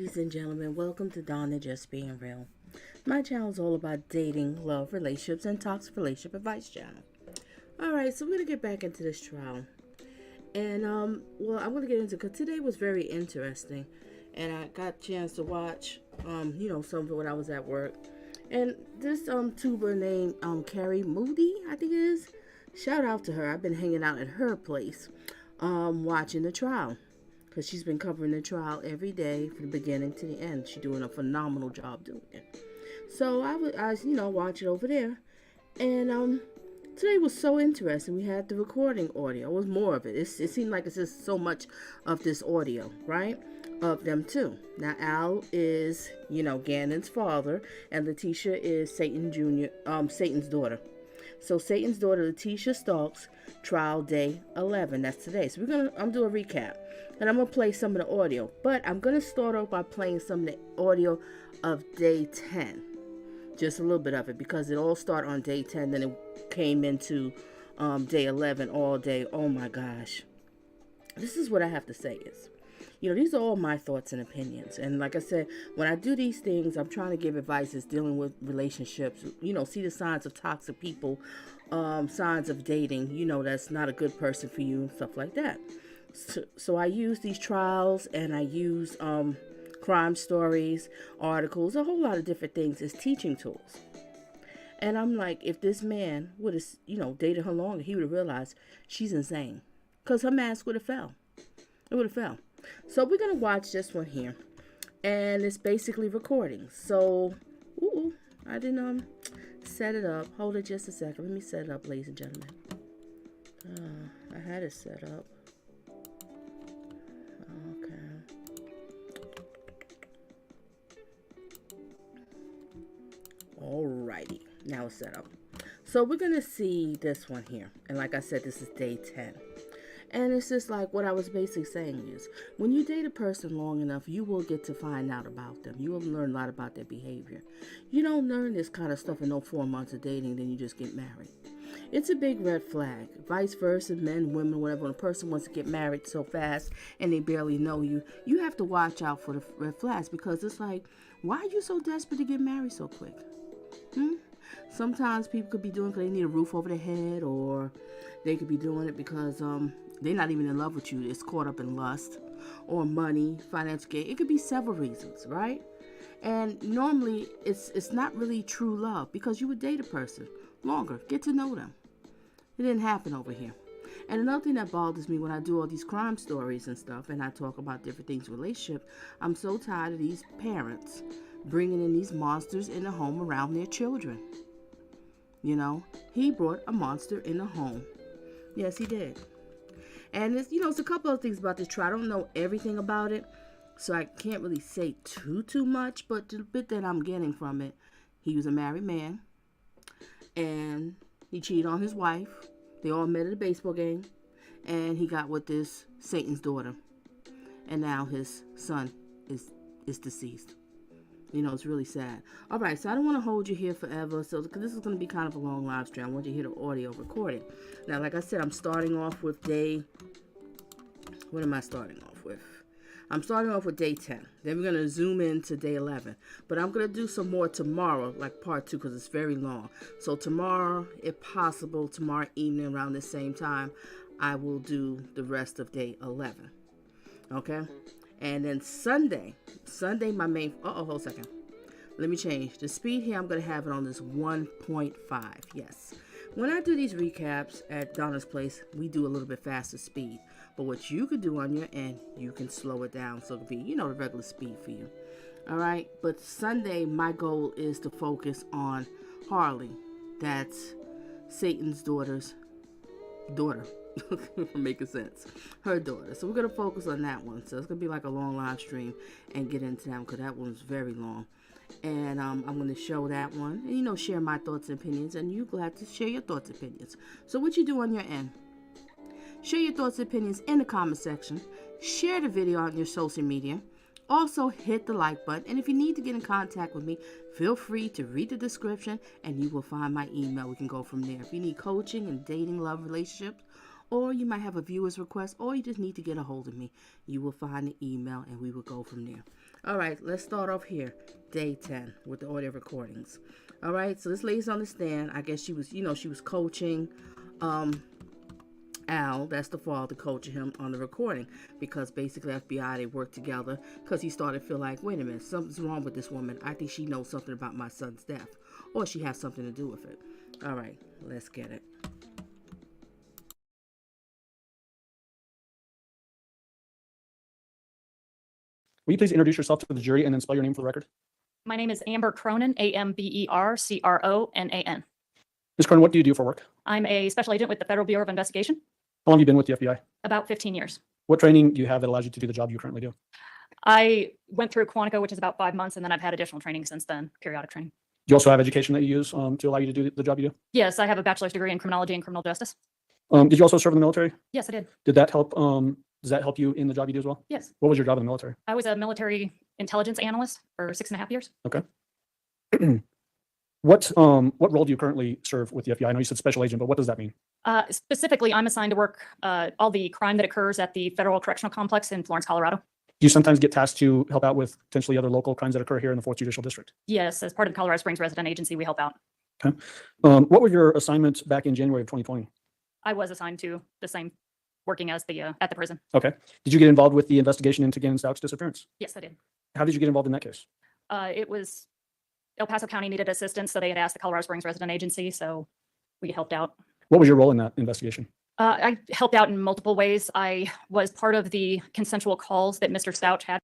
ladies and gentlemen. Welcome to Donna Just Being Real. My channel is all about dating, love, relationships, and toxic relationship advice channel. Alright, so we're going to get back into this trial. And, well, I'm going to get into it because today was very interesting. And I got a chance to watch, some of it when I was at work. And this, tuber named, Carrie Moody, I think it is. Shout out to her. I've been hanging out at her place, watching the trial. Because she's been covering the trial every day from the beginning to the end. She's doing a phenomenal job doing it. So I was watch it over there. And today was so interesting. We had the recording audio. It was more of it. It seemed like it's just so much of this audio, right? Of them too. Now Al is, Gannon's father, and Leticia is Satan's daughter. So Satan's daughter, Letecia Stauch, trial day 11. That's today. So I'm do a recap. And I'm going to play some of the audio. But I'm going to start off by playing some of the audio of day 10. Just a little bit of it. Because it all started on day 10. Then it came into day 11 all day. Oh my gosh. This is what I have to say is. These are all my thoughts and opinions. And like I said, when I do these things, I'm trying to give advice that's dealing with relationships. See the signs of toxic people, signs of dating, that's not a good person for you and stuff like that. So I use these trials and I use crime stories, articles, a whole lot of different things as teaching tools. And I'm like, if this man would have, dated her longer, he would have realized she's insane. Because her mask would have fell. It would have fell. So we're going to watch this one here. And it's basically recordings. So, I didn't set it up. Hold it just a second. Let me set it up, ladies and gentlemen. I had it set up. Okay. Alrighty. Now it's set up. So we're going to see this one here. And like I said, this is day 10. And it's just like what I was basically saying is, when you date a person long enough, you will get to find out about them. You will learn a lot about their behavior. You don't learn this kind of stuff in no 4 months of dating, then you just get married. It's a big red flag. Vice versa, men, women, whatever. When a person wants to get married so fast and they barely know you, you have to watch out for the red flags, because it's like, why are you so desperate to get married so quick? Sometimes people could be doing it because they need a roof over their head, or they could be doing it because they're not even in love with you. It's caught up in lust or money, financial gain. It could be several reasons, right? And normally it's not really true love, because you would date a person longer, get to know them. It didn't happen over here. And another thing that bothers me when I do all these crime stories and stuff, and I talk about different things, relationship, I'm so tired of these parents bringing in these monsters in the home around their children. He brought a monster in the home. Yes, he did. And it's a couple of things about this trial. I don't know everything about it, so I can't really say too much, but the bit that I'm getting from it, he was a married man, and he cheated on his wife. They all met at a baseball game, and he got with this Satan's daughter, and now his son is deceased. It's really sad. All right, so I don't want to hold you here forever. So this is going to be kind of a long live stream. I want you to hear the audio recording. Now, like I said, I'm starting off with what am I starting off with? I'm starting off with day 10. Then we're going to zoom into day 11. But I'm going to do some more tomorrow, like part 2, because it's very long. So tomorrow, if possible, tomorrow evening around the same time, I will do the rest of day 11. Okay? And then Sunday, my main, hold a second. Let me change. The speed here, I'm going to have it on this 1.5. Yes. When I do these recaps at Donna's place, we do a little bit faster speed. But what you could do on your end, you can slow it down so it can be, the regular speed for you. All right. But Sunday, my goal is to focus on Harley. That's Satan's daughter's daughter. For making sense, her daughter. So we're going to focus on that one. So it's going to be like a long live stream and get into that, because that one's very long. And I'm going to show that one and share my thoughts and opinions, and you're glad to share your thoughts and opinions. So what you do on your end, share your thoughts and opinions in the comment section, share the video on your social media, also hit the like button, and if you need to get in contact with me, feel free to read the description and you will find my email. We can go from there. If you need coaching in dating, love, relationships, or you might have a viewer's request, or you just need to get a hold of me, you will find the email and we will go from there. All right, let's start off here. Day 10 with the audio recordings. All right, so this lady's on the stand. I guess she was, she was coaching Al, that's the father, coaching him on the recording because basically FBI, they worked together because he started to feel like, wait a minute, something's wrong with this woman. I think she knows something about my son's death, or she has something to do with it. All right, let's get it. Will you please introduce yourself to the jury and then spell your name for the record? My name is Amber Cronin, Ambercronan. Ms. Cronin, what do you do for work? I'm a special agent with the Federal Bureau of Investigation. How long have you been with the FBI? About 15 years. What training do you have that allows you to do the job you currently do? I went through Quantico, which is about 5 months, and then I've had additional training since then, periodic training. Do you also have education that you use to allow you to do the job you do? Yes, I have a bachelor's degree in criminology and criminal justice. Did you also serve in the military? Yes, I did. Did that help? Does that help you in the job you do as well? Yes. What was your job in the military? I was a military intelligence analyst for 6.5 years. Okay. What role do you currently serve with the FBI? I know you said special agent, but what does that mean? Specifically, I'm assigned to work all the crime that occurs at the Federal Correctional Complex in Florence, Colorado. Do you sometimes get tasked to help out with potentially other local crimes that occur here in the 4th Judicial District? Yes, as part of the Colorado Springs Resident Agency, we help out. Okay. What were your assignments back in January of 2020? I was assigned to the same, working as the at the prison. Okay. Did you get involved with the investigation into Gannon Stauch's disappearance? Yes, I did. How did you get involved in that case? It was El Paso County needed assistance, so they had asked the Colorado Springs Resident Agency, so we helped out. What was your role in that investigation? I helped out in multiple ways. I was part of the consensual calls that Mr. Stauch had.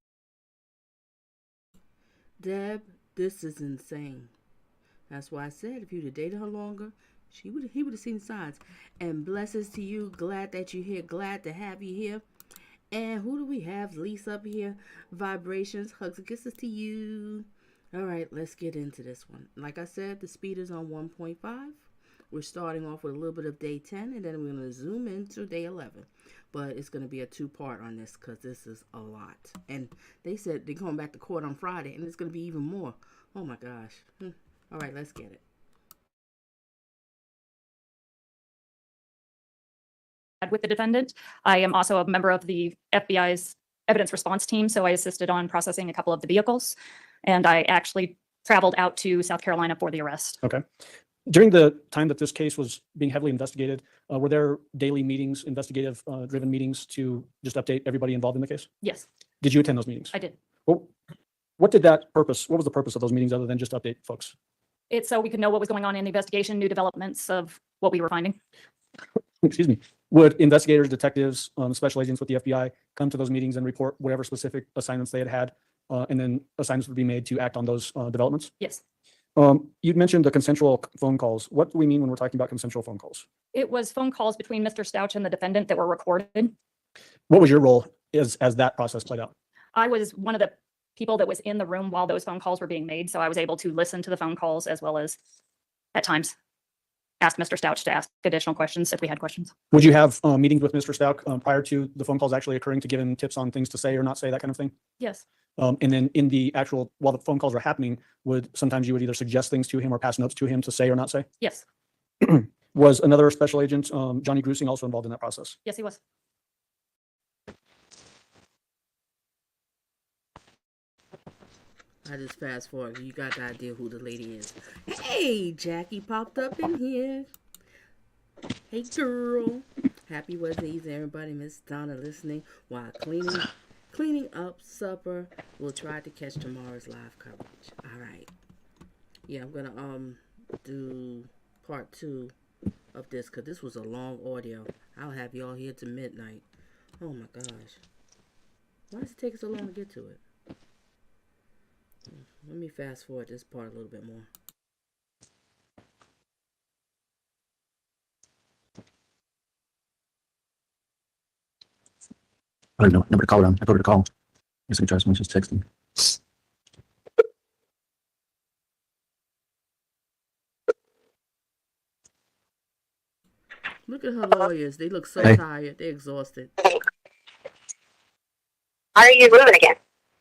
Deb, this is insane. That's why I said if you'd have dated her longer, he would have seen signs. And blessings to you. Glad that you're here. Glad to have you here. And who do we have? Lisa up here. Vibrations, hugs and kisses to you. All right, let's get into this one. Like I said, the speed is on 1.5. We're starting off with a little bit of day 10, and then we're going to zoom into day 11. But it's going to be a 2-part on this because this is a lot. And they said they're going back to court on Friday, and it's going to be even more. Oh, my gosh. All right, let's get it. With the defendant. I am also a member of the FBI's evidence response team, so I assisted on processing a couple of the vehicles, and I actually traveled out to South Carolina for the arrest. Okay. During the time that this case was being heavily investigated, were there daily meetings, investigative driven meetings to just update everybody involved in the case? Yes. Did you attend those meetings? I did. Well, what was the purpose of those meetings other than just update folks? It's so we could know what was going on in the investigation, new developments of what we were finding. Excuse me. Would investigators, detectives, special agents with the FBI come to those meetings and report whatever specific assignments they had, and then assignments would be made to act on those developments? Yes. You'd mentioned the consensual phone calls. What do we mean when we're talking about consensual phone calls? It was phone calls between Mr. Stauch and the defendant that were recorded. What was your role as that process played out? I was one of the people that was in the room while those phone calls were being made, so I was able to listen to the phone calls as well as, at times, ask Mr. Stauch to ask additional questions if we had questions. Would you have meetings with Mr. Stauch prior to the phone calls actually occurring to give him tips on things to say or not say, that kind of thing? Yes. And then in the actual, while the phone calls were happening, sometimes you would either suggest things to him or pass notes to him to say or not say? Yes. Was another special agent, Johnny Grusing, also involved in that process? Yes, he was. I just fast forward. You got the idea who the lady is. Hey, Jackie popped up in here. Hey, girl. Happy Wednesdays, everybody. Miss Donna listening while cleaning up supper. We'll try to catch tomorrow's live coverage. All right. Yeah, I'm gonna do part 2 of this because this was a long audio. I'll have y'all here to midnight. Oh my gosh. Why does it take so long to get to it? Let me fast forward this part a little bit more. I don't know. Number to call her on. I told her to call. I guess I can try someone just texting. Look at her lawyers. They look so tired. They're exhausted. Are you moving again?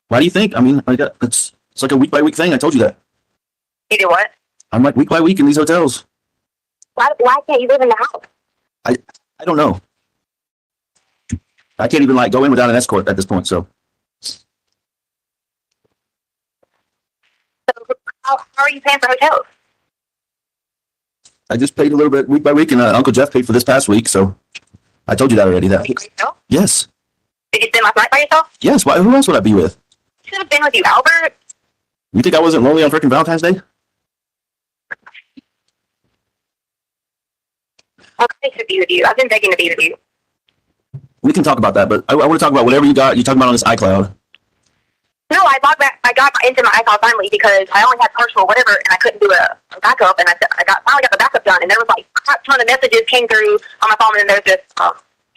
Why do you think? I mean, it's like a week by week thing. I told you that. You do what? I'm like week by week in these hotels. Why can't you live in the house? I don't know. I can't even like go in without an escort at this point. So How are you paying for hotels? I just paid a little bit week by week, and Uncle Jeff paid for this past week, so I told you that already. That Yourself? yes, Did you spend last night by yourself? yes. Why? Who else would I be with? Should have been with you, Albert. You think I wasn't lonely on freaking Valentine's Day? Okay, to be with you. I've been begging to be with you. We can talk about that, but I want to talk about whatever you got. You're talking about on this iCloud. No, I got into my iCloud finally because I only had personal whatever, and I couldn't do a backup, and I finally got the backup done, and there was like a ton of messages came through on my phone, and there's this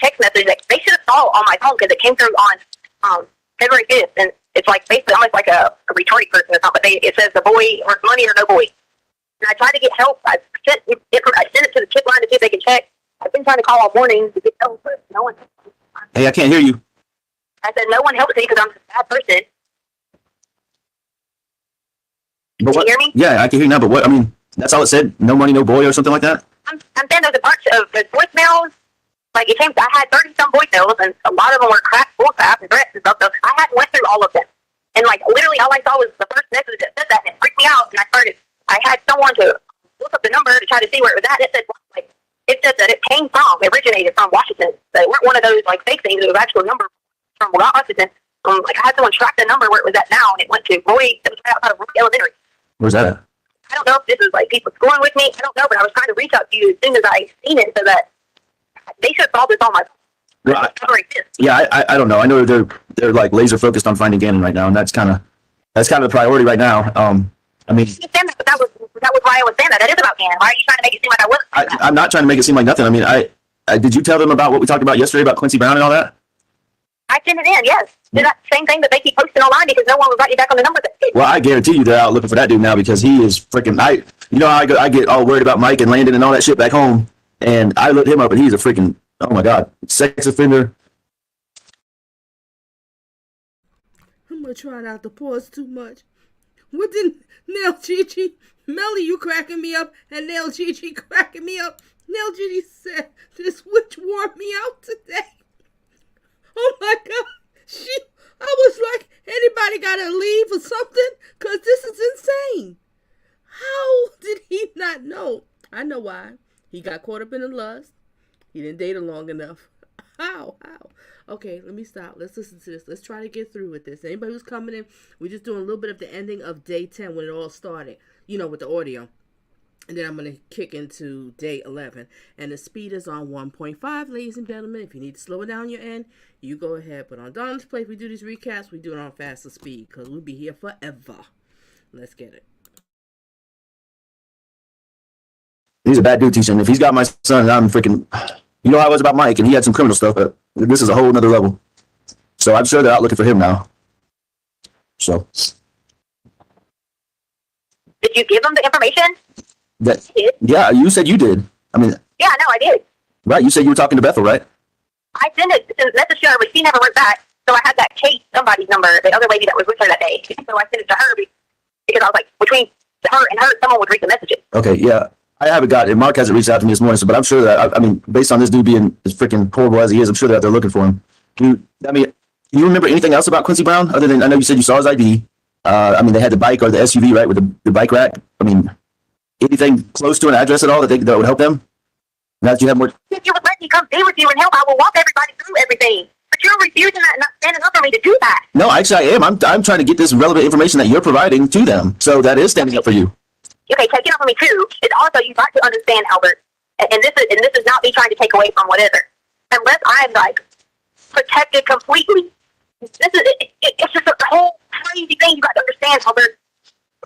text message that they should have saw on my phone because it came through on February 5th, and it's like basically almost like a retarded person or something, but it says the boy or money or no boy. And I tried to get help. I sent it to the tip line to see if they can check. I've been trying to call all morning to get help, but no one. Hey, I can't hear you. I said no one helps me because I'm a bad person. But Can you hear me? Yeah, I can hear you now. But what? I mean, that's all it said. No money, no boy, or something like that. I'm saying there's a bunch of the voicemails. Like it came, I had 30-some voicemails, and a lot of them were bull crap and threats and stuff. So I hadn't went through all of them, and like literally all I saw was the first message that said that, and it freaked me out. And I had someone to look up the number to try to see where it was at. It said that it originated from Washington. So it weren't one of those like fake things. It was actual number from Washington. Like I had someone track the number where it was at now, and it went to Roy. It was right outside of Roy Elementary. Where's that at? I don't know if this is like people scoring with me. I don't know, but I was trying to reach out to you as soon as I seen it so that they should have saw this on my Well, February 5th. Yeah, I don't know. I know they're like laser focused on finding Gannon right now, and that's kind of the priority right now. I mean, That was why I was saying that. That is about Gannon. Why are you trying to make it seem like I wasn't? I'm not trying to make it seem like nothing. I mean, I did you tell them about what we talked about yesterday about Quincy Brown and all that? I sent it in, yes. Did that same thing that they keep posting online because no one was writing back on the number. Well, I guarantee you they're out looking for that dude now because he is freaking. You know, I get all worried about Mike and Landon and all that shit back home, and I looked him up, and he's a freaking. Oh my god, sex offender. I'm gonna try not to pause too much. What did Nail Gigi? Melly, you cracking me up, and Nail Gigi cracking me up. Nail Gigi said, "This witch wore me out today." Oh my god, I was like, anybody gotta leave or something? Cause this is insane. How did he not know? I know why. He got caught up in the lust. He didn't date her long enough. How? Okay, let me stop. Let's listen to this. Let's try to get through with this. Anybody who's coming in, we're just doing a little bit of the ending of day 10 when it all started, with the audio. And then I'm going to kick into day 11. And the speed is on 1.5, ladies and gentlemen. If you need to slow it down your end, you go ahead. But on Donna's Play, if we do these recaps, we do it on faster speed because we'll be here forever. Let's get it. He's a bad dude, teaching. If he's got my son, and I'm freaking. You know how I was about Mike, and he had some criminal stuff, but this is a whole nother level. So I'm sure they're out looking for him now. So. Did you give them the information? Yeah, you said you did. I mean. Yeah, no, I did. Right, you said you were talking to Bethel, right? I sent it to Leticia, but she never wrote back. So I had that Kate, somebody's number, the other lady that was with her that day. So I sent it to her because I was like, between her and her, someone would read the messages. Okay, yeah. I haven't got it. Mark hasn't reached out to me this morning, but I'm sure that, I mean, based on this dude being as freaking horrible as he is, I'm sure that they're looking for him. I mean, do you remember anything else about Quincy Brown other than, I know you said you saw his ID. I mean, they had the bike or the SUV, right, with the bike rack. I mean, anything close to an address at all that would help them? Now that you have more. If you would let me come be with you and help, I will walk everybody through everything. But you're refusing that and not standing up for me to do that. No, actually I am. I'm trying to get this relevant information that you're providing to them. So that is standing up for you. Okay, taking up for me too. It's also, you've got to understand, Albert, and this is not me trying to take away from whatever. Unless I'm like protected completely, it's just a whole crazy thing you got to understand, Albert.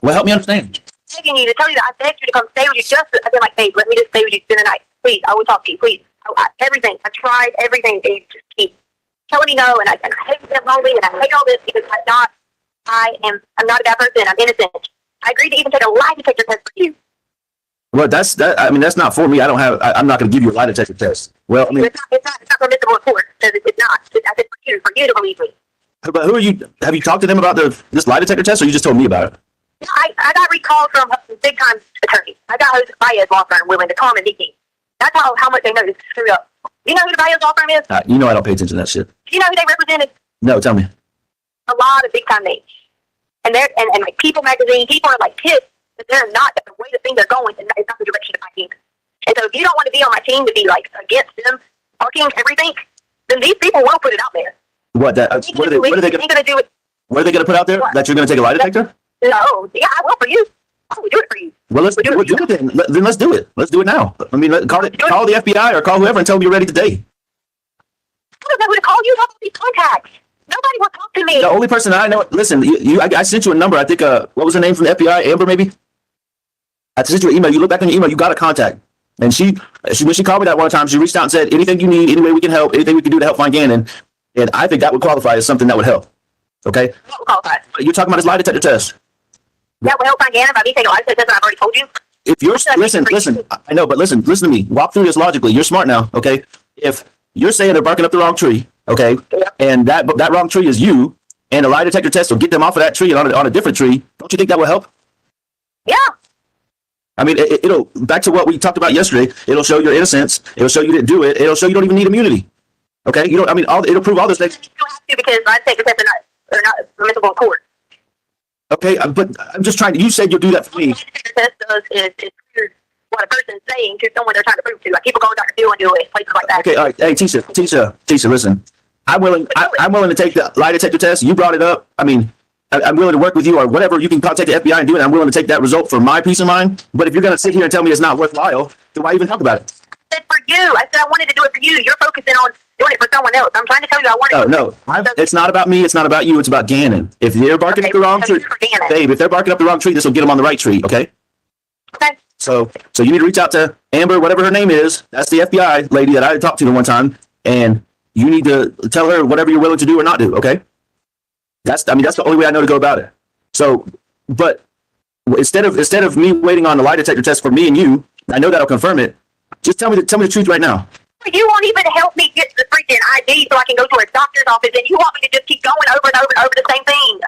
Well, help me understand. I'm begging you to tell you that I begged you to come stay with you. I've been like, hey, let me just stay with you spend the night. Please, I will talk to you, please. Everything. I tried everything, and you just keep telling me no, and I hate being lonely, and I hate all this because I'm not a bad person. I'm innocent. I agreed to even take a lie detector test for you. Well, I mean, that's not for me. I'm not going to give you a lie detector test. Well, I mean, It's not permissible in court. It's not. I said for you to believe me. but who are you? Have you talked to them about this lie detector test, or you just told me about it? I got recalled from a big time attorney. I got Jose Baez law firm willing to call him and meet me. That's how much they know to screw up. You know who the Baez law firm is? You know I don't pay attention to that shit. Do you know who they represented? No, tell me. A lot of big time names. And and like People magazine, people are like pissed that they're not, that the way the things are going is not the direction of my team. And so if you don't want to be on my team to be like against them parking everything, then these people will put it out there. What are they going to do it? What are they going to put out there? What? That you're going to take a lie detector? No, yeah, I will for you. I will do it for you. Well, let's do it then. Then let's do it. Let's do it now. I mean, call the FBI or call whoever and tell them you're ready today. I don't know who to call. You have all these contacts. Nobody will talk to me. The only person I know. Listen, I sent you a number. I think. What was her name from the FBI? Amber, maybe. I sent you an email. You look back on your email. You got a contact, and she when she called me that one time, she reached out and said, anything you need, any way we can help, anything we can do to help find Gannon. And I think that would qualify as something that would help. Okay. What will qualify? You're talking about this lie detector test. That will help find Gannon by me taking a lie detector test, and I've already told you. If you're listen, I know, but listen to me. Walk through this logically. You're smart now, okay? If you're saying they're barking up the wrong tree, okay, and that wrong tree is you, and a lie detector test will get them off of that tree and on a different tree, don't you think that will help? Yeah. I mean, it'll back to what we talked about yesterday. It'll show your innocence. It'll show you didn't do it. It'll show you don't even need immunity. Okay, you don't. I mean, it'll prove all those things. You don't have to because lie detector tests are not admissible in court. Okay, but I'm just trying to. You said you'll do that for me. Lie detector test does is hear what a person's saying to someone they're trying to prove to. Like people go to Dr. Phil and do it, places like that. Okay, all right. Hey, Tisha, listen. I'm willing to take the lie detector test. You brought it up. I mean, I'm willing to work with you or whatever. You can contact the FBI and do it. I'm willing to take that result for my peace of mind. But if you're going to sit here and tell me it's not worthwhile, then why even talk about it? I said for you. I said I wanted to do it for you. You're focusing on doing it for someone else. I'm trying to tell you I wanted No. It's not about me. It's not about you. It's about Gannon. If they're barking up the wrong tree, babe, if they're barking up the wrong tree, this will get them on the right tree. Okay. Okay. So you need to reach out to Amber, whatever her name is. That's the FBI lady that I talked to the one time, and you need to tell her whatever you're willing to do or not do. Okay. That's the only way I know to go about it. So, but instead of me waiting on the lie detector test for me and you, I know that'll confirm it. Just tell me the truth right now. You won't even help me get the freaking ID so I can go to a doctor's office, and you want me to just keep going over and over and over the same thing.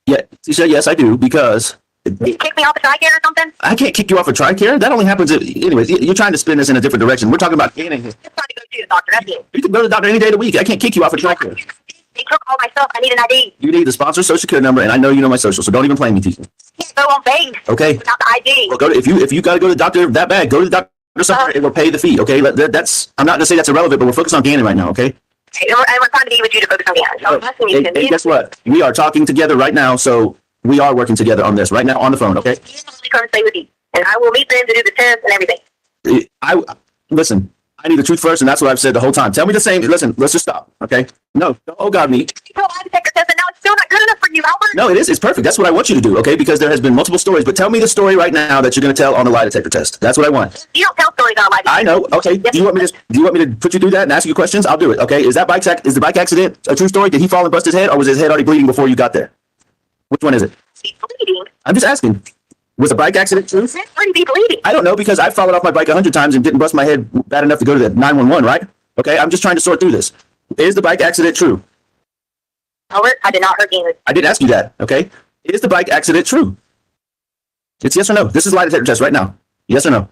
Yeah, she said yes, I do, because you kick me off a TRICARE or something? I can't kick you off a TRICARE. That only happens anyways. You're trying to spin this in a different direction. We're talking about Gannon here. I'm trying to go to the doctor. That's it. You can go to the doctor any day of the week. I can't kick you off a TRICARE. They took all my stuff. I need an ID. You need the sponsor social security number, and I know you know my social, so don't even play me, Tisha. Can't go on base. Okay. Without the ID. Well, if you got to go to the doctor that bad, go to the doctor somewhere and we'll pay the fee. Okay. I'm not gonna say that's irrelevant, but we're focused on Gannon right now. Okay. Okay, and we're trying to be with you to focus on Gannon. So I'm asking you. Hey, guess what? We are talking together right now, so we are working together on this right now on the phone. Okay. I'm going to stay with you, and I will meet them to do the test and everything. Listen. I need the truth first, and that's what I've said the whole time. Tell me the same. Listen, let's just stop. Okay. No. Oh God, me. You told lie detector test, and now it's still not good enough for you, Albert. No, it is. It's perfect. That's what I want you to do. Okay, because there has been multiple stories, but tell me the story right now that you're going to tell on the lie detector test. That's what I want. You don't tell stories on lie detector. I know. Okay. Do you want me to put you through that and ask you questions? I'll do it. Okay. Is the bike accident a true story? Did he fall and bust his head, or was his head already bleeding before you got there? Which one is it? He's bleeding. I'm just asking. Was the bike accident true? Why would he be bleeding? I don't know, because I've fallen off my bike 100 times and didn't bust my head bad enough to go to the 911, right? Okay. I'm just trying to sort through this. Is the bike accident true? Albert, I did not hurt Gannon. I did ask you that. Okay. Is the bike accident true? It's yes or no. This is lie detector test right now. Yes or no?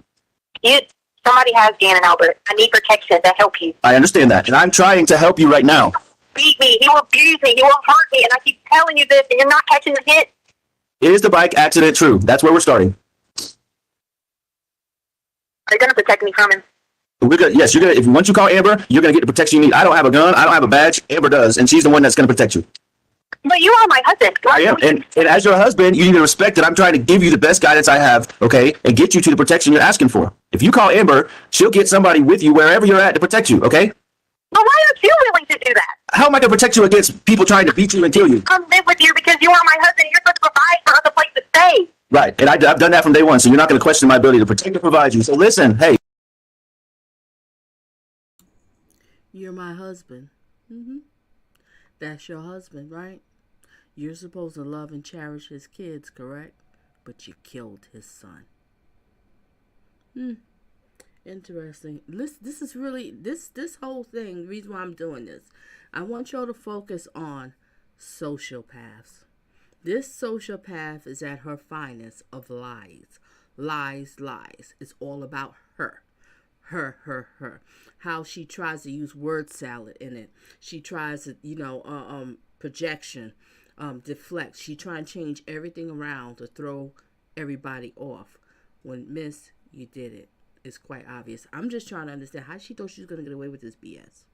Somebody has Gannon, Albert. I need protection to help you. I understand that, and I'm trying to help you right now. Beat me. He will abuse me. He will hurt me, and I keep telling you this, and you're not catching the hint. Is the bike accident true? That's where we're starting. Are you going to protect me from him? Yes, you're gonna. If once you call Amber, you're gonna get the protection you need. I don't have a gun. I don't have a badge. Amber does, and she's the one that's gonna protect you. But you are my husband. I am, and as your husband, you need to respect that I'm trying to give you the best guidance I have, okay, and get you to the protection you're asking for. If you call Amber, she'll get somebody with you wherever you're at to protect you, okay? But why aren't you willing to do that? How am I gonna protect you against people trying to beat you and kill you? Come live with you because you are my husband. And you're supposed to provide for us a place to stay. Right, and I've done that from day one, so you're not gonna question my ability to protect and provide you. So listen, hey. You're my husband. That's your husband, right? You're supposed to love and cherish his kids, correct? But you killed his son. Interesting. This is really, this whole thing, the reason why I'm doing this, I want y'all to focus on sociopaths. This sociopath is at her finest of lies. Lies. It's all about her. Her. How she tries to use word salad in it. She tries to, projection. deflect. She trying to change everything around to throw everybody off. When Miss, you did it. It's quite obvious. I'm just trying to understand how she thought she was going to get away with this BS.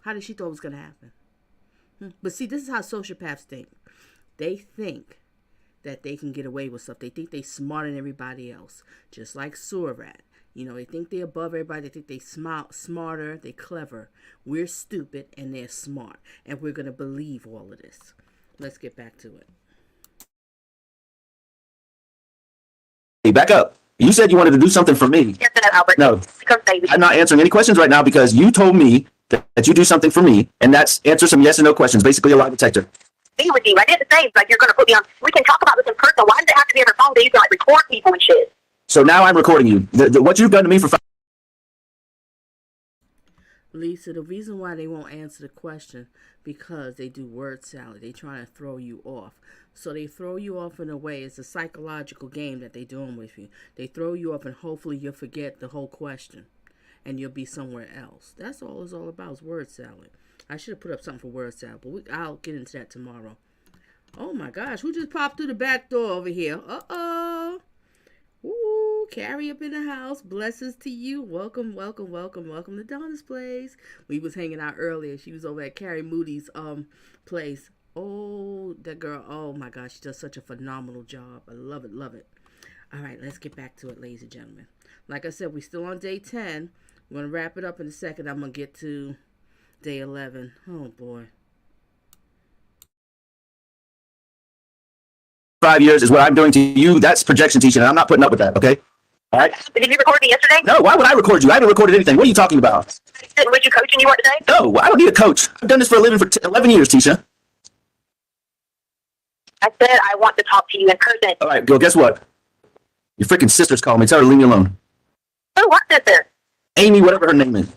How did she thought it was going to happen? But see, this is how sociopaths think. They think that they can get away with stuff. They think they smarter than everybody else. Just like Surat. You know, they think they're above everybody. They think they smarter, they clever. We're stupid and they're smart. And we're going to believe all of this. Let's get back to it. Hey, back up. You said you wanted to do something for me. Yes, Albert. No, I'm not answering any questions right now because you told me that you do something for me, and that's answer some yes and no questions, basically a lie detector. Be with you. I didn't say like you're gonna put me on. We can talk about this in person. Why does it have to be over phone? They used to like record people and shit. So now I'm recording you. What you've done to me for Lisa, the reason why they won't answer the question because they do word salad. They trying to throw you off. So they throw you off in a way. It's a psychological game that they doing with you. They throw you off and hopefully you'll forget the whole question and you'll be somewhere else. That's all it's all about is word salad. I should have put up something for word salad, but I'll get into that tomorrow. Oh my gosh, who just popped through the back door over here? Uh-oh. Ooh, Carrie up in the house. Blessings to you. Welcome, welcome, welcome, welcome to Donna's place. We was hanging out earlier. She was over at Carrie Moody's place. Oh, that girl. Oh my gosh, she does such a phenomenal job. I love it, love it. All right, let's get back to it, ladies and gentlemen. Like I said, we're still on day 10. We're going to wrap it up in a second. I'm going to get to day 11. Oh boy. 5 years is what I'm doing to you. That's projection teaching, and I'm not putting up with that, okay? All right? Did you record me yesterday? No, why would I record you? I haven't recorded anything. What are you talking about? Was you coaching you today? No, I don't need a coach. I've done this for a living for 11 years, Tisha. I said I want to talk to you in person. All right, girl, guess what? Your freaking sister's calling me. Tell her to leave me alone. Who? What sister? Amy, whatever her name is.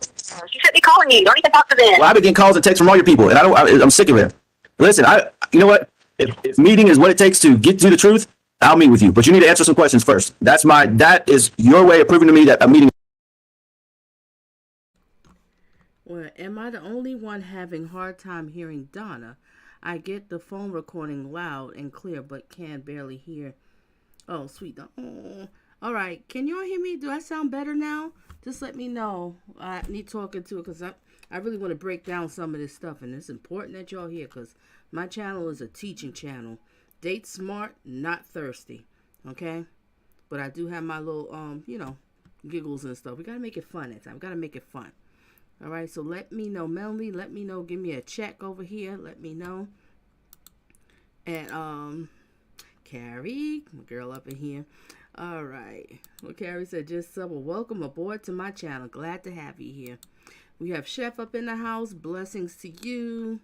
She shouldn't be calling you. Don't even talk to them. Well, I've been getting calls and texts from all your people, and I'm sick of it. Listen, you know what? If meeting is what it takes to get to the truth, I'll meet with you. But you need to answer some questions first. That is your way of proving to me that a meeting. Well, am I the only one having hard time hearing Donna? I get the phone recording loud and clear, but can barely hear. Oh, sweet. Oh. All right. Can y'all hear me? Do I sound better now? Just let me know. I need talking to it because I really want to break down some of this stuff. And it's important that y'all hear because my channel is a teaching channel. Date smart, not thirsty. Okay? But I do have my little, giggles and stuff. We got to make it fun at time. We got to make it fun. All right, so let me know, Melanie. Let me know. Give me a check over here. Let me know. And Carrie, my girl up in here. All right. Well, Carrie said, just sub. Well, welcome aboard to my channel. Glad to have you here. We have Chef up in the house. Blessings to you.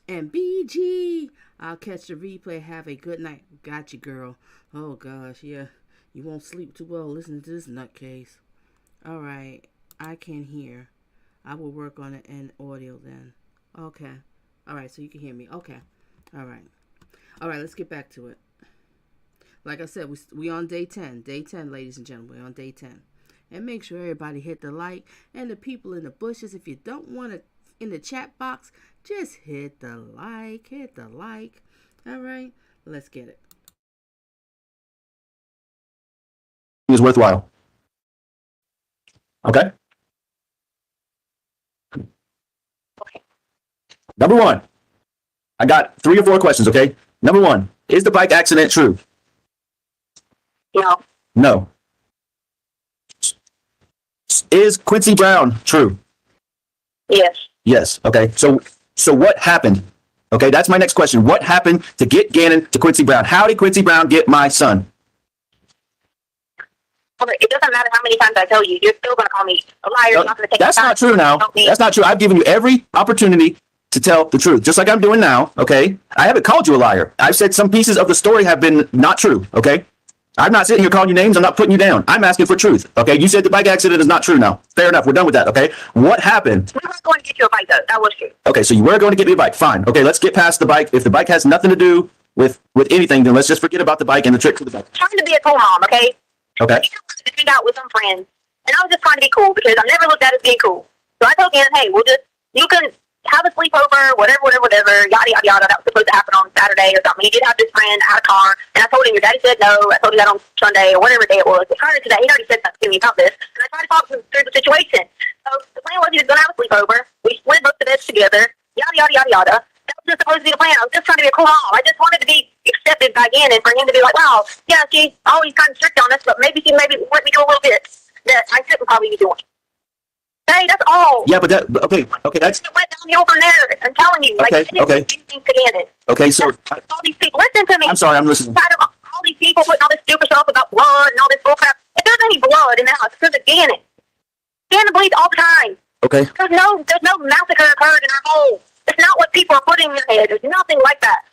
And BG, I'll catch the replay. Have a good night. Got you, girl. Oh gosh, yeah. You won't sleep too well listening to this nutcase. All right. I can hear. I will work on it in audio then. Okay. All right, so you can hear me. Okay. All right. All right, let's get back to it. Like I said, we on day 10. Day 10, ladies and gentlemen. We're on day 10. And make sure everybody hit the like. And the people in the bushes, if you don't want to, in the chat box, just hit the like. Hit the like. All right, let's get it. Is worthwhile. Okay? Number one, I got 3 or 4 questions, okay? Number one, is the bike accident true? No. No. Is Quincy Brown true? Yes. Yes. Okay. So what happened? Okay, that's my next question. What happened to get Gannon to Quincy Brown? How did Quincy Brown get my son? It doesn't matter how many times I tell you. You're still going to call me a liar. You're not going to take That's the time not true now. to help me. That's not true. I've given you every opportunity to tell the truth, just like I'm doing now, okay? I haven't called you a liar. I've said some pieces of the story have been not true, okay? I'm not sitting here calling you names. I'm not putting you down. I'm asking for truth, okay? You said the bike accident is not true now. Fair enough. We're done with that, okay? What happened? We were going to get you a bike, though. That was true. Okay, so you were going to get me a bike. Fine. Okay, let's get past the bike. If the bike has nothing to do with anything, then let's just forget about the bike and the trick to the bike. I'm trying to be a cool mom, okay? Okay. You wanted to hang out with some friends, and I was just trying to be cool because I never looked at it as being cool. So I told Gannon, hey, you can have a sleepover, whatever, yada, yada, yada. That was supposed to happen on Saturday or something. He did have this friend out of car, and I told him, your daddy said no. I told you that on Sunday or whatever day it was. Prior to that, he already said something to me about this, and I tried to talk him through the situation. So the plan was he was going to have a sleepover. We split both the beds together, yada, yada, yada, yada. That was just supposed to be the plan. I was just trying to be a cool mom. I just wanted to be accepted by Gannon for him to be like, wow, yeah, she's always kind of strict on us, but maybe she let me do a little bit that I shouldn't probably be doing. Hey, that's all. Yeah, but okay, that's It went downhill from there. I'm telling you. Okay, okay. Okay, so All these people, listen to me. I'm sorry, I'm listening. Tired of all these people putting all this stupid stuff about blood and all this bullcrap. If there's any blood in the house, it's because of Gannon. Gannon bleeds all the time. Okay. There's no massacre occurred in our home. It's not what people are putting in your head. There's nothing like that.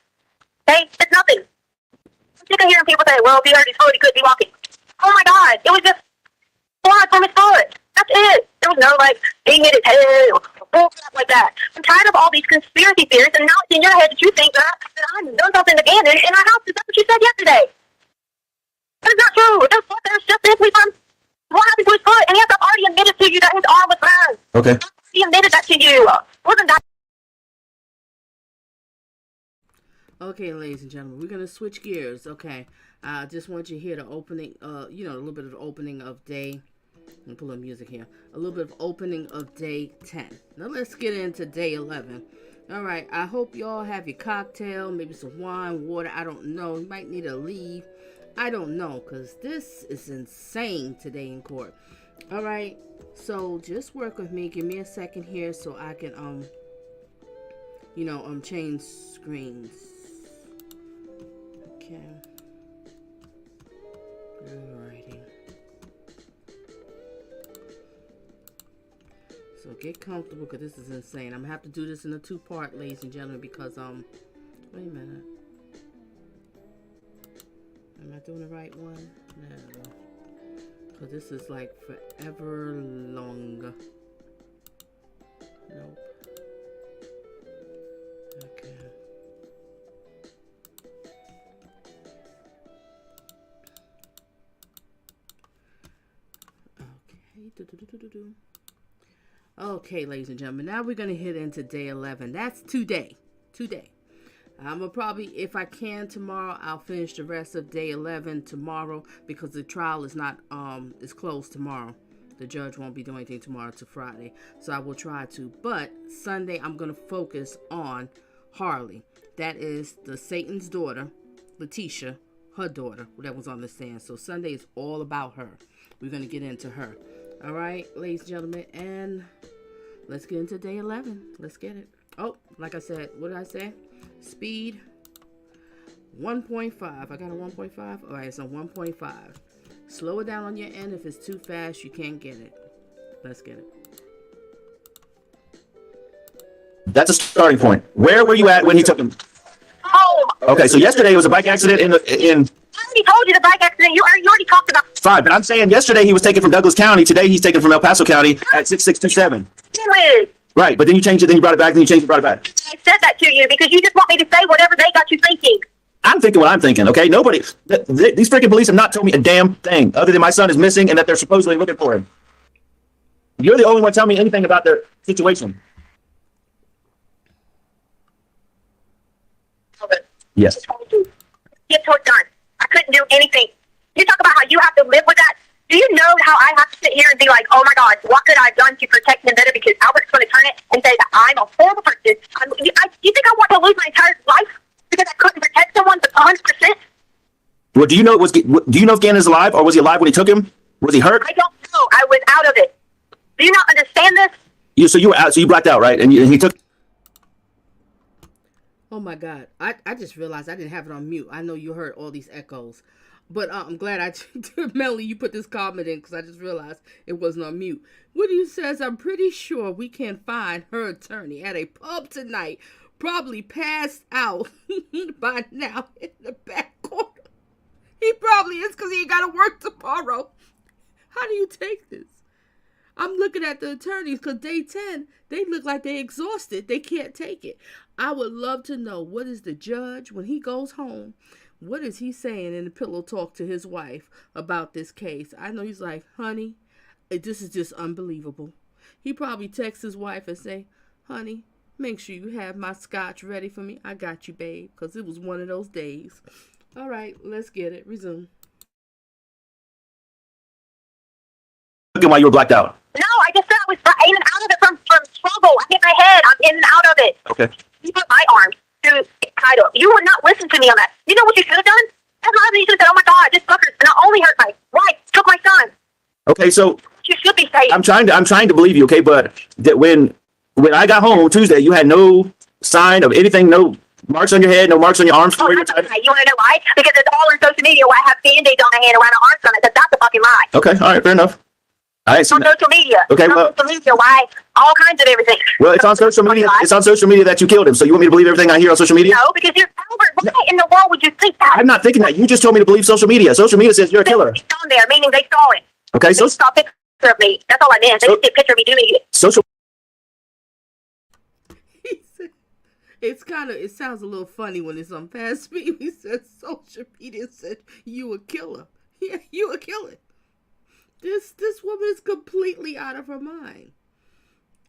Okay? It's nothing. I'm sick of hearing people say, well, if he hurt his foot, he could be walking. Oh my God. It was just blood from his foot. That's it. There was no, like, he hit his head or bullcrap like that. I'm tired of all these conspiracy theories, and now it's in your head that you think that I've done something to Gannon in our house. Is that what you said yesterday? That is not true. There's just simply from what happened to his foot, and he has already admitted to you that his arm was burned. Okay. He admitted that to you. Wasn't that? Okay, ladies and gentlemen, we're gonna switch gears. Okay, I just want you to hear the opening. A little bit of the opening of day. Let me pull up music here. A little bit of opening of day 10. Now let's get into day 11. All right, I hope y'all have your cocktail, maybe some wine, water. I don't know. You might need to leave. I don't know, because this is insane today in court. All right, so just work with me. Give me a second here so I can, change screens. Okay. Alrighty. So get comfortable, because this is insane. I'm gonna have to do this in a two-part, ladies and gentlemen, because wait a minute. Am I doing the right one? No. Because this is like forever long. Nope. Okay. Okay. Okay, ladies and gentlemen, now we're going to hit into day 11. That's today. I'm going to probably, if I can tomorrow, I'll finish the rest of day 11 tomorrow, because the trial is not, is closed tomorrow. The judge won't be doing anything tomorrow to Friday. So I will try to. But Sunday, I'm going to focus on Harley. That is the Satan's daughter, Leticia, her daughter, that was on the stand. So Sunday is all about her. We're going to get into her. All right, ladies and gentlemen, and let's get into day 11. Let's get it. Oh, like I said, what did I say? Speed 1.5. I got a 1.5. All right, it's a 1.5. Slow it down on your end. If it's too fast, you can't get it. Let's get it. That's a starting point. Where were you at when he took him? Home. Okay, so yesterday was a bike accident in I already told you the bike accident. You already talked about. fine, but I'm saying yesterday he was taken from Douglas County. Today he's taken from El Paso County at 6627. Anyways, Right, but then you changed it, then you brought it back, then you changed it, brought it back. I said that to you because you just want me to say whatever they got you thinking. I'm thinking what I'm thinking, okay? Nobody, these freaking police have not told me a damn thing other than my son is missing and that they're supposedly looking for him. You're the only one telling me anything about their situation. Okay. Yes. Get to it done. I couldn't do anything. You talk about how you have to live with that. Do you know how I have to sit here and be like, oh my God, what could I have done to protect him better? Because Albert's going to turn it and say that I'm a horrible person. Do you think I want to lose my entire life because I couldn't protect someone 100%? Well, do you know if Gannon is alive, or was he alive when he took him? Was he hurt? I don't know. I was out of it. Do you not understand this? So you were out, so you blacked out, right? And he took. Oh my God. I just realized I didn't have it on mute. I know you heard all these echoes. But I'm glad Melanie, you put this comment in, because I just realized it wasn't on mute. Woody says, I'm pretty sure we can find her attorney at a pub tonight. Probably passed out by now in the back corner. He probably is, because he ain't got to work tomorrow. How do you take this? I'm looking at the attorneys, because day 10, they look like they're exhausted. They can't take it. I would love to know, what is the judge, when he goes home, what is he saying in the pillow talk to his wife about this case? I know he's like, honey, this is just unbelievable. He probably texts his wife and say, honey, Make sure you have my scotch ready for me. I got you, babe, because it was one of those days. All right, let's get it. Resume. Looking while you were blacked out. No, I just said I was in and out of it from struggle. I hit my head. I'm in and out of it. Okay. You put my arms to title. You would not listen to me on that. You know what you should have done? That's not you should have said, oh my God, this fucker not only hurt my wife, took my son. Okay, so You should be safe. I'm trying to believe you, okay, but that when I got home Tuesday, you had no sign of anything, no marks on your head, no marks on your arms. Oh, that's a lie. You want to know why? Because it's all on social media where I have band-aids on my hand around the arms on it. That's a fucking lie. Okay, all right, fair enough. I ain't seen On that. social media. Okay, It's on well- social media. Why? All kinds of everything. Well, it's on social media. It's on social media that you killed him. So you want me to believe everything I hear on social media? No, because you're Albert. Why in the world would you think that? I'm not thinking that. You just told me to believe social media. Social media says you're a killer. It's on there, meaning they saw it. Okay, They so saw a picture of me. That's all I meant. They So- just did a picture of me doing it. social. He said, it sounds a little funny when it's on past speed. He said social media said you a killer. Yeah, you a killer. This woman is completely out of her mind.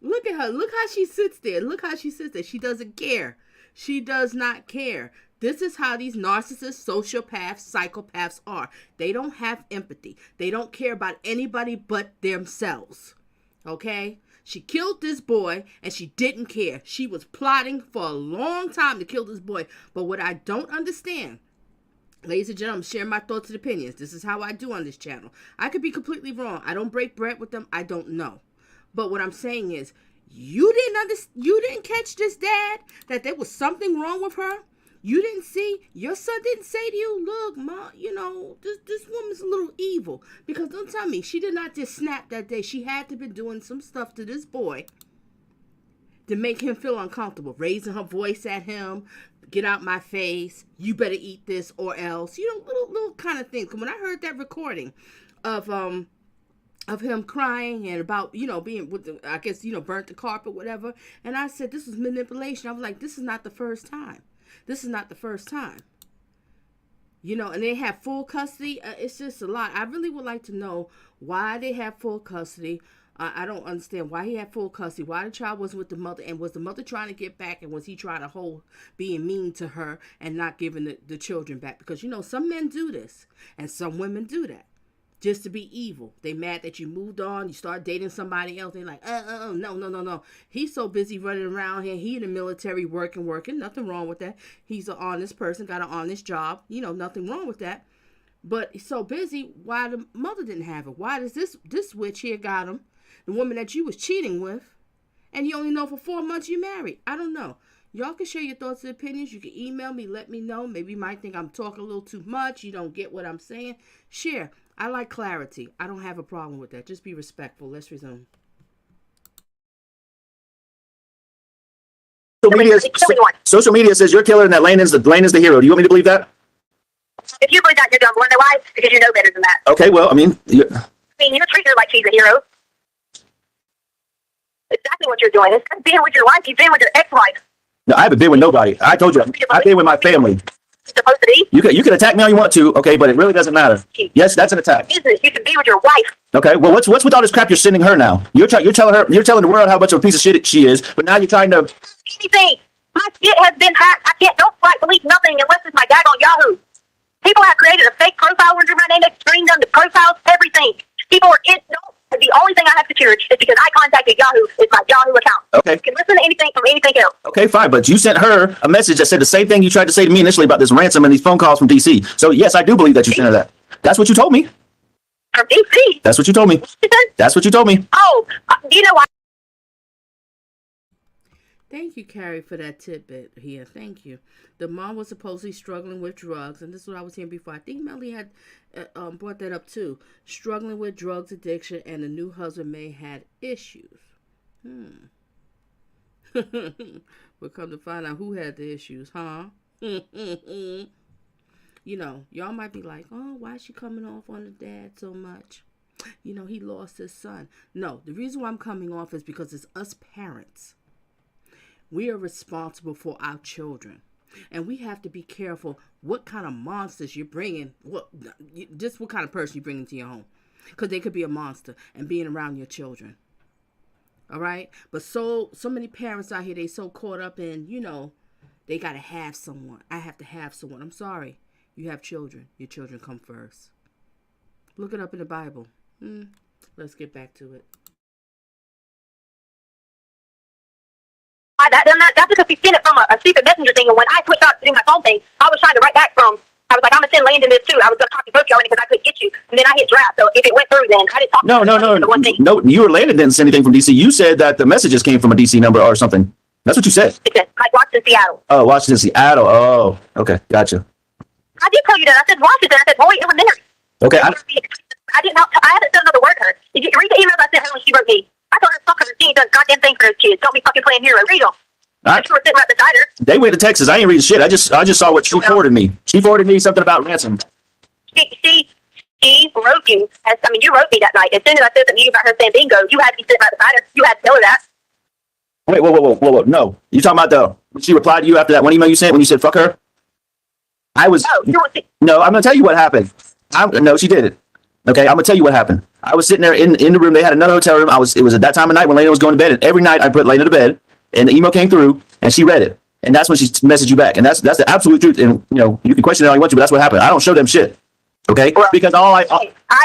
Look at her. Look how she sits there. Look how she sits there. She doesn't care. She does not care. This is how these narcissists, sociopaths, psychopaths are. They don't have empathy. They don't care about anybody but themselves. Okay? She killed this boy and she didn't care. She was plotting for a long time to kill this boy. But what I don't understand, ladies and gentlemen, share my thoughts and opinions. This is how I do on this channel. I could be completely wrong. I don't break bread with them. I don't know. But what I'm saying is, you didn't catch this, Dad, that there was something wrong with her. You didn't see, your son didn't say to you, look, Mom, this woman's a little evil. Because don't tell me, she did not just snap that day. She had to be doing some stuff to this boy to make him feel uncomfortable, raising her voice at him, get out my face, you better eat this or else, little kind of things. When I heard that recording of him crying and about, being with the, I guess, burnt the carpet, whatever, and I said, this was manipulation. I was like, this is not the first time. This is not the first time. And they have full custody. It's just a lot. I really would like to know why they have full custody. I don't understand why he had full custody, why the child wasn't with the mother, and was the mother trying to get back, and was he trying to being mean to her and not giving the children back? Because, some men do this, and some women do that, just to be evil. They mad that you moved on, you start dating somebody else, they're like, no. He's so busy running around here, he in the military working, nothing wrong with that. He's an honest person, got an honest job, nothing wrong with that. But he's so busy, why the mother didn't have it? Why does this witch here got him? The woman that you was cheating with, and you only know for 4 months you married. I don't know. Y'all can share your thoughts and opinions. You can email me, let me know. Maybe you might think I'm talking a little too much. You don't get what I'm saying. Share. I like clarity. I don't have a problem with that. Just be respectful. Let's resume. Social media says you're a killer and that Lane is the hero. Do you want me to believe that? If you believe that, you're dumb. Want to know why? Because you know better than that. Okay, well, You're treating her like she's a hero. Exactly what you're doing. It's being with your wife. You've been with your ex-wife. no, I haven't been with nobody. I told you, I've been with my family. It's supposed to be. You can attack me all you want to, okay, but it really doesn't matter. Yes, that's an attack. Business. You should be with your wife. Okay, well, what's with all this crap you're sending her now? You're telling the world how much of a piece of shit she is, but now you're trying to. Anything. My shit has been hacked. Don't delete nothing unless it's my daggone Yahoo. People have created a fake profile under my name. They've screened them, the profiles, everything. People are the only thing I have secured is because I contacted Yahoo. It's my Yahoo account. Okay. You can listen to anything from anything else. Okay, fine, but you sent her a message that said the same thing you tried to say to me initially about this ransom and these phone calls from DC. So yes, I do believe that you sent her that. That's what you told me. From DC. That's what you told me. That's what you told me. Oh, you know what? Thank you, Carrie, for that tidbit here. Thank you. The mom was supposedly struggling with drugs, and this is what I was hearing before. I think Melly had brought that up too. Struggling with drugs addiction, and the new husband may had issues. We'll come to find out who had the issues, huh? Y'all might be like, oh, why is she coming off on the dad so much? He lost his son. No, the reason why I'm coming off is because it's us parents. We are responsible for our children. And we have to be careful what kind of monsters you're bringing. What kind of person you bring into your home. Because they could be a monster and being around your children. All right. But so many parents out here, they so caught up in, they got to have someone. I have to have someone. I'm sorry. You have children. Your children come first. Look it up in the Bible. Let's get back to it. That's because we sent it from a secret messenger thing, and when I switched out to do my phone thing, I was trying to write back from, I was like, I'm going to send Landon this too. I was going to copy both y'all in because I couldn't get you. And then I hit draft. So if it went through, then I didn't talk to the one thing. No, you or Landon didn't send anything from DC. You said that the messages came from a DC number or something. That's what you said. It said, like Washington, Seattle. Oh, Washington, Seattle. Oh, okay. Gotcha. I did tell you that. I said Washington. I said Boyd Elementary. Okay. I didn't know. I haven't said another word to her. Did you read the emails I sent her when she wrote me? I told her to fuck her. She ain't done a goddamn thing for those kids. Don't be fucking playing hero. Read them. All right. She was sitting right beside her. They went to Texas. I ain't reading shit. I just saw what she forwarded me. She forwarded me something about ransom. She wrote you. You wrote me that night. As soon as I said something to you about her saying bingo, you had to be sitting right beside her. You had to tell her that. Wait, whoa. No. You talking about she replied to you after that one email you sent when you said fuck her? No, I'm going to tell you what happened. No, she didn't. Okay, I'm going to tell you what happened. I was sitting there in the room. They had another hotel room. It was at that time of night when Lena was going to bed. And every night I put Lena to bed. And the email came through. And she read it. And that's when she messaged you back. And that's the absolute truth. And, you can question it all you want to, but that's what happened. I don't show them shit. Okay? Well, because I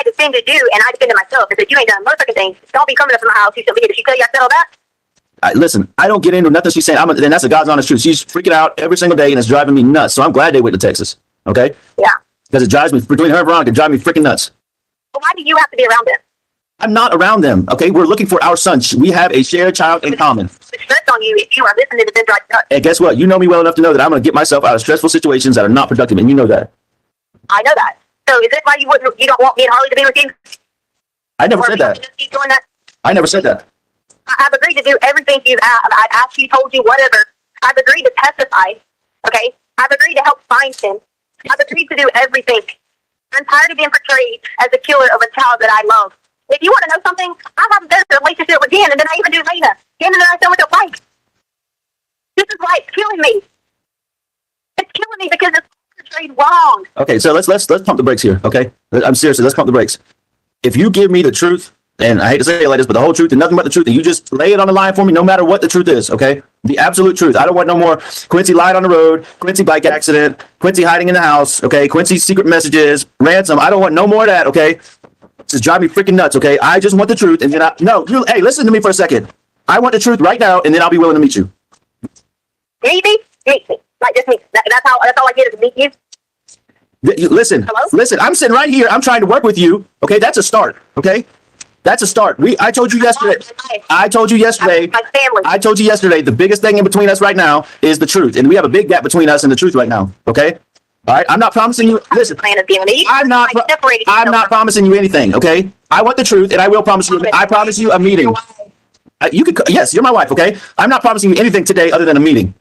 defended you, and I defended myself. I said, you ain't done motherfucking things. Don't be coming up to my house. You should leave. Did she tell you I said all that? Listen, I don't get into nothing she's saying. And that's the God's honest truth. She's freaking out every single day, and it's driving me nuts. So I'm glad they went to Texas. Okay? Yeah. Because it drives me, between her and Veronica, it drives me freaking nuts. Well, why do you have to be around them? I'm not around them. Okay? We're looking for our son. We have a shared child in common. It's stress on you if you are listening to them drive nuts. And guess what? You know me well enough to know that I'm going to get myself out of stressful situations that are not productive, and you know that. I know that. So is it why you don't want me and Harley to be with you? I never said that. Just keep doing that? I never said that. I've agreed to do everything you've asked. I've asked you, told you, whatever. I've agreed to testify. Okay? I've agreed to help find him. I've agreed to do everything. I'm tired of being portrayed as a killer of a child that I love. If you want to know something, I have a better relationship with Gannon than I even do Lena. Gannon and I so much alike. This is why it's killing me. It's killing me because it's portrayed wrong. Okay, so let's pump the brakes here. Okay, I'm seriously. Let's pump the brakes. If you give me the truth, and I hate to say it like this, but the whole truth and nothing but the truth, and you just lay it on the line for me, no matter what the truth is. Okay, the absolute truth. I don't want no more Quincy lied on the road, Quincy bike accident, Quincy hiding in the house. Okay, Quincy's secret messages, ransom. I don't want no more of that. Okay, just drive me freaking nuts. Okay, I just want the truth, and then hey, listen to me for a second. I want the truth right now, and then I'll be willing to meet you. Meet me. Like just meet. That's all I get is meet you. Listen. I'm sitting right here. I'm trying to work with you. Okay, that's a start. Okay, that's a start. I told you yesterday. I told you yesterday. My family. I told you yesterday. The biggest thing in between us right now is the truth, and we have a big gap between us and the truth right now. Okay. All right. I'm not promising you. Listen. I'm not promising you anything. Okay. I want the truth, and I will promise you. I promise you a meeting. Yes, you're my wife. Okay. I'm not promising you anything today other than a meeting.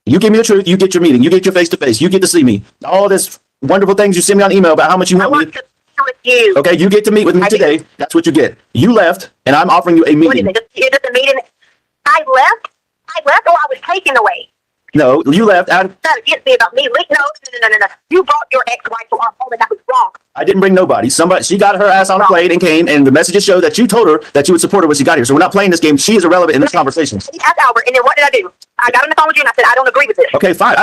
You give me the truth, you get your meeting, you get your face-to-face, you get to see me. All this wonderful things you send me on email about how much you want me. To meet with you. Okay, you get to meet with me today. That's what you get. You left, and I'm offering you a meeting. What is it? Just a meeting? I left, or I was taken away. No, you left. Not against me about me. No. You brought your ex-wife to our home, and that was wrong. I didn't bring nobody. She got her ass on a plane and came, and the messages show that you told her that you would support her when she got here. So we're not playing this game. She is irrelevant in this conversation. Asked Albert, and then what did I do? I got on the phone with you, and I said, I don't agree with this. Okay, fine.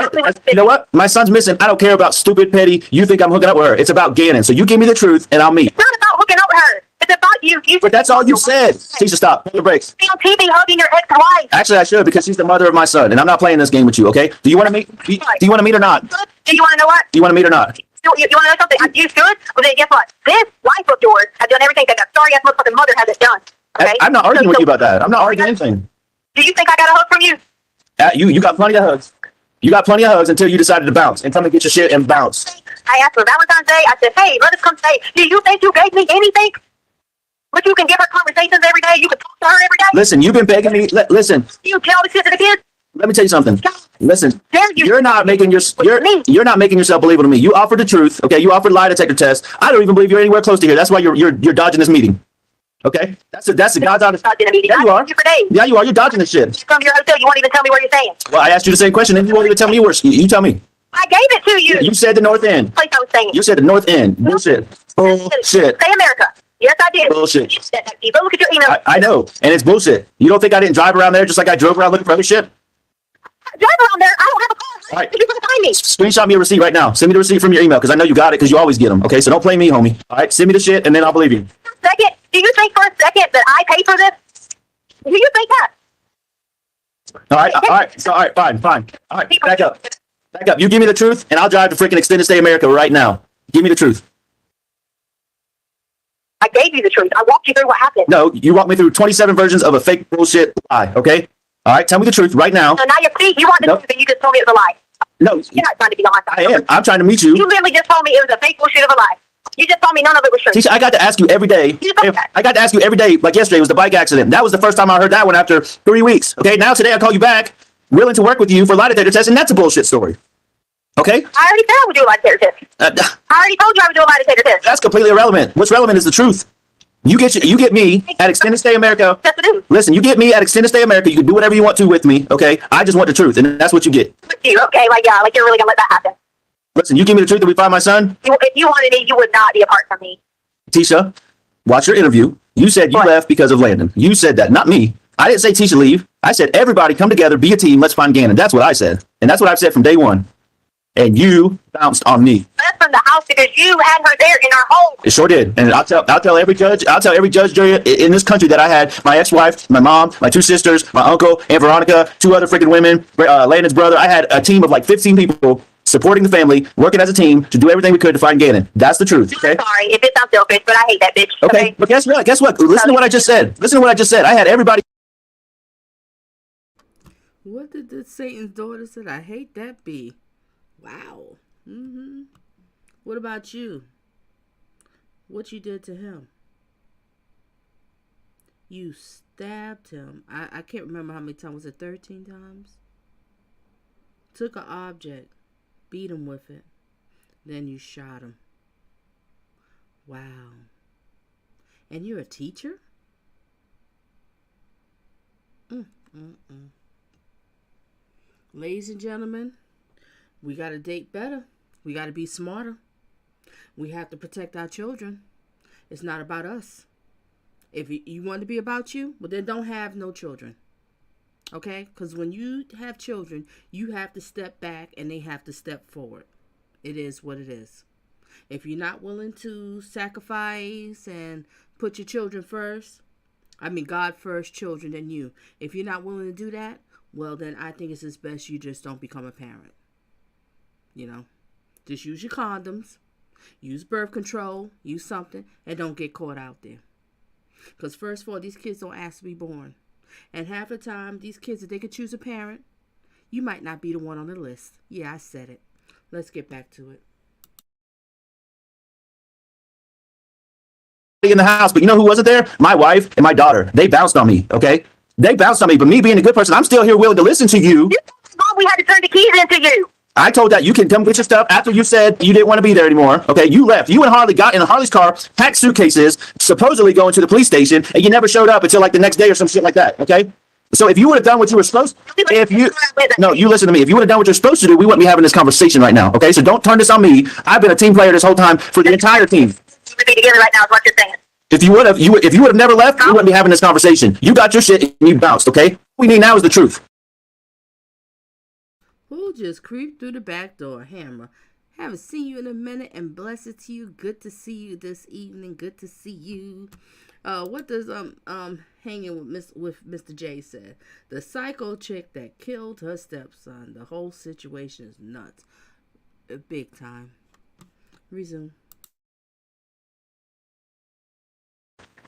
You know what? My son's missing. I don't care about stupid, petty. You think I'm hooking up with her. It's about Gannon. So you give me the truth, and I'll meet. It's not about hooking up with her. It's about you. But that's all you said. Teacher, stop. Put the brakes. Be on TV hugging your ex-wife. Actually, I should, because she's the mother of my son, and I'm not playing this game with you, okay? Do you want to meet? Do you want to meet or not? Do you want to know what? Do you want to meet or not? You want to know something? You should. Well, then guess what? This wife of yours has done everything that sorry-ass motherfucking mother hasn't done. Okay? I'm not arguing with you about that. I'm not arguing anything. Do you think I got a hug from you? You got plenty of hugs. You got plenty of hugs until you decided to bounce and come and get your shit and bounce. I asked for Valentine's Day. I said, hey, let us come stay. Do you think you gave me anything? But you can give her conversations every day. You can talk to her every day. Listen, you've been begging me. Listen. You tell the shit to the kids. Let me tell you something. Listen, You. you're not making yourself believable to me. You offered the truth. Okay, you offered lie detector test. I don't even believe you're anywhere close to here. That's why you're dodging this meeting. Okay, that's the God's honest. Dodging a meeting. Yeah, you are. For days. Yeah, you are. You're dodging this shit. You come to your hotel. You won't even tell me where you're staying. Well, I asked you the same question, and you won't even tell me yours. You tell me. I gave it to you. You said the North End. Place I was staying. You said the North End. Bullshit. Bullshit. Say America. Yes, I did. Bullshit. You said that. You go look at your email. I know, and it's bullshit. You don't think I didn't drive around there just like I drove around looking for other shit? Drive around there. I don't have a car. All right. You can find me. Screenshot me a receipt right now. Send me the receipt from your email because I know you got it because you always get them. Okay, so don't play me, homie. All right, send me the shit and then I'll believe you. Second, do you think for a second that I pay for this? Do you think that? All right, fine. All right, back up. You give me the truth and I'll drive to freaking Extended Stay America right now. Give me the truth. I gave you the truth. I walked you through what happened. No, you walked me through 27 versions of a fake bullshit lie, okay? All right, tell me the truth right now. So now you want the Nope. truth and you just told me it was a lie. No, You're not trying to be on my I side. am. I'm trying to meet you. You literally just told me it was a fake bullshit of a lie. You just told me none of it was true. Tisha, I got to ask you every day. I got to ask you every day, like yesterday was the bike accident. That was the first time I heard that one after 3 weeks. Okay, now today I call you back, willing to work with you for a lie detector test, and that's a bullshit story. Okay? I already said I would do a lie detector test. I already told you I would do a lie detector test. That's completely irrelevant. What's relevant is the truth. You get me at Extended Stay America. That's the truth. Listen, you get me at Extended Stay America. You can do whatever you want to with me, okay? I just want the truth, and that's what you get. With you, okay? Like you're really gonna let that happen. Listen, you give me the truth and we find my son. If you wanted me, you would not be apart from me. Tisha, watch your interview. You said you What? left because of Landon. You said that, not me. I didn't say Tisha leave. I said everybody come together, be a team, let's find Gannon. That's what I said. And that's what I've said from day one. And you bounced on me. That's from the house because you had her there in our home. It sure did. And I'll tell every judge jury in this country that I had my ex-wife, my mom, my 2 sisters, my uncle, Aunt Veronica, 2 other freaking women, Landon's brother. I had a team of like 15 people supporting the family, working as a team to do everything we could to find Gannon. That's the truth. Okay. I'm sorry if it sounds selfish, but I hate that bitch. Okay. But guess what? Listen to what I just said. I had everybody. What did the Satan's daughter said? I hate that bee. Wow. What about you? What you did to him? You stabbed him. I can't remember how many times. Was it 13 times? Took an object, beat him with it. Then you shot him. Wow. And you're a teacher? Ladies and gentlemen, we got to date better. We got to be smarter. We have to protect our children. It's not about us. If you want to be about you, well, then don't have no children. Okay? Because when you have children, you have to step back and they have to step forward. It is what it is. If you're not willing to sacrifice and put your children first, God first, children, then you. If you're not willing to do that, well, then I think it's as best you just don't become a parent. Just use your condoms, use birth control, use something, and don't get caught out there. Because first of all, these kids don't ask to be born. And half the time, these kids, if they could choose a parent, you might not be the one on the list. Yeah, I said it. Let's get back to it. In the house, but you know who wasn't there? My wife and my daughter. They bounced on me, okay? They bounced on me, but me being a good person, I'm still here willing to listen to you. You told me, Mom, we had to turn the keys into you. I told that you can come get your stuff after you said you didn't want to be there anymore. Okay, you left. You and Harley got in Harley's car, packed suitcases, supposedly going to the police station, and you never showed up until like the next day or some shit like that. Okay, so if you would have done what you were supposed, you listen to me. If you would have done what you're supposed to do, we wouldn't be having this conversation right now. Okay, so don't turn this on me. I've been a team player this whole time for the entire team. We would be together right now is what you're saying. If you would have never left, we wouldn't be having this conversation. You got your shit and you bounced. Okay, what we need now is the truth. Who just creeped through the back door? Hammer. Haven't seen you in a minute, and blessed to you. Good to see you this evening. Good to see you. What does hanging with Mr. J said? The psycho chick that killed her stepson. The whole situation is nuts. Big time. Resume.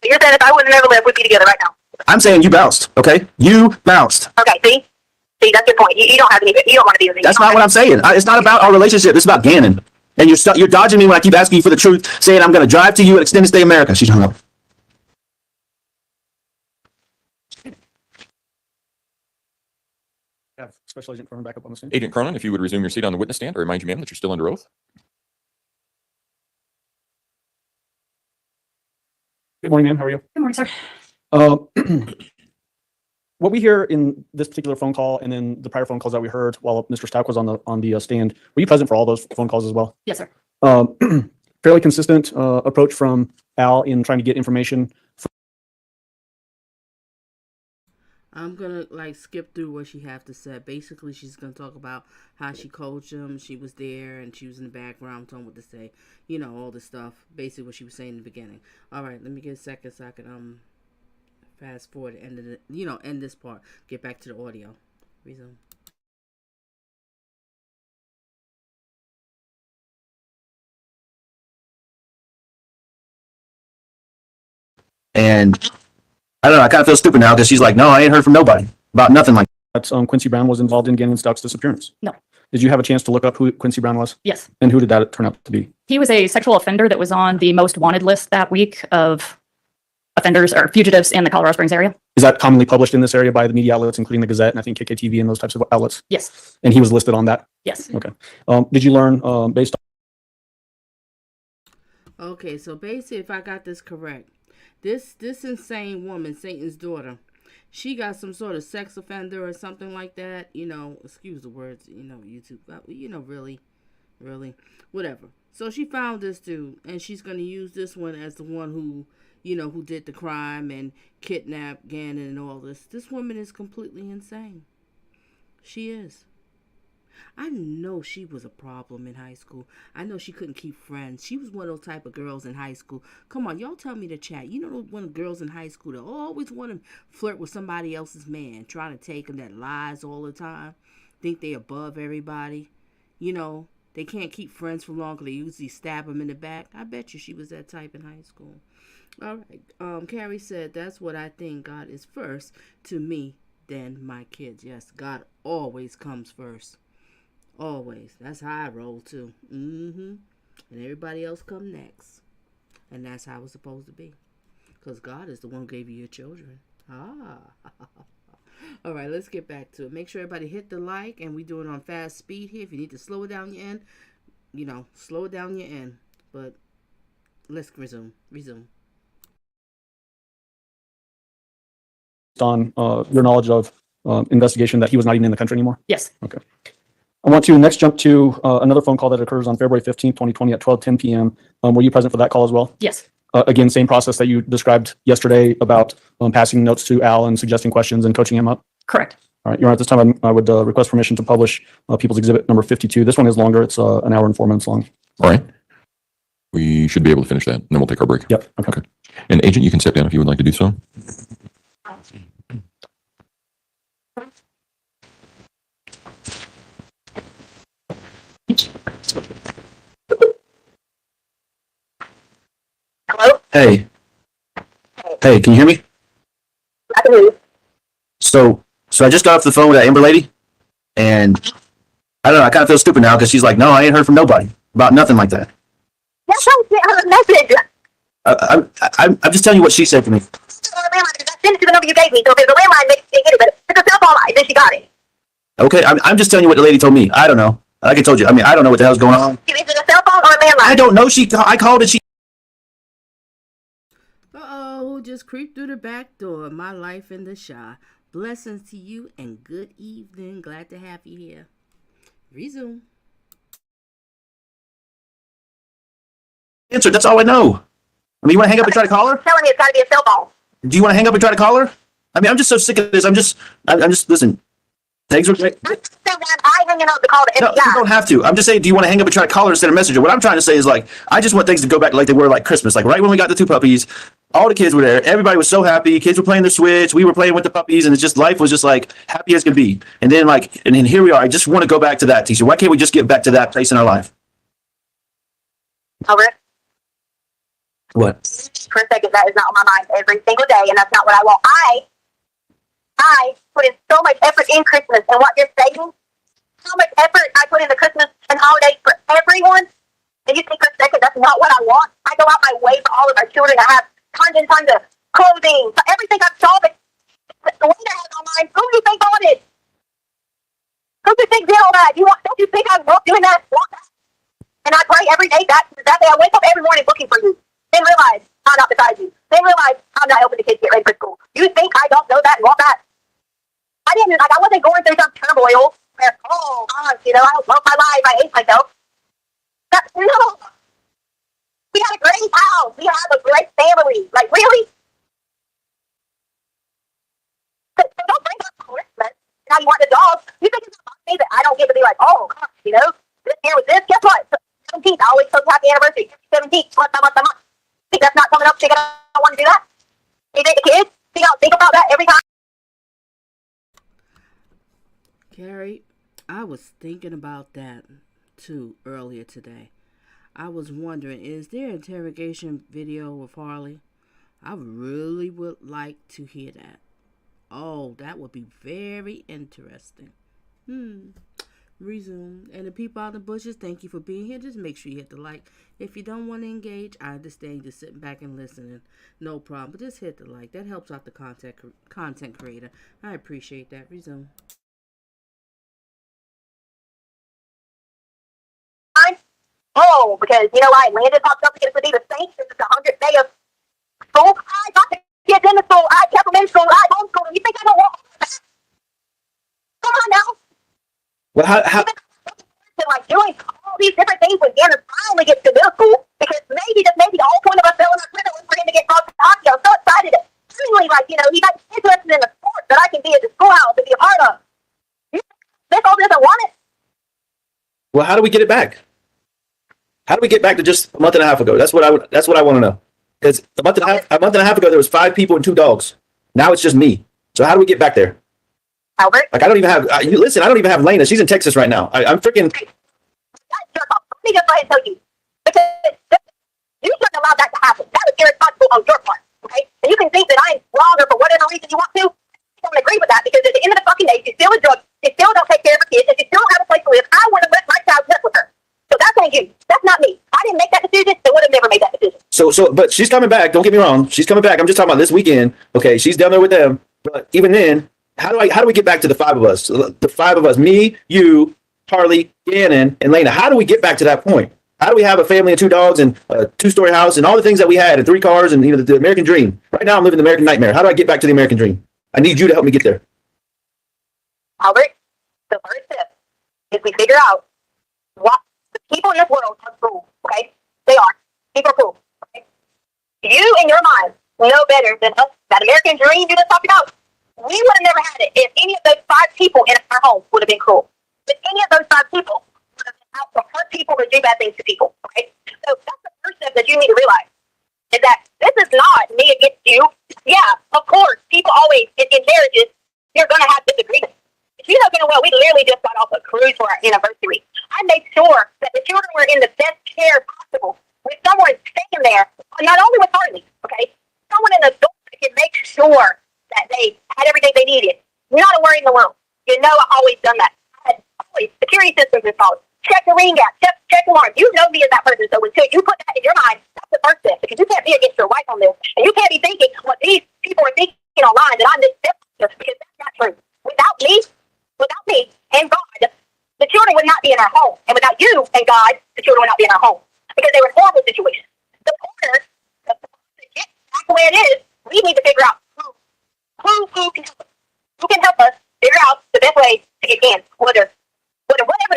You're saying if I would have never left, we'd be together right now. I'm saying you bounced. Okay, you bounced. Okay, see, that's your point. You don't have any. You don't want to be with me. That's not what I'm saying. It's not about our relationship. It's about Gannon. And you're dodging me when I keep asking you for the truth, saying I'm going to drive to you at Extended Stay America. She's hung up. Have Special Agent Cronin back up on the stand. Agent Cronin, if you would resume your seat on the witness stand, I remind you, ma'am, that you're still under oath. Good morning, ma'am. How are you? Good morning, sir. What we hear in this particular phone call and then the prior phone calls that we heard while Mr. Stauch was on the stand, were you present for all those phone calls as well? Yes, sir. Fairly consistent approach from Al in trying to get information. I'm gonna like skip through what she have to say. Basically, she's gonna talk about how she coached him. She was there and she was in the background, telling what to say. You know, all this stuff. Basically, what she was saying in the beginning. All right, let me get a second so I can fast forward to end of the, end this part. Get back to the audio. Resume. And I don't know, I kind of feel stupid now because she's like, no, I ain't heard from nobody about nothing like That Quincy Brown was involved in Gannon Stauch's disappearance. No. Did you have a chance to look up who Quincy Brown was? Yes. And who did that turn out to be? He was a sexual offender that was on the most wanted list that week of offenders or fugitives in the Colorado Springs area. Is that commonly published in this area by the media outlets, including the Gazette and I think KKTV and those types of outlets? Yes. And he was listed on that? Yes. Okay. Did you learn based on? Okay, so basically, if I got this correct, this insane woman, Satan's daughter, she got some sort of sex offender or something like that. Excuse the words. YouTube. Really, whatever. So she found this dude, and she's gonna use this one as the one who did the crime and kidnapped Gannon and all this. This woman is completely insane. She is. I know she was a problem in high school. I know she couldn't keep friends. She was one of those type of girls in high school. Come on, y'all tell me the chat. You know one of the girls in high school that always want to flirt with somebody else's man, trying to take him, that lies all the time, think they above everybody. They can't keep friends for long because they usually stab them in the back. I bet you she was that type in high school. All right. Carrie said, that's what I think. God is first to me than my kids. Yes, God always comes first. Always. That's how I roll too. And everybody else come next. And that's how it's supposed to be. Because God is the one who gave you your children. All right, let's get back to it. Make sure everybody hit the like. And we do it on fast speed here. If you need to slow it down your end, slow it down your end. But let's resume. On your knowledge of investigation that he was not even in the country anymore? Yes. Okay. I want to next jump to another phone call that occurs on February 15th, 2020 at 12:10 p.m. Were you present for that call as well? Yes. Again, same process that you described yesterday about passing notes to Al and suggesting questions and coaching him up? Correct. All right. Your Honor, at this time, I would request permission to publish People's Exhibit number 52. This one is longer. It's an hour and 4 minutes long. All right. We should be able to finish that, and then we'll take our break. Yep. Okay. And Agent, you can step down if you would like to do so. Hello? Hey, can you hear me? I can hear you. So I just got off the phone with that Amber lady, and I don't know, I kind of feel stupid now because she's like, no, I ain't heard from nobody about nothing like that. That's how I get her message. I'm just telling you what she said to me. I sent it to the number you gave me, so if it's a landline, maybe she didn't get it, but it's a cell phone line, then she got it. Okay, I'm just telling you what the lady told me. I don't know. Like I told you, I don't know what the hell's going on. Is it a cell phone or a landline? I don't know. I called and she. Who just creeped through the back door? My life in the Shy. Blessings to you and good evening. Glad to have you here. Resume. Answer. That's all I know. You want to hang up and try to call her? I'm telling you, it's got to be a cell phone. Do you want to hang up and try to call her? I'm just so sick of this. I'm just listen. Thanks for. I hanging up to call the No, FBI. you don't have to. I'm just saying, do you want to hang up and try to call her instead of message her? What I'm trying to say is I just want things to go back like they were like Christmas. Like right when we got the 2 puppies, all the kids were there. Everybody was so happy. Kids were playing their Switch. We were playing with the puppies, and it's just life was just like happy as can be. And then and then here we are. I just want to go back to that, teacher. Why can't we just get back to that place in our life? Over. What? For a second, that is not on my mind every single day, and that's not what I want. I put in so much effort in Christmas, and what you're saying, how much effort I put in the Christmas and holidays for everyone, and you think for a second that's not what I want? I go out my way for all of our children. I have tons and tons of clothing, for everything I've saw, but the way that has online, who do you think bought it? Who do you think did all that? Don't you think I love doing that? And I pray every day that day. I wake up every morning looking for you. Then realize I'm not beside you. Then realize I'm not helping the kids get ready for school. You think I don't know that and want that? I wasn't going through some turmoil where, I don't love my life. I hate myself. No. We had a great house. We have a great family. Like, really? So don't bring up Christmas. Now you want the dog. You think it's about me that I don't get to be like, oh, gosh, you know, this year was this. Guess what? 17th, I always tell you happy anniversary. 17th, month by month by month. Think that's not coming up? Think I don't want to do that? You think the kids? Think about that every time? Carrie, I was thinking about that too earlier today. I was wondering, is there interrogation video of Harley? I really would like to hear that. Oh, that would be very interesting. Resume. And the people out in the bushes, thank you for being here. Just make sure you hit the like. If you don't want to engage, I understand you're sitting back and listening. No problem. But just hit the like. That helps out the content creator. I appreciate that. Resume. Oh, because you know why? Landon popped up against the Saints. This is the 100th day of school. I got the kids in the school. I kept them in school. I homeschooled them. You think I don't want that? Come on now. Well, how Like doing all these different things when Gannon finally gets to middle school, because maybe the whole point of us selling our Twitter was for him to get across the hockey. I'm so excited that finally, like, you know, he got interested in the sport that I can be at the schoolhouse and be a part of. This all doesn't want it. well, how do we get it back? How do we get back to just a month and a half ago? That's what I want to know. Because a month and a half ago, there was 5 people and 2 dogs. Now it's just me. So how do we get back there? Albert? Like, I don't even have, listen, I don't even have Lena. She's in Texas right now. I'm freaking. That's your fault. Let me just go ahead and tell you. Because you shouldn't allow that to happen. That was irresponsible on your part. Okay? And you can think that I'm wrong or for whatever reason you want to. I don't agree with that, because at the end of the fucking day, she's still a drug. She still don't take care of her kids, and she still don't have a place to live. I want to let my child live with her. So that's on you. That's not me. I didn't make that decision. They would have never made that decision. But she's coming back. Don't get me wrong. She's coming back. I'm just talking about this weekend. Okay, she's down there with them. But even then, how do we get back to the 5 of us? The 5 of us, me, you, Harley, Gannon, and Lena. How do we get back to that point? How do we have a family and 2 dogs and a 2-story house and all the things that we had and 3 cars and the American dream? Right now, I'm living the American nightmare. How do I get back to the American dream? I need you to help me get there. Albert, the first step is we figure out what the people in this world are cool. Okay, they are. People are cool. Okay? You in your mind know better than us. That American dream you just talked about, we would have never had it if any of those 5 people in our home would have been cruel. If any of those 5 people would have been out to hurt people or do bad things to people. Okay, so that's the first step that you need to realize, is that this is not me against you. Yeah, of course, people always in marriages, you're gonna have disagreements. But you know good and well, we literally just got off a cruise for our anniversary. I made sure that the children were in the best care possible, with someone staying there, not only with Harley, okay, someone in the door that can make sure that they had everything they needed. Not a worry alone. You know, I've always done that. I had always security systems installed. Check the ring gap. Check alarm. You know me as that person. So until you put that in your mind, that's the first step. Because you can't be against your wife on this. And you can't be thinking what these people are thinking online, that I'm this step, because that's not true. Without me and God, the children would not be in our home. And without you and God, the children would not be in our home. Because they were in horrible situations. The corner, to get back the way it is, we need to figure out who can help us. Who can help us figure out the best way to get in, whatever it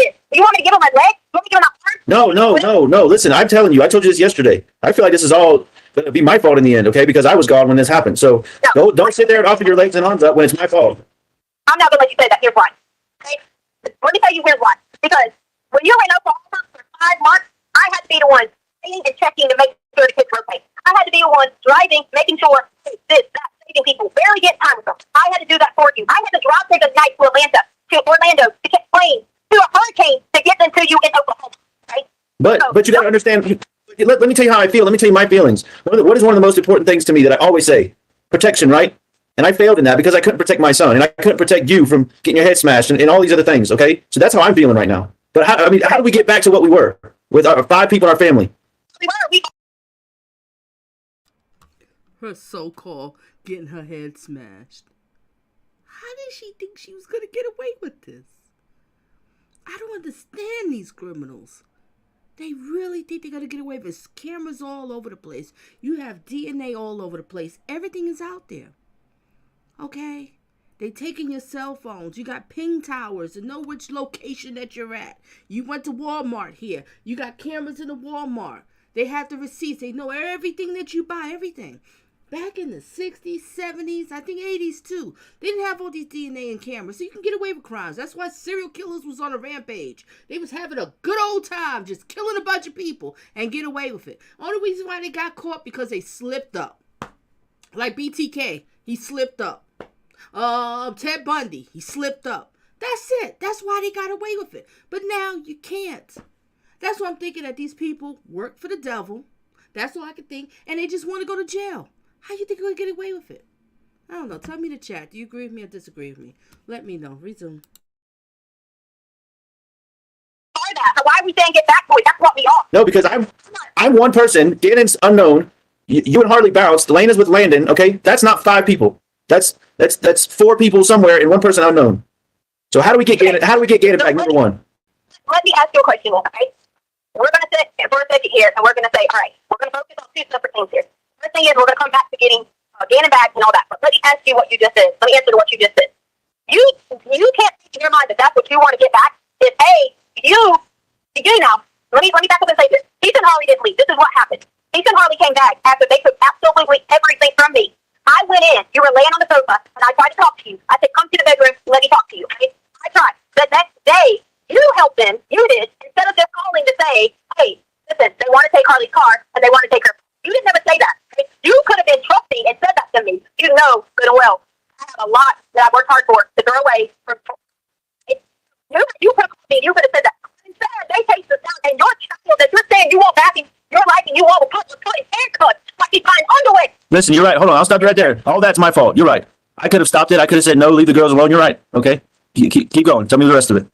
is. You want me to give them my leg? You want me to give them my arm? No. Listen, I'm telling you, I told you this yesterday. I feel like this is all going to be my fault in the end, okay? Because I was gone when this happened. So don't sit there and offer your legs and arms up when it's my fault. I'm not going to let you say that. Here's why. Okay? Let me tell you here's why. Because when you were in Oklahoma for 5 months, I had to be the one staying and checking to make sure the kids were okay. I had to be the one driving, making sure this, that, saving people, barely getting time with them. I had to do that for you. I had to drive through the night to Orlando, to catch planes, to a hurricane to get them to you in Oklahoma. Right? But you got to understand. Let me tell you how I feel. Let me tell you my feelings. What is one of the most important things to me that I always say? Protection, right? And I failed in that because I couldn't protect my son, and I couldn't protect you from getting your head smashed and all these other things. Okay, so that's how I'm feeling right now. But how do we get back to what we were with our 5 people in our family? Her so-called getting her head smashed. How did she think she was going to get away with this? I don't understand these criminals. They really think they're going to get away with this. Cameras all over the place. You have DNA all over the place. Everything is out there. Okay? They taking your cell phones. You got ping towers to know which location that you're at. You went to Walmart here. You got cameras in the Walmart. They have the receipts. They know everything that you buy, everything. Back in the 60s, 70s, I think 80s too. They didn't have all these DNA and cameras, so you can get away with crimes. That's why serial killers was on a rampage. They was having a good old time just killing a bunch of people and get away with it. Only reason why they got caught because they slipped up. Like BTK, he slipped up. Ted Bundy, he slipped up. That's it. That's why they got away with it. But now you can't. That's why I'm thinking that these people work for the devil. That's all I can think. And they just want to go to jail. How you think you're going to get away with it? I don't know. Tell me in the chat. Do you agree with me or disagree with me? Let me know. Resume. So why are we saying get back to it? That's what we are. No, because I'm one person. Gannon's unknown. You and Harley bounced. Lane is with Landon. Okay, that's not 5 people. That's 4 people somewhere and one person unknown. So how do we get Gannon? How do we get Gannon back? Number one. Let me ask you a question, okay? We're going to sit for a second here, and we're going to say, all right, we're going to focus on 2 separate things here. First thing is we're going to come back to getting Gannon back and all that. But let me ask you what you just said. Let me answer to what you just said. You can't think in your mind that that's what you want to get back. Is you know. Let me back up and say this. Heath and Harley didn't leave. This is what happened. Heath and Harley came back after they took absolutely everything from me. I went in. You were laying on the sofa, and I tried to talk to you. I said, come to the bedroom. Let me talk to you. Okay? I tried. The next day, you helped them. You did. Instead of just calling to say, hey, listen, they want to take Harley's car, and they want to take her. You didn't ever say that. Okay? You could have been trusting and said that to me. You know good and well. I have a lot that I worked hard for to throw away. You could have said that. Instead, they take us down, and your child that you're saying you want back in your life and you want to put his haircut like he's buying underwear. Listen, you're right. Hold on. I'll stop you right there. All that's my fault. You're right. I could have stopped it. I could have said, no, leave the girls alone. You're right. Okay. Keep going. Tell me the rest of it.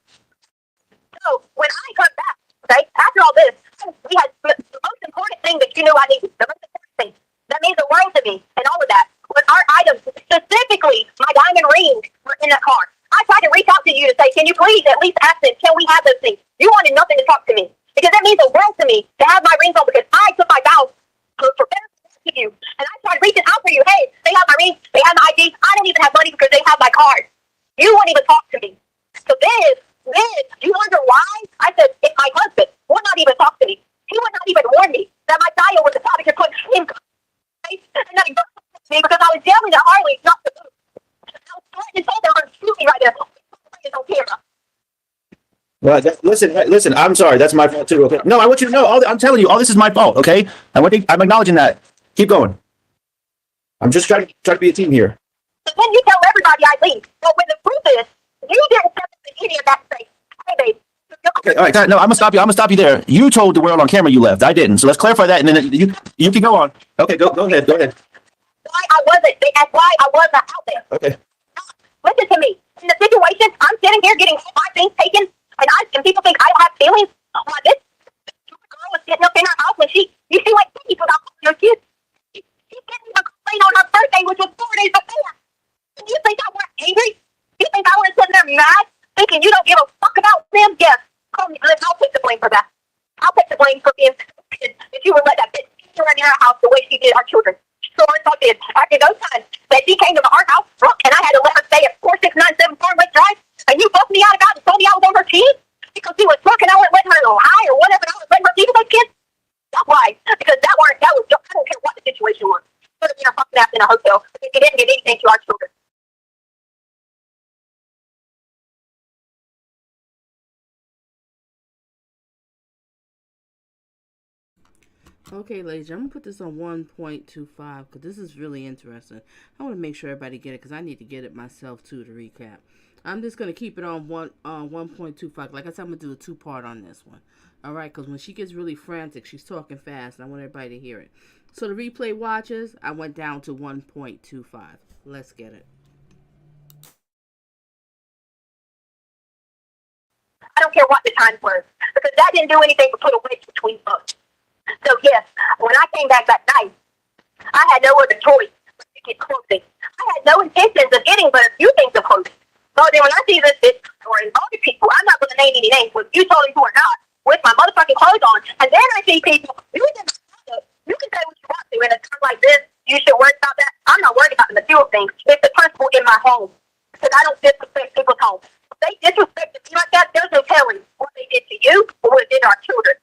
So when I come back, okay, after all this, we had the most important thing that you knew I needed. The most important thing that means the world to me and all of that was our items, specifically my diamond rings, were in that car. I tried to reach out to you to say, can you please at least ask them, can we have those things? You wanted nothing to talk to me because that means the world to me to have my rings on because I took my vows for better to you. And I tried reaching out for you. Hey, they have my rings. They have my ID. I don't even have money because they have my card. You wouldn't even talk to me. So then, you wonder why? I said, if my husband would not even talk to me, he would not even warn me that my child was the topic to put in. And not even me because I was yelling at Harley not to move. I told them I'm shooting right there. It's on camera. Well, listen. I'm sorry. That's my fault too. Okay. No, I want you to know. I'm telling you, all this is my fault. Okay. I'm acknowledging that. Keep going. I'm just trying to be a team here. So then you tell everybody I leave. But when the truth is, you didn't step in any of that and say, hey, babe. Okay. All right. No, I'm gonna stop you there. You told the world on camera you left. I didn't. So let's clarify that, and then you can go on. Okay. Go ahead. Why I wasn't. That's why I wasn't out there. Okay. Listen to me. In the situation, I'm sitting here getting all my things taken, and people think I don't have feelings. This girl was sitting up in her house when she went cookies without your kids. She didn't even complain on her birthday, which was 4 days before. And you think I wasn't angry? You think I wasn't sitting there mad, thinking you don't give a fuck about them? Yes. Call me. I'll take the blame for that. I'll take the blame for being stupid if you would let that bitch run in our house the way she did our children. So I did. After those times that she came to our house drunk and I had to let her stay at 4697 Farmway Drive, and you bumped me out about and told me I was on her kids because she was drunk and I wasn't letting her lie or whatever, and I was letting her keep those kids. That's why. Because that was I don't care what the situation was. Put her in her fucking ass in a hotel because she didn't give anything to our children. Okay, ladies, I'm going to put this on 1.25 because this is really interesting. I want to make sure everybody get it because I need to get it myself too to recap. I'm just going to keep it on 1.25. Like I said, I'm going to do a 2-part on this one. All right, because when she gets really frantic, she's talking fast, and I want everybody to hear it. So the replay watches, I went down to 1.25. Let's get it. I don't care what the times were because that didn't do anything but put a wedge between us. So yes, when I came back that night, I had no other choice but to get clothing. I had no intentions of getting but a few things of clothing. So then when I see this bitch or other people, I'm not going to name any names, whether you told me who or not, with my motherfucking clothes on, and then I see people, you can say what you want to, in a time like this, you should worry about that. I'm not worried about the material things. It's the principle in my home. Because I don't disrespect people's homes. If they disrespected me like that, there's no telling what they did to you or what they did to our children.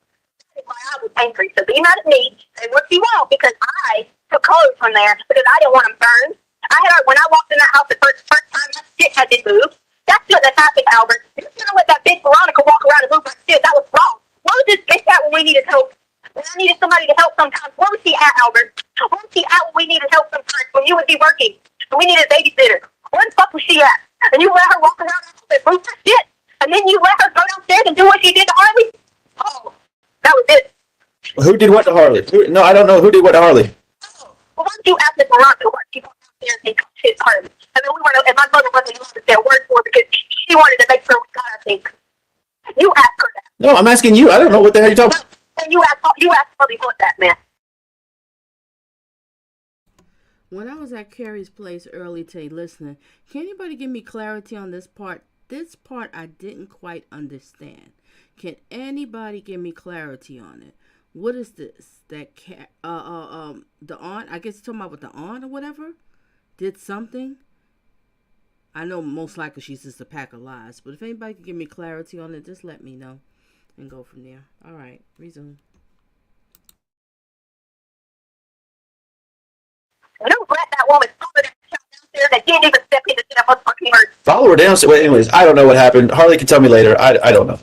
why I was angry. So be mad at me and what you want, because I took clothes from there because I didn't want them burned. I had when I walked in that house the first time, that shit had been moved. That shouldn't have happened, Albert. You shouldn't let that bitch Veronica walk around and move like shit. That was wrong. Where was this bitch at when we needed help? When I needed somebody to help sometimes. Where was she at, Albert? Where was she at when we needed help sometimes? When you would be working and we needed a babysitter. Where the fuck was she at? And you let her walk around and move that shit? And then you let her go downstairs and do what she did to Harley? Oh, that was it. Who did what to Harley? No, I don't know who did what to Harley. Oh, well, why don't you ask Miss Veronica what she went downstairs and shit to Harley? And then we went, and my mother wasn't able to say a word for her because she wanted to make sure we got our things. You asked her that. No, I'm asking you. I don't know what the hell you're talking about. And you asked Harley what that meant. When I was at Carrie's place early today listening, can anybody give me clarity on this part? This part I didn't quite understand. Can anybody give me clarity on it? What is this? That the aunt, I guess you're talking about with the aunt or whatever, did something? I know most likely she's just a pack of lies, but if anybody can give me clarity on it, just let me know and go from there. All right, resume. Don't let that woman follow that child downstairs that didn't even step in to get up fucking hurt. Follow her downstairs. Wait, anyways, I don't know what happened. Harley can tell me later. I don't know.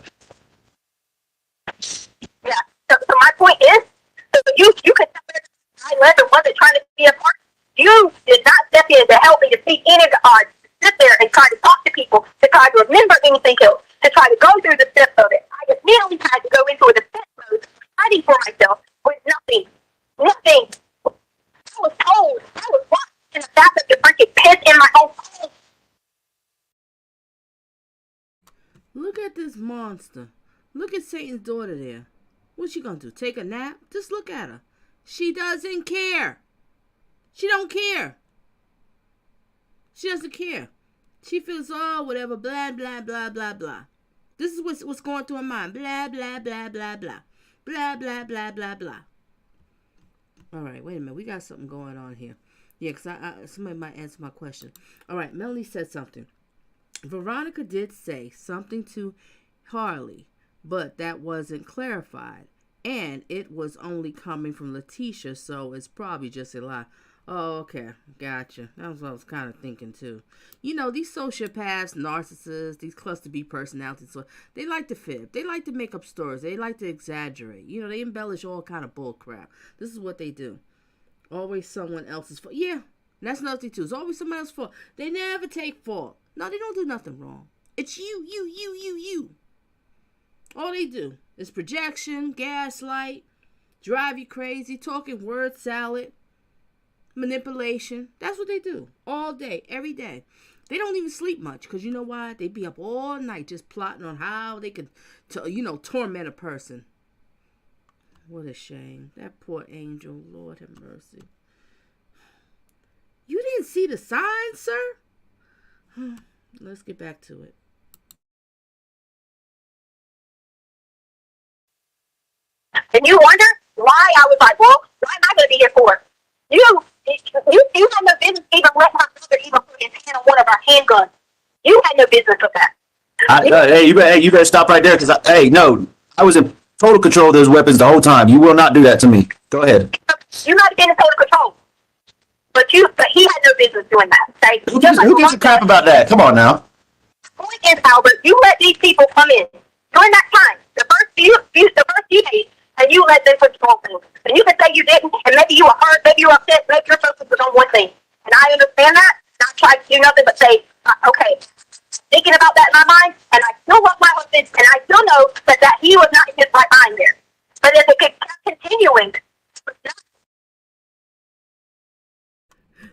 Yeah. So my point is, so you could tell her I wasn't trying to be a part. You did not step in to help me to see any of the odds. Sit there and try to talk to people, to try to remember anything else, to try to go through the steps of it. I immediately had to go into a defense mode, fighting for myself with nothing. Nothing. I was cold. I was locked in the back of the freaking pit in my own home. Look at this monster. Look at Satan's daughter there. What's she gonna do? Take a nap? Just look at her. She doesn't care. She don't care. She doesn't care. She feels, oh, whatever, blah, blah, blah, blah, blah. This is what's going through her mind. Blah, blah, blah, blah, blah. Blah, blah, blah, blah, blah. All right, wait a minute. We got something going on here. Yeah, because somebody might answer my question. All right, Melanie said something. Veronica did say something to Harley, but that wasn't clarified. And it was only coming from Leticia, so it's probably just a lie. Oh, okay. Gotcha. That was what I was kind of thinking, too. You know, these sociopaths, narcissists, these cluster B personalities, they like to fib. They like to make up stories. They like to exaggerate. You know, they embellish all kind of bull crap. This is what they do. Always someone else's fault. Yeah, that's another thing, too. It's always someone else's fault. They never take fault. No, they don't do nothing wrong. It's you. All they do is projection, gaslight, drive you crazy, talking word salad, manipulation. That's what they do all day, every day. They don't even sleep much because you know why? They be up all night just plotting on how they could, torment a person. What a shame. That poor angel. Lord have mercy. You didn't see the signs, sir? Let's get back to it. And you wonder why I was like, well, why am I going to be here for? You had no business even letting my brother even put his hand on one of our handguns. You had no business with that. Hey, you better stop right there because I was in total control of those weapons the whole time. You will not do that to me. Go ahead. You might have been in total control, but he had no business doing that. Okay? Who gives a crap about that? Come on now. The point is, Albert, you let these people come in during that time, the first few days, and you let them control things. And you can say you didn't, and maybe you were hurt, maybe you were upset, maybe your focus was on one thing. And I understand that, and I try to do nothing but say, okay, thinking about that in my mind, and I still love my husband, and I still know that he was not in his right mind there. But if it kept continuing,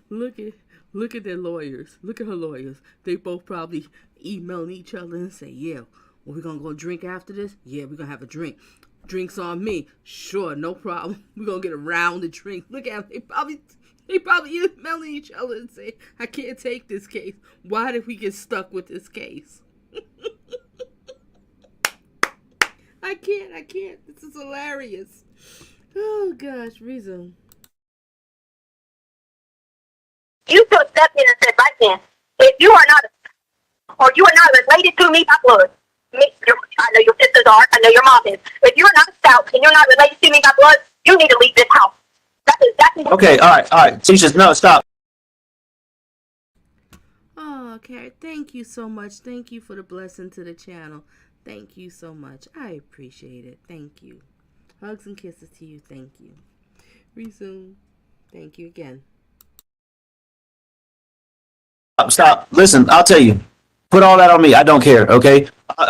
Look at their lawyers. Look at her lawyers. They both probably emailing each other and say, yeah, well, we're going to go drink after this? Yeah, we're going to have a drink. Drinks on me. Sure, no problem. We're going to get a round of drinks. Look at them. They probably emailing each other and say, I can't take this case. Why did we get stuck with this case? I can't. This is hilarious. Oh, gosh. Reason. you could step in and said right then, if you are not, or you are not related to me by blood, I know your sisters are. I know your mom is. If you're not Stauch and you're not related to me by blood, you need to leave this house. That's exactly what. Okay, all right. Teachers, no, stop. Oh, okay. Thank you so much. Thank you for the blessing to the channel. Thank you so much. I appreciate it. Thank you. Hugs and kisses to you. Thank you. Resume. Thank you again. Stop. Listen, I'll tell you. Put all that on me. I don't care, okay?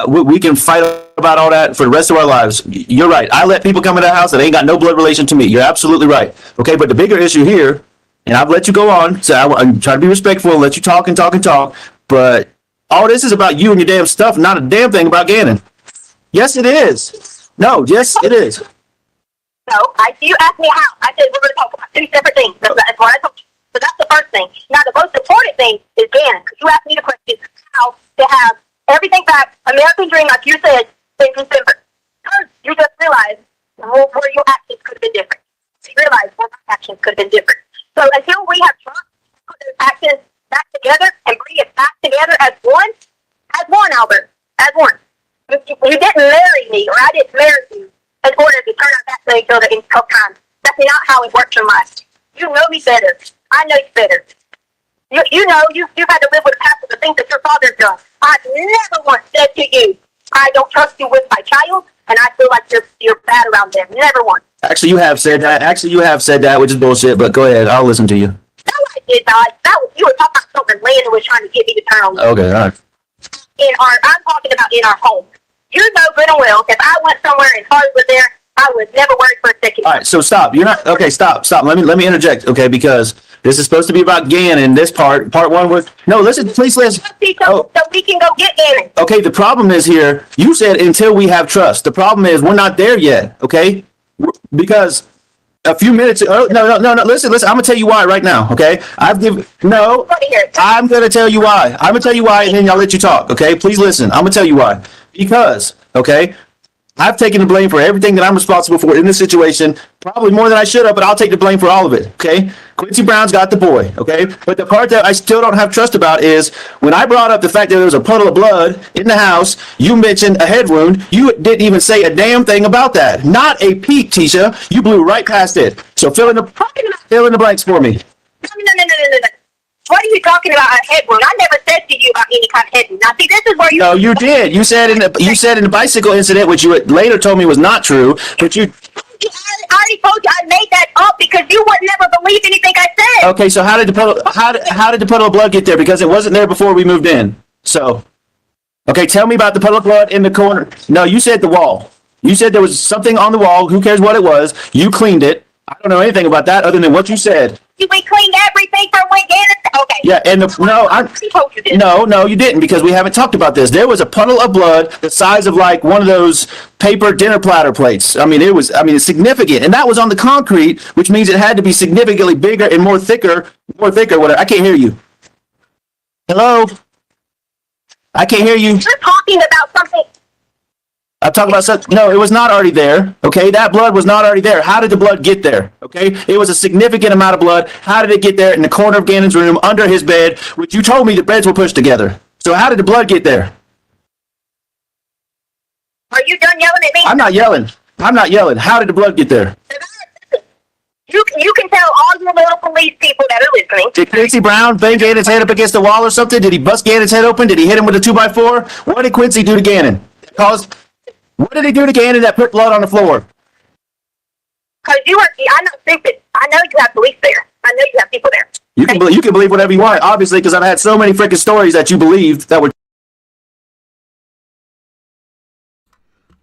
We can fight about all that for the rest of our lives. You're right. I let people come into the house that ain't got no blood relation to me. You're absolutely right. Okay, but the bigger issue here, and I've let you go on, so I'm trying to be respectful and let you talk and talk and talk, but all this is about you and your damn stuff, not a damn thing about Gannon. Yes, it is. No, yes, it is. No, you asked me how. I said we're going to talk about two separate things. That's what I told you. So that's the first thing. Now, the most important thing is Gannon. You asked me the question how to have everything back, American Dream, like you said, in December. First, you just realized where your actions could have been different. You realized where my actions could have been different. So until we have trust, put those actions back together and bring it back together as one, Albert, as one. You didn't marry me, or I didn't marry you in order to turn out back to each other in tough times. That's not how it works in life. You know me better. I know you better. You know, you've had to live with the past of the things that your father's done. I've never once said to you, I don't trust you with my child, and I feel like you're bad around them. Never once. Actually, you have said that. Which is bullshit, but go ahead. I'll listen to you. No, I did not. You were talking about something Landon was trying to get me to turn on. Okay, all right. I'm talking about in our home. You know good and well, if I went somewhere and Harley was there, I would never worry for a second. All right, so stop. You're not okay. Stop. Let me interject. Okay, because this is supposed to be about Gannon. This part one was no. Listen, please listen. So we can go get Gannon. Okay, the problem is here. You said until we have trust. The problem is we're not there yet. Okay, because a few minutes. Oh no. Listen. I'm gonna tell you why right now. Okay, I'm gonna tell you why. And then I'll let you talk. Okay, please listen. I'm gonna tell you why. Because okay. I've taken the blame for everything that I'm responsible for in this situation, probably more than I should have, but I'll take the blame for all of it, okay? Quincy Brown's got the boy, okay? But the part that I still don't have trust about is when I brought up the fact that there was a puddle of blood in the house, you mentioned a head wound. You didn't even say a damn thing about that. Not a peep, Tisha. You blew right past it. So fill in the blanks for me. No. What are you talking about, a head wound? I never said to you about any kind of head wound. Now, see, this is where you... No, you did. You said in the bicycle incident, which you later told me was not true, but you... I already told you I made that up because you would never believe anything I said. Okay, so how did the puddle of blood get there? Because it wasn't there before we moved in. So, okay, tell me about the puddle of blood in the corner. No, you said the wall. You said there was something on the wall. Who cares what it was? You cleaned it. I don't know anything about that other than what you said. We cleaned everything from when Gannon... Okay. Yeah, and no, you didn't because we haven't talked about this. There was a puddle of blood the size of like one of those paper dinner platter plates. It's significant, and that was on the concrete, which means it had to be significantly bigger and more thicker. Whatever. I can't hear you. Hello. I can't hear you. You're talking about something. I'm talking about something. No, it was not already there. Okay, that blood was not already there. How did the blood get there? Okay, it was a significant amount of blood. How did it get there in the corner of Gannon's room under his bed, which you told me the beds were pushed together? So how did the blood get there? Are you done yelling at me? I'm not yelling. How did the blood get there? You can tell all your little police people that are listening. Did Quincy Brown bang Gannon's head up against the wall or something? Did he bust Gannon's head open? Did he hit him with a 2x4? What did Quincy do to Gannon? What did he do to Gannon that put blood on the floor? Because I'm not stupid. I know you have police there. I know you have people there. You can believe whatever you want, obviously, because I've had so many freaking stories that you believed that were.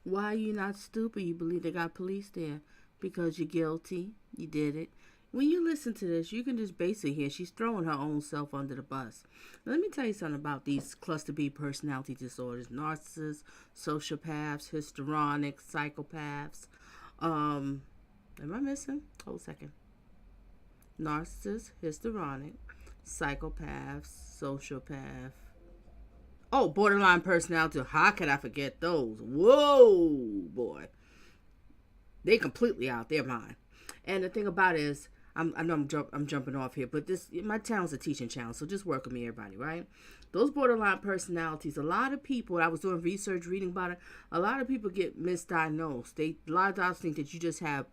Why are you not stupid? You believe they got police there because you're guilty. You did it. When you listen to this, you can just basically hear she's throwing her own self under the bus. Let me tell you something about these cluster B personality disorders: narcissists, sociopaths, histrionics, psychopaths. Am I missing? Hold a second. Narcissist, histrionic, psychopaths, sociopath. Oh, borderline personality. How could I forget those? Whoa, boy. They completely out their mind. And the thing about it is, I know I'm jumping off here, but my channel's a teaching channel, so just work with me, everybody, right? Those borderline personalities, a lot of people, I was doing research, reading about it, a lot of people get misdiagnosed. A lot of doctors think that you just have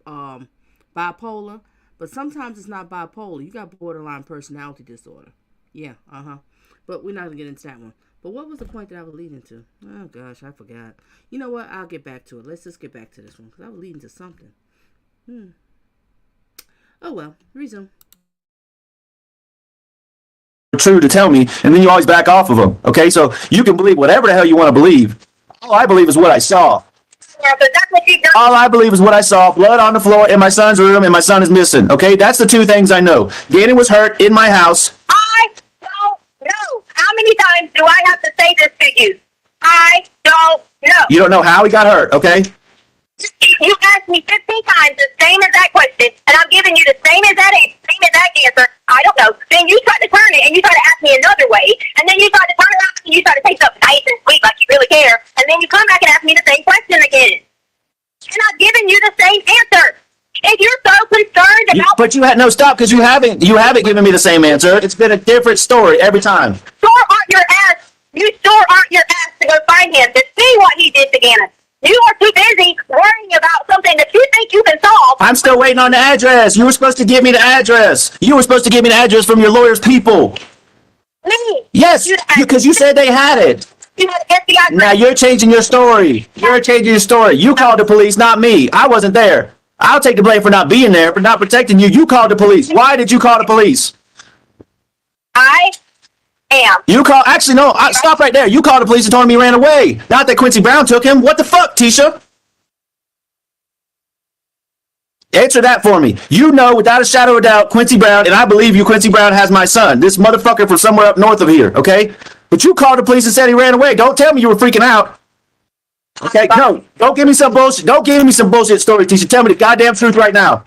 bipolar, but sometimes it's not bipolar. You got borderline personality disorder. Yeah, but we're not going to get into that one. But what was the point that I was leading to? Oh, gosh, I forgot. You know what? I'll get back to it. Let's just get back to this one, because I was leading to something. Oh, well. Resume. True to tell me, and then you always back off of them. Okay, so you can believe whatever the hell you want to believe. All I believe is what I saw. Yeah, but that's what you've done. All I believe is what I saw. Blood on the floor in my son's room, and my son is missing. Okay, that's the two things I know. Gannon was hurt in my house. I don't know. How many times do I have to say this to you? I don't know. You don't know how he got hurt. Okay. You asked me 15 times the same exact question, and I'm giving you the same exact answer. I don't know. Then you try to turn it, and you try to ask me another way, and then you try to turn it around, and you try to take something nice and sweet like you really care, and then you come back and ask me the same question again. And I'm giving you the same answer. If you're so concerned about... But you had no stop, because you haven't given me the same answer. It's been a different story every time. Sure aren't your ass. You sure aren't your ass to go find him to see what he did to Gannon. You are too busy worrying about something that you think you can solve. I'm still waiting on the address. You were supposed to give me the address. You were supposed to give me the address from your lawyer's people. Me? Yes, because you said they had it. You had FBI. Now you're changing your story. You're changing your story. You called the police, not me. I wasn't there. I'll take the blame for not being there, for not protecting you. You called the police. Why did you call the police? I am. You call. Actually, no. Stop right there. You called the police and told him he ran away. Not that Quincy Brown took him. What the fuck, Tisha? Answer that for me. You know, without a shadow of doubt, Quincy Brown, and I believe you, Quincy Brown has my son. This motherfucker from somewhere up north of here, okay? But you called the police and said he ran away. Don't tell me you were freaking out. Okay, no. Don't give me some bullshit. Don't give me some bullshit story, Tisha. Tell me the goddamn truth right now.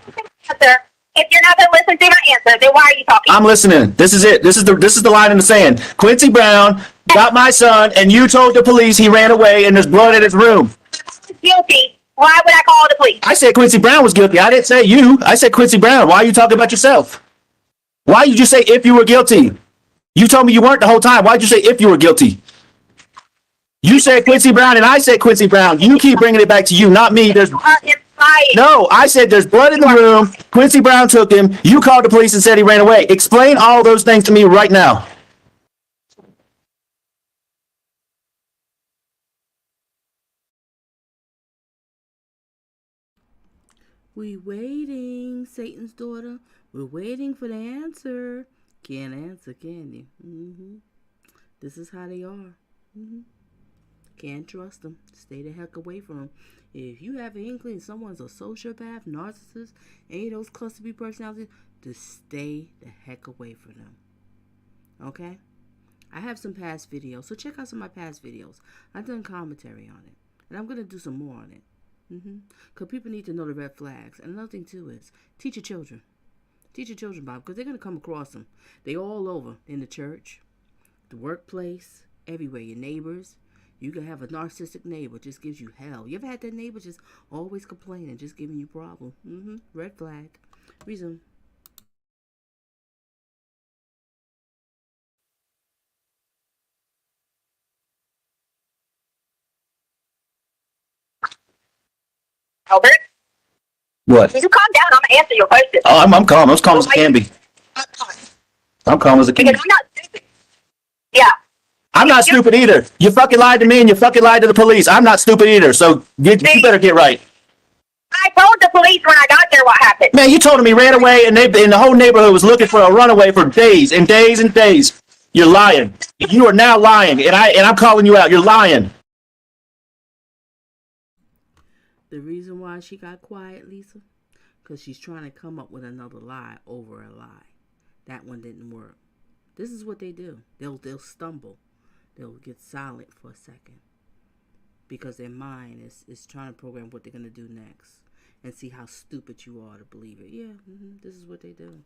Answer. If you're not going to listen to my answer, then why are you talking? I'm listening. This is it. This is the line in the sand. Quincy Brown got my son, and you told the police he ran away and there's blood in his room. Guilty. Why would I call the police? I said Quincy Brown was guilty. I didn't say you. I said Quincy Brown. Why are you talking about yourself? Why did you say if you were guilty? You told me you weren't the whole time. Why did you say if you were guilty? You said Quincy Brown, and I said Quincy Brown. You keep bringing it back to you, not me. No, I said there's blood in the room. Quincy Brown took him. You called the police and said he ran away. Explain all those things to me right now. We waiting, Satan's daughter. We're waiting for the answer. Can't answer, can you? This is how they are. Can't trust them. Stay the heck away from them. If you have an inkling someone's a sociopath, narcissist, any of those cluster B personalities, just stay the heck away from them. Okay? I have some past videos, so check out some of my past videos. I've done commentary on it, and I'm going to do some more on it. Because people need to know the red flags. And another thing, too, is teach your children. Teach your children, Bob, because they're going to come across them. They all over in the church, the workplace, everywhere. Your neighbors. You can have a narcissistic neighbor, just gives you hell. You ever had that neighbor just always complaining, just giving you problems? Red flag. Resume. Albert? What? You calm down. I'm gonna answer your question. Oh, I'm calm. I'm as calm as I can be. I'm calm as I can be. Because I'm not stupid. Yeah. I'm not stupid either. You fucking lied to me and you fucking lied to the police. I'm not stupid either. So you better get right. I told the police when I got there what happened. Man, you told them he ran away and the whole neighborhood was looking for a runaway for days and days and days. You're lying. You are now lying, and I'm calling you out. You're lying. The reason why she got quiet, Lisa, because she's trying to come up with another lie over a lie. That one didn't work. This is what they do. They'll stumble. They'll get silent for a second because their mind is trying to program what they're going to do next and see how stupid you are to believe it. Yeah, this is what they do.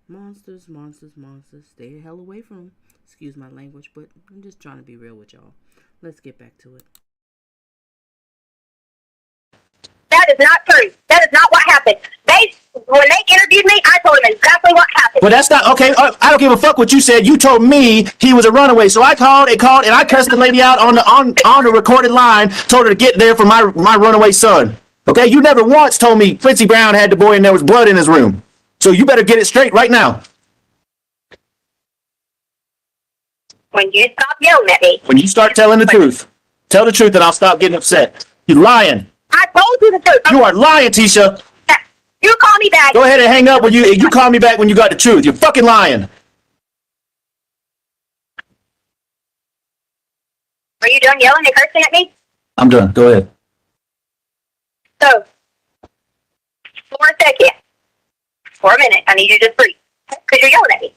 Monsters, monsters, monsters. Stay the hell away from them. Excuse my language, but I'm just trying to be real with y'all. Let's get back to it. That is not true. That is not what happened. when they interviewed me, I told them exactly what happened. But that's not okay. I don't give a fuck what you said. You told me he was a runaway, so I called, and I cussed the lady out on the recorded line. Told her to get there for my runaway son. Okay, you never once told me Quincy Brown had the boy and there was blood in his room. So you better get it straight right now. When you stop yelling at me. When you start telling the truth, tell the truth, and I'll stop getting upset. You lying. I told you the truth. You are lying, Tisha. You call me back. Go ahead and hang up when you call me back when you got the truth. You're fucking lying. Are you done yelling and cursing at me? I'm done. Go ahead. So, for a second, for a minute, I need you to just breathe. Because you're yelling at me.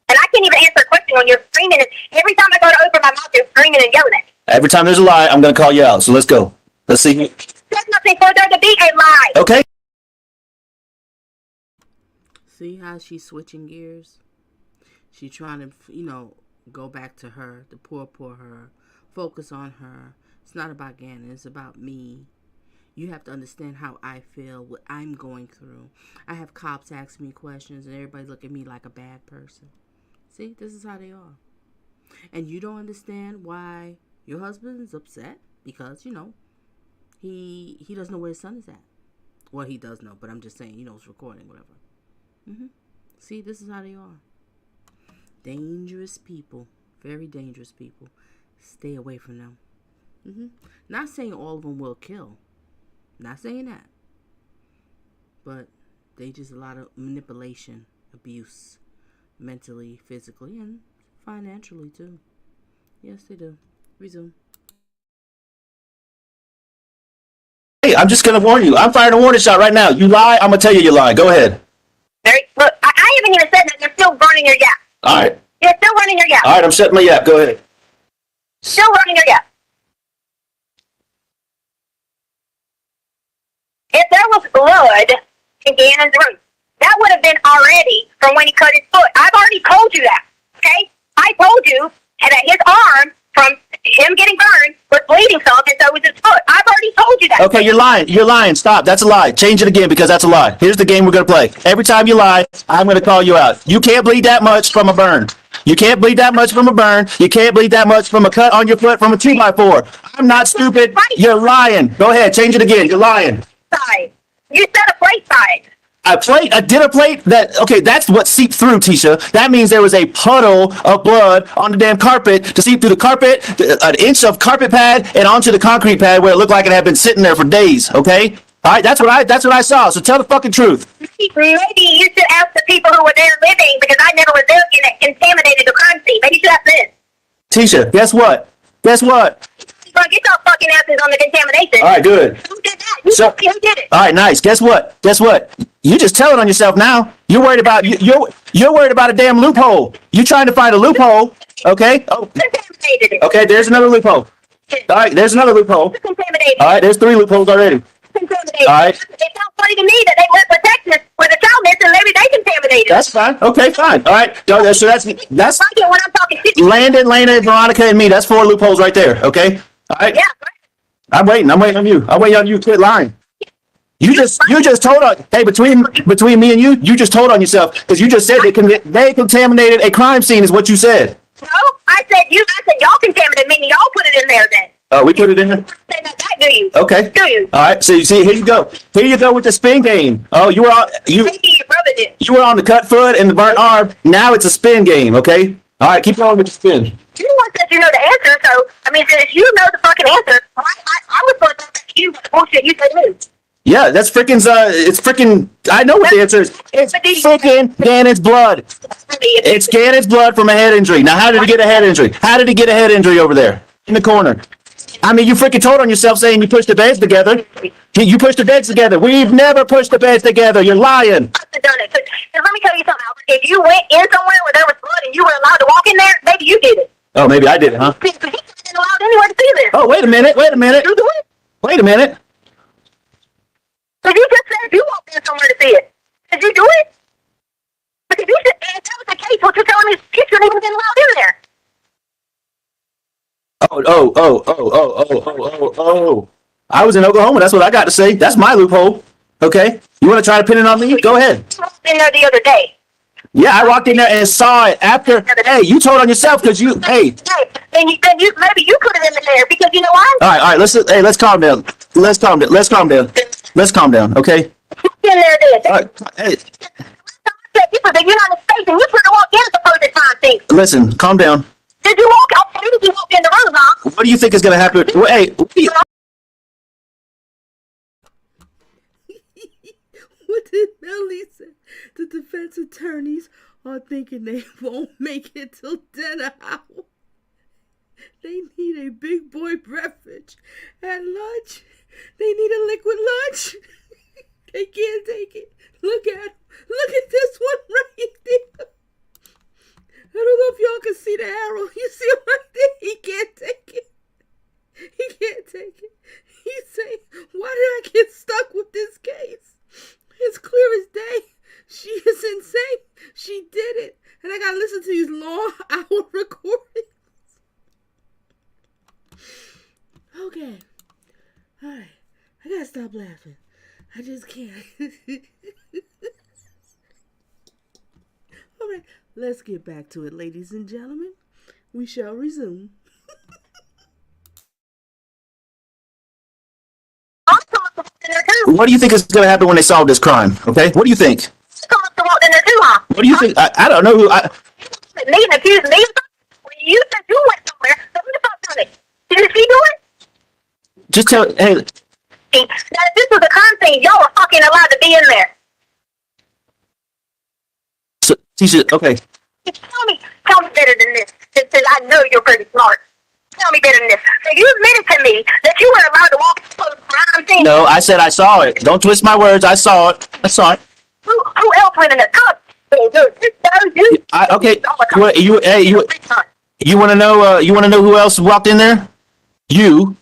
And I can't even answer a question when you're screaming. And every time I go to open my mouth, you're screaming and yelling at me. Every time there's a lie, I'm going to call you out. So let's go. Let's see. There's nothing for there to be a lie. Okay. See how she's switching gears? She's trying to, go back to her, the poor her, focus on her. It's not about Gannon, it's about me. You have to understand how I feel, what I'm going through. I have cops asking me questions and everybody look at me like a bad person. See, this is how they are. And you don't understand why your husband is upset because, he doesn't know where his son is at. Well, he does know, but I'm just saying, it's recording, whatever. See, this is how they are. Dangerous people. Very dangerous people. Stay away from them. Not saying all of them will kill. Not saying that. But they just a lot of manipulation, abuse. Mentally, physically, and financially too. Yes, they do. Resume. Hey, I'm just going to warn you. I'm firing a warning shot right now. You lie, I'm going to tell you lie. Go ahead. Look, I haven't even said that. You're still running your gap. All right. You're still running your gap. All right, I'm setting my yap. Go ahead. Still running your gap. If there was blood in Gannon's room, that would have been already from when he cut his foot. I've already told you that, okay? I told you that his arm, from him getting burned, was bleeding some, and so was his foot. I've already told you that. Okay, you're lying. You're lying. Stop. That's a lie. Change it again because that's a lie. Here's the game we're going to play. Every time you lie, I'm going to call you out. You can't bleed that much from a burn. You can't bleed that much from a burn. You can't bleed that much from a cut on your foot from a 2x4. I'm not stupid. You're lying. Go ahead. Change it again. You're lying. Side. You said a plate side. A dinner plate okay, that's what seeped through, Tisha. That means there was a puddle of blood on the damn carpet to seep through the carpet, an inch of carpet pad, and onto the concrete pad where it looked like it had been sitting there for days, okay? All right, that's what I saw, so tell the fucking truth. Maybe you should ask the people who were there living, because I never was there and it contaminated the crime scene. Maybe you should ask them. Tisha, guess what? Guess what? Well, get your fucking asses on the contamination. All right, good. Who did that? You tell me who did it. All right, nice. Guess what? Guess what? You just telling on yourself now. You're worried about you're worried about a damn loophole. You're trying to find a loophole, okay? Oh, Contaminated it. okay. There's another loophole. All right, there's another loophole. Contaminated. All right, there's 3 loopholes already. Contaminated. All right. It sounds funny to me that they left protection with a child missing, maybe they contaminated. That's fine. Okay, fine. All right. So that's Like it when I'm talking shit. Landon, Lena, Veronica, and me. That's 4 loopholes right there. Okay. All right. Yeah. I'm waiting on you. I'm waiting on you. Quit lying. You just told on. Hey, between me and you just told on yourself because you just said they contaminated a crime scene. Is what you said. No, I said y'all contaminated, meaning y'all put it in there then. Oh, we put it in there. Say that, do you? Okay. Do you? All right. So you see, here you go. Here you go with the spin game. Oh, you were Maybe your brother did. you were on the cut foot and the burnt arm. Now it's a spin game. Okay. All right. Keep going with the spin. You want that you know the answer, so I mean, if you know the fucking answer, I was going to ask you what bullshit you said to. Yeah, that's it's freaking, I know what the answer is. It's freaking Gannon's blood. It's Gannon's blood from a head injury. Now, how did he get a head injury? How did he get a head injury over there in the corner? I mean, you freaking told on yourself saying you pushed the beds together. You pushed the beds together. We've never pushed the beds together. You're lying. I've done it. Let me tell you something, Albert. If you went in somewhere where there was blood and you were allowed to walk in there, maybe you did it. Oh, maybe I did it, huh? Because he wasn't allowed anywhere to see this. Oh, wait a minute. You do it? Wait a minute. So you just said you walked in somewhere to see it. Did you do it? Because you said, if that was the case, what you're telling me is you shouldn't even been allowed in there. Oh. I was in Oklahoma. That's what I got to say. That's my loophole. Okay? You want to try to pin it on me? Go ahead. I walked in there the other day. Yeah, I walked in there and saw it after. Hey, you told on yourself because you. Hey. Hey, then you maybe you could have been in there because you know why? All right. Let's calm down. Let's calm down. Let's calm down. Okay. You in there then. All right. Hey, You for the United States and you could have walked in at the perfect time thing. listen. Calm down. Did you walk out? Did you walk in the room, huh? What do you think is gonna happen? Hey. What do you- What did Melly say? The defense attorneys are thinking they won't make it till dinner hour. They need a big boy beverage at lunch. They need a liquid lunch. They can't take it. Look at him. Look at this one right there. I don't know if y'all can see the arrow. You see him right there? He can't take it. He can't take it. He's saying, why did I get stuck with this case? It's clear as day. She is insane. She did it. And I gotta listen to these long hour recordings. Okay. Alright. I gotta stop laughing. I just can't. Alright. Let's get back to it, ladies and gentlemen. We shall resume. What do you think is gonna happen when they solve this crime? Okay. What do you think? Someone walked in there too, huh? What do you think? I don't know who. Me and accused me of something? Well, you said you went somewhere, so who the fuck done it? Did she do it? Just tell. Hey. Now, if this was a crime scene, y'all were fucking allowed to be in there. So, Tisha, okay. Tell me better than this, since I know you're pretty smart. Tell me better than this. So you admitted to me that you were allowed to walk into a crime scene. No, I said I saw it. Don't twist my words. I saw it. I saw it. Who else went in the cup? Okay. You want to know? You want to know who else walked in there? You,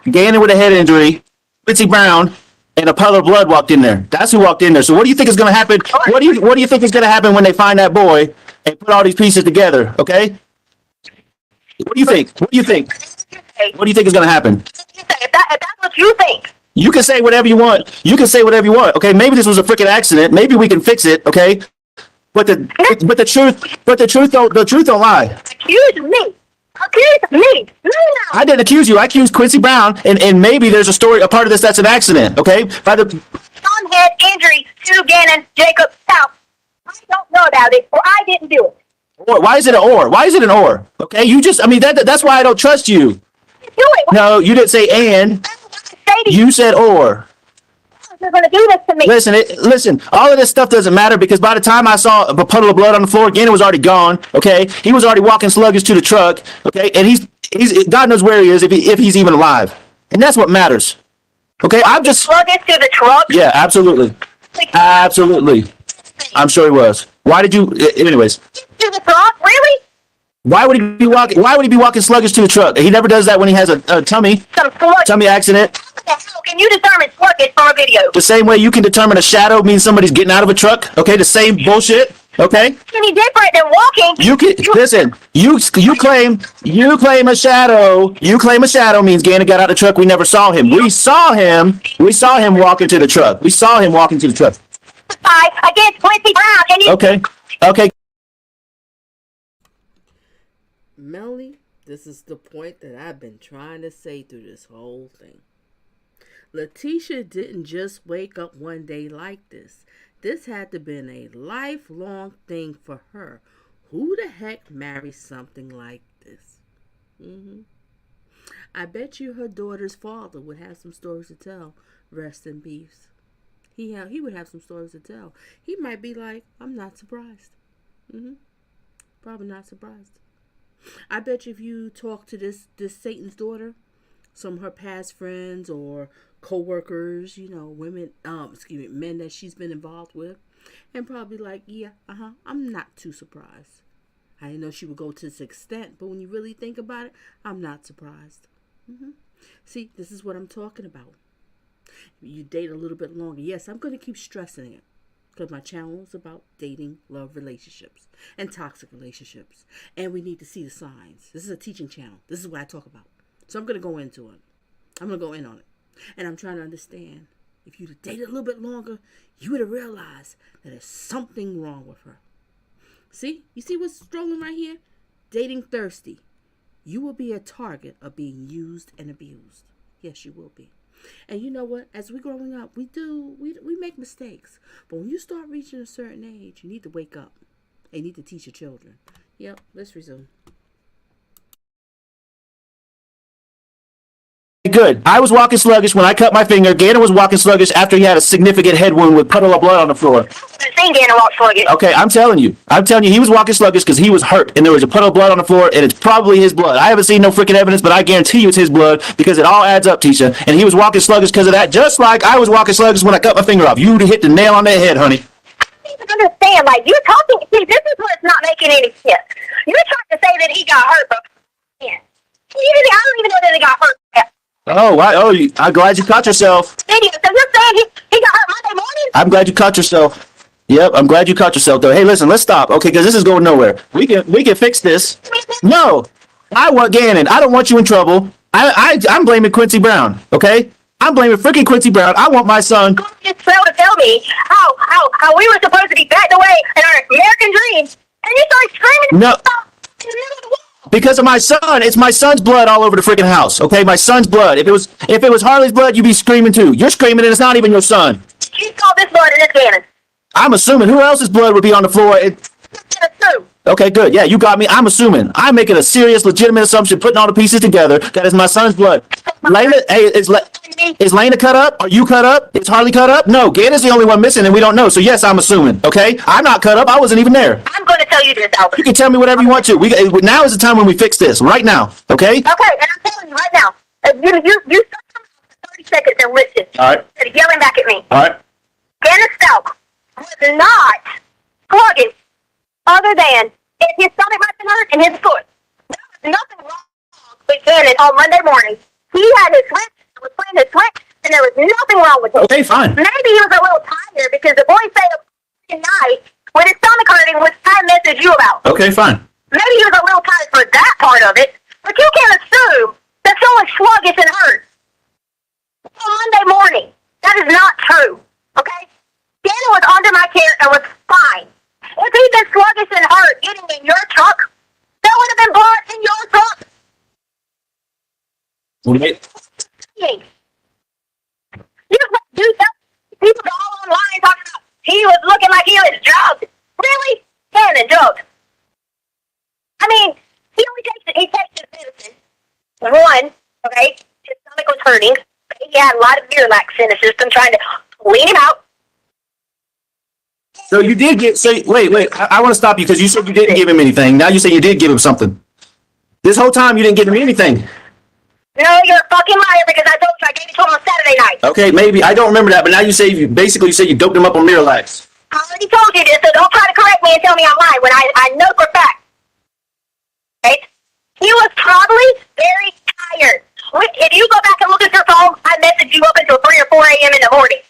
Gannon with a head injury, Quincy Brown, and a puddle of blood walked in there. That's who walked in there. So what do you think is going to happen? What do you think is going to happen when they find that boy and put all these pieces together? Okay. What do you think? What do you think? What do you think is going to happen? If that's what you think. You can say whatever you want. You can say whatever you want. Okay. Maybe this was a freaking accident. Maybe we can fix it. Okay. But the truth don't lie. Accuse me. Accuse me. No. I didn't accuse you. I accused Quincy Brown, and maybe there's a part of this that's an accident. Okay. By the Son had injury to Gannon Jacob Stauch. I don't know about it, or I didn't do it. or, why is it an or? Why is it an or? Okay. That's why I don't trust you. Do it. No, you didn't say and. You said or. You're going to do this to me. Listen, all of this stuff doesn't matter because by the time I saw a puddle of blood on the floor, Gannon was already gone. Okay, he was already walking sluggish to the truck. Okay, and he's God knows where he is if he's even alive, and that's what matters. Okay, I'm just Sluggish to the truck. yeah, absolutely, absolutely. I'm sure he was. Why did you? Anyways, To the truck, really? why would he be walking? Why would he be walking sluggish to the truck? He never does that when he has a tummy Some slug. accident. How can you determine sluggish from a video? The same way you can determine a shadow means somebody's getting out of a truck. Okay, the same bullshit. Okay. Any different than walking? You can listen. You claim a shadow. You claim a shadow means Gannon got out of the truck. We never saw him. We saw him. We saw him walking to the truck. We saw him walking to the truck. Against Quincy Brown, and you. Okay. Okay. Melly, this is the point that I've been trying to say through this whole thing. Leticia didn't just wake up one day like this. This had to been a lifelong thing for her. Who the heck marries something like this? I bet you her daughter's father would have some stories to tell. Rest in peace. He would have some stories to tell. He might be like, I'm not surprised. Probably not surprised. I bet you if you talk to this Satan's daughter, some of her past friends or co-workers, women, men that she's been involved with, and probably like, yeah, I'm not too surprised. I didn't know she would go to this extent, but when you really think about it, I'm not surprised. See, this is what I'm talking about. You date a little bit longer. Yes, I'm going to keep stressing it because my channel is about dating, love, relationships, and toxic relationships. And we need to see the signs. This is a teaching channel. This is what I talk about. So I'm going to go into it. I'm going to go in on it. And I'm trying to understand, if you'd have dated a little bit longer, you would have realized that there's something wrong with her. See? You see what's strolling right here? Dating thirsty. You will be a target of being used and abused. Yes, you will be. And you know what? As we're growing up, we make mistakes. But when you start reaching a certain age, you need to wake up. And you need to teach your children. Yep, let's resume. Good. I was walking sluggish when I cut my finger. Gannon was walking sluggish after he had a significant head wound with puddle of blood on the floor. I've seen Gannon walk sluggish. Okay, I'm telling you he was walking sluggish because he was hurt and there was a puddle of blood on the floor and it's probably his blood. I haven't seen no freaking evidence, but I guarantee you it's his blood because it all adds up, Tisha. And he was walking sluggish because of that, just like I was walking sluggish when I cut my finger off. You hit the nail on the head, honey. I don't even understand. Like, you're talking. See, this is what's not making any sense. You're trying to say that he got hurt, but I don't even know that he got hurt. I'm glad you caught yourself. Video. So you're saying he got hurt Monday morning? I'm glad you caught yourself. Yep, I'm glad you caught yourself though. Hey, listen, let's stop, okay? Because this is going nowhere. We can fix this. No, I want Gannon. I don't want you in trouble. I'm blaming Quincy Brown, okay? I'm blaming freaking Quincy Brown. I want my son. Just failed to tell me how we were supposed to be backed away in our American dreams, and you started screaming. No. In the middle of the wall. Because of my son. It's my son's blood all over the freaking house, okay? My son's blood. If it was Harley's blood, you'd be screaming too. You're screaming and it's not even your son. You saw this blood in this Gannon. I'm assuming who else's blood would be on the floor. Okay, good. Yeah, you got me. I'm assuming. I'm making a serious, legitimate assumption, putting all the pieces together. That is my son's blood. Layla, hey, is Lena cut up? Are you cut up? Is Harley cut up? No, Gannon's the only one missing, and we don't know. So yes, I'm assuming. Okay, I'm not cut up. I wasn't even there. I'm going to tell you this, Albert. You can tell me whatever you want to. Now is the time when we fix this. Right now. Okay. Okay, and I'm telling you right now. You stop for 30 seconds and listen. All right. Instead of yelling back at me. All right. Letecia Stauch was not slugging other than if his stomach might have been hurt and his foot. There was nothing wrong with Gannon on Monday morning. He had his switch, was playing his switch, and there was nothing wrong with him. Okay, fine. Maybe he was a little tired because the boy stayed up at night when his stomach hurting, which I messaged you about. Okay, fine. Maybe he was a little tired for that part of it, but you can't assume that someone's sluggish and hurt on Monday morning. That is not true, okay? Donna was under my care and was fine. If he'd been sluggish and hurt getting in your truck, there would have been blood in your truck. You people go all online talking about he was looking like he was drugged. Really? Gannon drugged. I mean, he takes his medicine. One, okay, his stomach was hurting. He had a lot of Miralax in the system trying to clean him out. So you did get. So wait. I want to stop you because you said you didn't give him anything. Now you say you did give him something. This whole time you didn't give him anything. No, you're a fucking liar because I told you I gave it to him on Saturday night. Okay, maybe I don't remember that, but now you say you doped him up on Miralax. I already told you this, so don't try to correct me and tell me I'm lying when I know for a fact. Right? He was probably very tired. If you go back and look at your phone, I messaged you up until 3 or 4 a.m. in the morning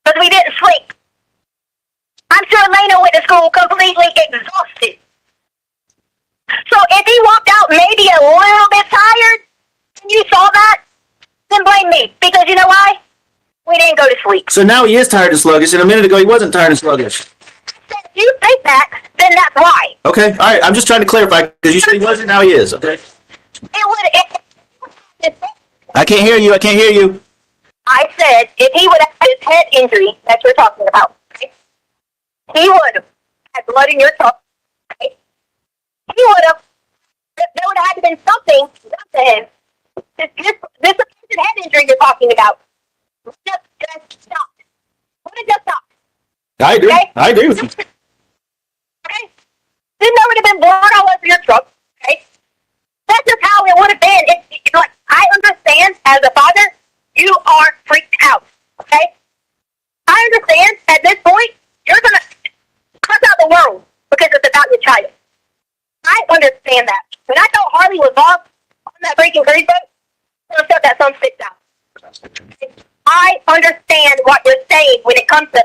because we didn't sleep. I'm sure Lena went to school completely exhausted. So if he walked out maybe a little bit tired, and you saw that, then blame me. Because you know why? We didn't go to sleep. So now he is tired and sluggish, and a minute ago he wasn't tired and sluggish. If you think that, then that's why. Okay, all right. I'm just trying to clarify because you said he wasn't, now he is. Okay. I can't hear you. I said if he would have had his head injury that you're talking about, okay, he would have had blood in your tongue. Okay? He would have. There would have had to been something done to him. This supposed head injury you're talking about just stopped. Would have just stopped. I agree. Okay? I agree with you. Okay? Then there would have been blood all over your truck. Okay? That's just how it would have been. Like, I understand as a father, you are freaked out. Okay? I understand at this point, you're going to cuss out the world because it's about your child. I understand that. When I thought Harley was off on that freaking crazy boat, I shut that son sticks out. I understand what you're saying when it comes to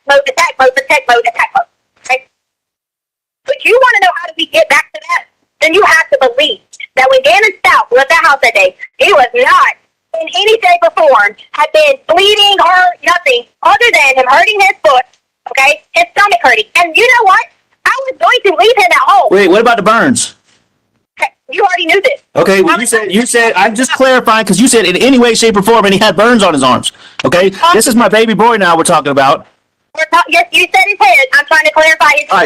mode, attack mode, protect mode, attack mode. Okay? But you want to know how do we get back to that? Then you have to believe that when Gannon Stauch left that house that day, he was not in any shape or form had been bleeding or nothing other than him hurting his foot, okay, his stomach hurting. And you know what? I was going to leave him at home. Wait, what about the burns? You already knew this. Okay, well, you said, I'm just clarifying because you said in any way, shape, or form, and he had burns on his arms. Okay, this is my baby boy now we're talking about. Yes, you said his head. I'm trying to clarify his. All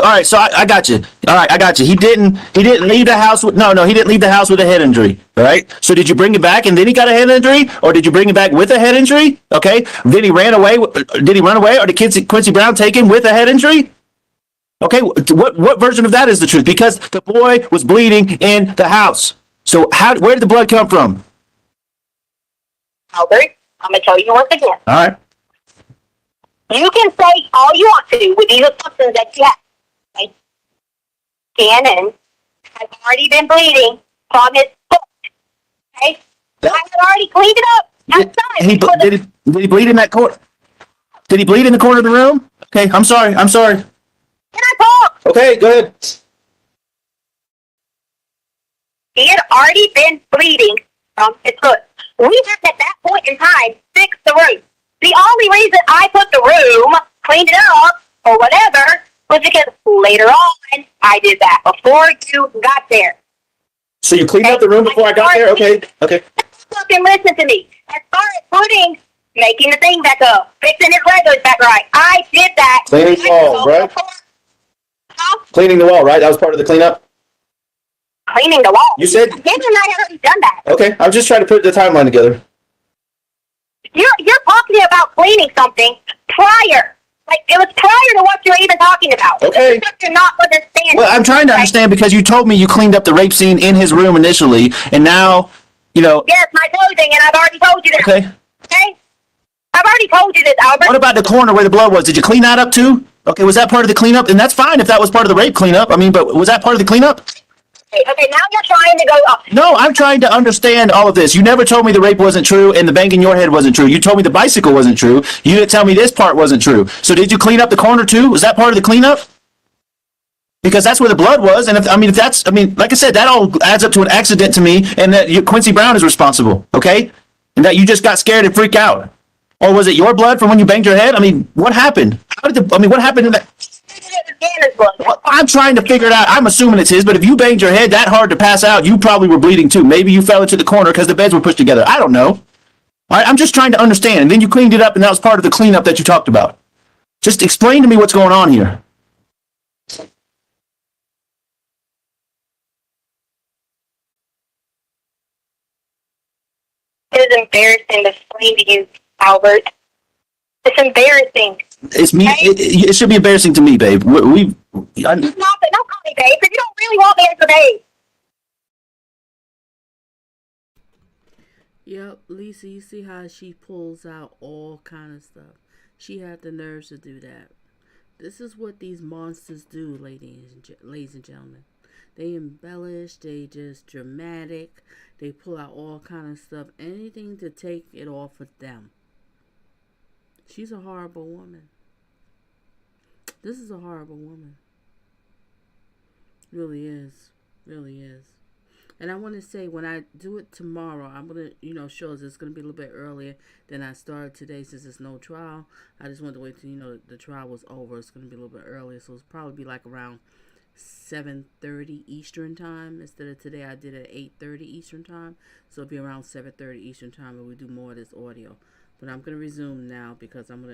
right, so I got you. All right, I got you. He didn't leave the house with he didn't leave the house with a head injury. All right. So did you bring him back and then he got a head injury, or did you bring him back with a head injury? Okay. Then he ran away. Did he run away, or did Quincy Brown take him with a head injury? Okay. What version of that is the truth? Because the boy was bleeding in the house. So where did the blood come from? Albert, I'm gonna tell you once again. All right. You can say all you want to with these assumptions that you have. Okay? Gannon has already been bleeding from his foot. Okay? I had already cleaned it up outside. Did he bleed in that corner? Did he bleed in the corner of the room? Okay, I'm sorry. Can I talk? Okay, go ahead. He had already been bleeding from his foot. We had at that point in time fixed the room. The only reason I put the room, cleaned it up, or whatever, was because later on I did that before you got there. So you cleaned up the room before I got there? Okay. Fucking listen to me. As far as making the thing back up, fixing his regulars back right, I did that. Cleaning the wall, right? Huh? Cleaning the wall, right? That was part of the cleanup? Cleaning the wall. You said? Gannon and I had already done that. Okay, I was just trying to put the timeline together. You're talking about cleaning something prior. Like, it was prior to what you're even talking about. Okay. You're not understanding. Well, I'm trying to understand because you told me you cleaned up the rape scene in his room initially, and now, Yes, my clothing, and I've already told you this. Okay. Okay? I've already told you this, Albert. What about the corner where the blood was? Did you clean that up too? Okay, was that part of the cleanup? And that's fine if that was part of the rape cleanup. I mean, but was that part of the cleanup? Okay, now you're trying to go up. No, I'm trying to understand all of this. You never told me the rape wasn't true and the bang in your head wasn't true. You told me the bicycle wasn't true. You didn't tell me this part wasn't true. So did you clean up the corner too? Was that part of the cleanup? Because that's where the blood was. And like I said, that all adds up to an accident to me, and that Quincy Brown is responsible. Okay. And that you just got scared and freaked out. Or was it your blood from when you banged your head? I mean, what happened? What happened in that? Well, I'm trying to figure it out. I'm assuming it's his, but if you banged your head that hard to pass out, you probably were bleeding too. Maybe you fell into the corner because the beds were pushed together. I don't know. All right, I'm just trying to understand. And then you cleaned it up, and that was part of the cleanup that you talked about. Just explain to me what's going on here. It is embarrassing to explain to you, Albert. It's embarrassing. It's me. It should be embarrassing to me, babe. Don't call me babe, because you don't really want me as a babe. Yep, Lisa, you see how she pulls out all kind of stuff. She had the nerves to do that. This is what these monsters do, ladies and gentlemen. They embellish, they just dramatic, they pull out all kind of stuff, anything to take it off of them. She's a horrible woman. This is a horrible woman. Really is. Really is. And I want to say, when I do it tomorrow, I'm going to, show us it's going to be a little bit earlier than I started today since there's no trial. I just wanted to wait till, the trial was over. It's going to be a little bit earlier. So it's probably be like around 7:30 Eastern time. Instead of today, I did it at 8:30 Eastern time. So it'll be around 7:30 Eastern time, and we do more of this audio. But I'm going to resume now because I'm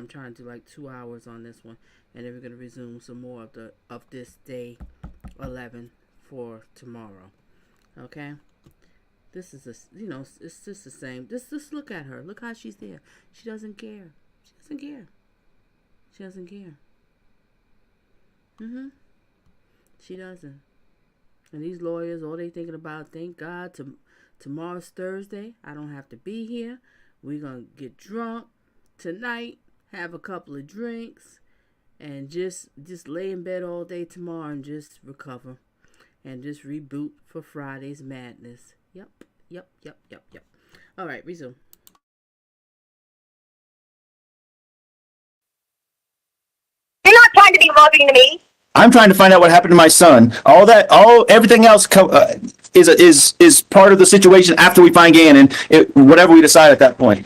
trying to do like 2 hours on this one. And then we're going to resume some more of this day 11 for tomorrow. Okay, this is it's just the same. Just look at her. Look how she's there. She doesn't care. She doesn't care. She doesn't care. She doesn't. And these lawyers, all they thinking about, thank God, tomorrow's Thursday. I don't have to be here. We're gonna get drunk tonight, have a couple of drinks, and just lay in bed all day tomorrow and just recover. And just reboot for Friday's madness. Yep. All right, resume. You're not trying to be loving to me, I'm trying to find out what happened to my son. Everything else is part of the situation after we find Gannon, whatever we decide at that point.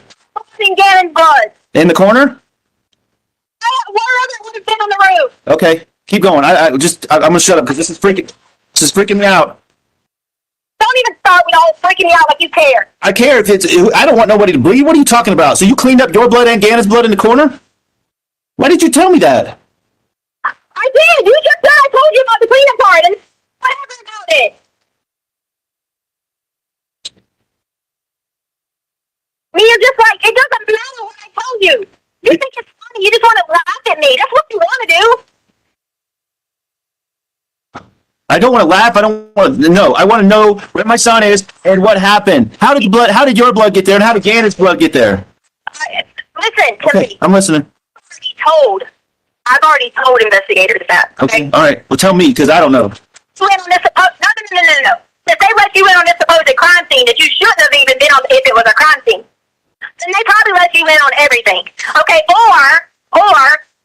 In Gannon's blood. In the corner? Where other would have been on the roof? Okay, keep going. I'm gonna shut up because this is freaking me out. Don't even start with all freaking me out like you care. I care if I don't want nobody to bleed. What are you talking about? So you cleaned up your blood and Gannon's blood in the corner? Why did you tell me that? I did. You just said I told you about the cleanup part and whatever about it. You're just like, it doesn't matter what I told you. You think it's funny. You just want to laugh at me. That's what you want to do. I don't want to laugh. I don't want to know. I want to know where my son is and what happened. How did your blood get there and how did Gannon's blood get there? Listen to Okay, me. I'm listening. I've already told investigators that. Okay, all right. Well, tell me because I don't know. You went on this no. If they let you in on this supposed crime scene that you shouldn't have even been on if it was a crime scene, then they probably let you in on everything. Okay, or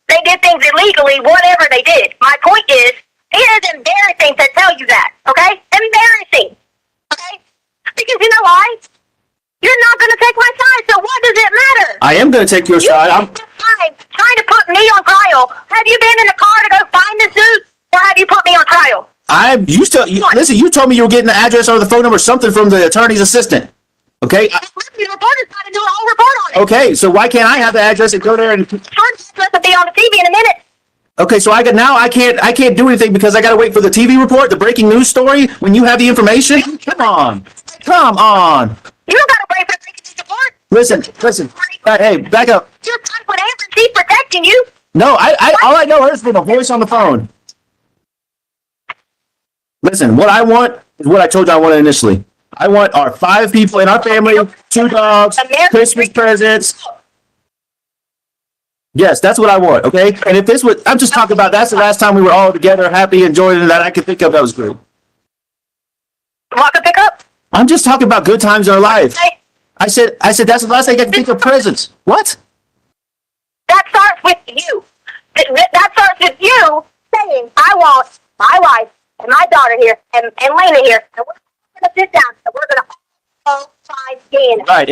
they did things illegally, whatever they did. My point is, it is embarrassing to tell you that. Okay, embarrassing. Okay, because you know why? You're not going to take my side, so what does it matter? I am going to take your side. I'm trying to put me on trial. Have you been in the car to go find the suit, or have you put me on trial? Listen, you told me you were getting the address or the phone number, something from the attorney's assistant. Okay. The reporter's got to do a whole report on it. Okay, so why can't I have the address and go there and? It's supposed to be on the TV in a minute. Okay, so I can't do anything because I got to wait for the TV report, the breaking news story. When you have the information, come on. You don't got to wait for the breaking news report. Listen. Hey, back up. You're trying to put Amber. She's protecting you. No, all I know is from the voice on the phone. Listen, what I want is what I told you I wanted initially. I want our 5 people in our family, 2 dogs, Christmas presents. Yes, that's what I want, okay? And if I'm just talking about, that's the last time we were all together, happy, enjoying it, that I could think of, that was great. Want to pick up? I'm just talking about good times in our life. I said that's the last thing I can think of presents. What? That starts with you. That starts with you saying, I want my wife and my daughter here and Lena here. And we're going to sit down and we're going to all 5 gain. Right,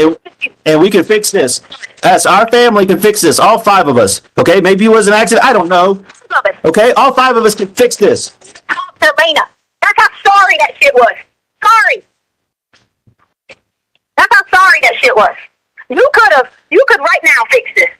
and we can fix this. Yes, our family can fix this. All 5 of us. Okay, maybe it was an accident. I don't know. Okay, all 5 of us can fix this. Talk to Lena. That's how sorry that shit was. Sorry. That's how sorry that shit was. You could right now fix this.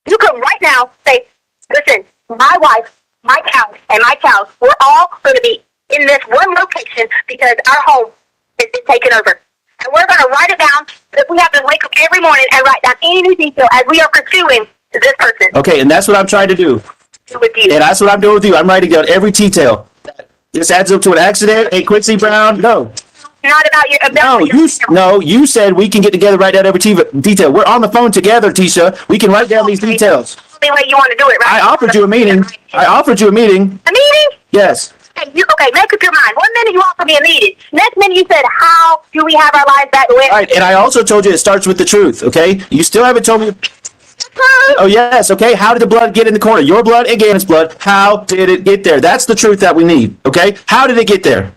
You could right now say, listen, my wife, my child, and my child, we're all going to be in this one location because our home has been taken over. And we're going to write it down. If we have to wake up every morning and write down any new detail as we are pursuing this person. Okay, and that's what I'm trying to do. With you. And that's what I'm doing with you. I'm writing down every detail. This adds up to an accident. Hey, Quincy Brown, no. Not about your. You said we can get together, write down every detail. We're on the phone together, Tisha. We can write down these details. The way you want to do it, right? I offered you a meeting. A meeting? Yes. Okay, make up your mind. One minute you offer me a meeting. Next minute you said, how do we have our lives back? All right, and I also told you it starts with the truth, okay? You still haven't told me. Oh, yes, okay. How did the blood get in the corner? Your blood and Gannon's blood. How did it get there? That's the truth that we need, okay? How did it get there?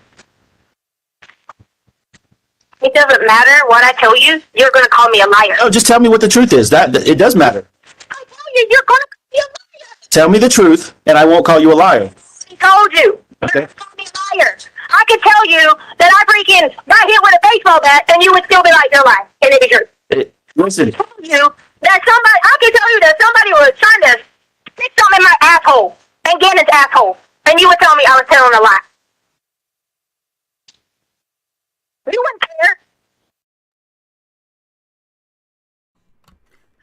It doesn't matter what I tell you. You're going to call me a liar. No, just tell me what the truth is. It does matter. I tell you, you're going to call me a liar. Tell me the truth, and I won't call you a liar. I told you. Okay. You're going to call me a liar. I could tell you that I freaking got hit with a baseball bat, and you would still be like, you're lying. And it'd be true. Listen. I told you that I can tell you that somebody was trying to stick something in my asshole, and Gannon's asshole, and you would tell me I was telling a lie. You wouldn't care.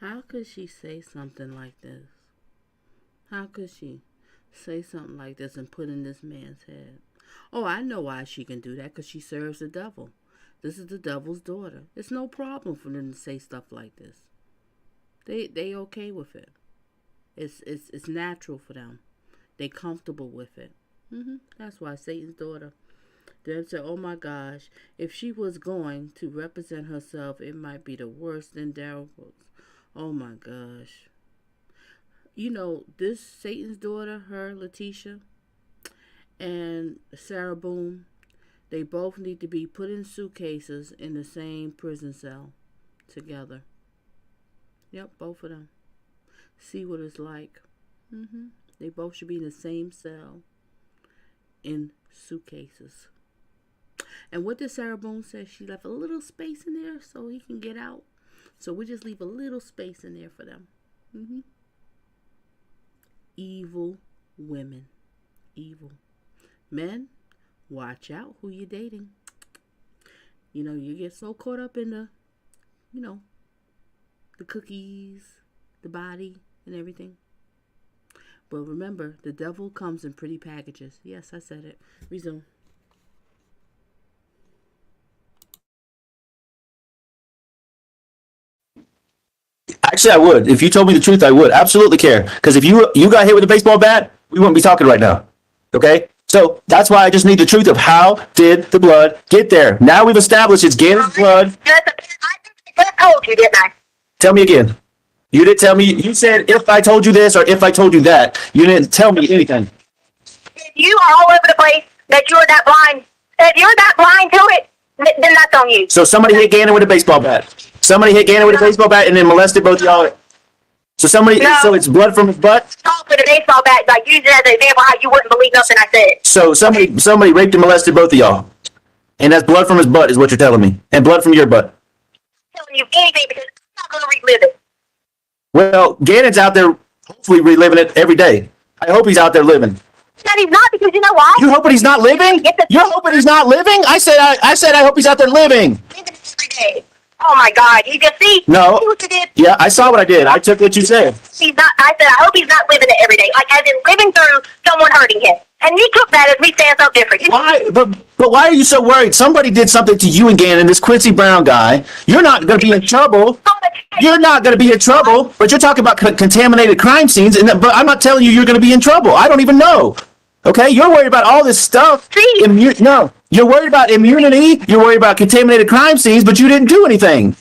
How could she say something like this? How could she say something like this and put in this man's head? Oh, I know why she can do that, because she serves the devil. This is the devil's daughter. It's no problem for them to say stuff like this. They okay with it. It's natural for them. They comfortable with it. That's why Satan's daughter. Then said, oh my gosh, if she was going to represent herself, it might be the worst endeavors. Oh my gosh. You know, this Satan's daughter, her, Leticia, and Sarah Boone, they both need to be put in suitcases in the same prison cell together. Yep, both of them. See what it's like. They both should be in the same cell in suitcases. And what did Sarah Boone say? She left a little space in there so he can get out. So we just leave a little space in there for them. Evil women. Evil. Men, watch out who you're dating. You know, you get so caught up in the, the cookies, the body, and everything. But remember, the devil comes in pretty packages. Yes, I said it. Resume. Actually, I would. If you told me the truth, I would absolutely care. Because if you got hit with a baseball bat, we wouldn't be talking right now. Okay? So that's why I just need the truth of how did the blood get there. Now we've established it's Gannon's blood. I told you, didn't I? Tell me again. You didn't tell me. You said if I told you this or if I told you that. You didn't tell me anything. If you are all over the place, that you're that blind, if you're that blind to it, then that's on you. So somebody hit Gannon with a baseball bat. Somebody hit Gannon with a baseball bat and then molested both of y'all. So so it's blood from his butt? Talk with a baseball bat, like use it as an example how you wouldn't believe nothing I said. So somebody raped and molested both of y'all. And that's blood from his butt is what you're telling me. And blood from your butt. I'm telling you anything because I'm not going to relive it. Well, Gannon's out there hopefully reliving it every day. I hope he's out there living. And he's not, because you know why? You hoping he's not living? You're hoping he's not living? I said I hope he's out there living. Living every day. Oh my God! You just see? No. See what you did? Yeah, I saw what I did. I took what you said. He's not. I said I hope he's not living it every day, like as in living through someone hurting him. And you took that as me saying something different. Why? But why are you so worried? Somebody did something to you and Gannon, this Quincy Brown guy. You're not going to be in trouble. You're not going to be in trouble. But you're talking about contaminated crime scenes, but I'm not telling you you're going to be in trouble. I don't even know. Okay, you're worried about all this stuff. No, you're worried about immunity. You're worried about contaminated crime scenes, but you didn't do anything.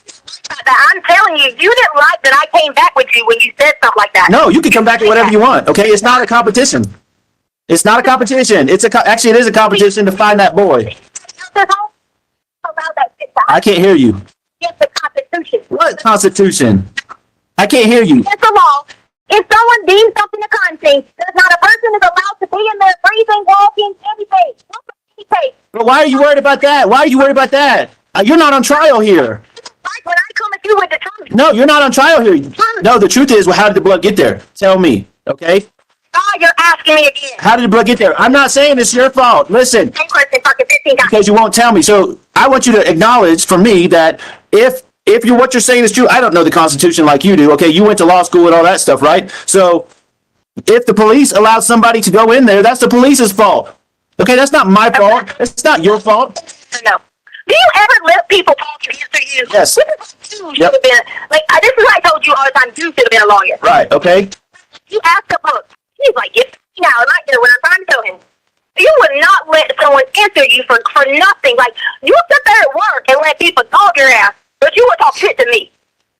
I'm telling you, you didn't like that I came back with you when you said something like that. No, you can come back with whatever you want. Okay, it's not a competition. It's not a competition. Actually, it is a competition to find that boy. I can't hear you. It's the Constitution. What Constitution? I can't hear you. It's the law. If someone deems something a crime scene, that not a person is allowed to be in there breathing, walking, anything. But why are you worried about that? Why are you worried about that? You're not on trial here. Like when I come at you with the truth. No, you're not on trial here. No, the truth is, well, how did the blood get there? Tell me, okay? Oh, you're asking me again. How did the blood get there? I'm not saying it's your fault. Listen, Same question fucking 15 times. because you won't tell me. So I want you to acknowledge for me that if what you're saying is true, I don't know the Constitution like you do. Okay, you went to law school and all that stuff, right? So if the police allow somebody to go in there, that's the police's fault. Okay, that's not my fault. It's not your fault. No. Do you ever let people talk against you? Yes. You should have been, like, this is what I told you all the time. You should have been a lawyer. Right, okay. You asked the book. He's like, get now, and I get what I'm trying to tell him. You would not let someone answer you for nothing. Like, you sit there at work and let people dog your ass, but you would talk shit to me.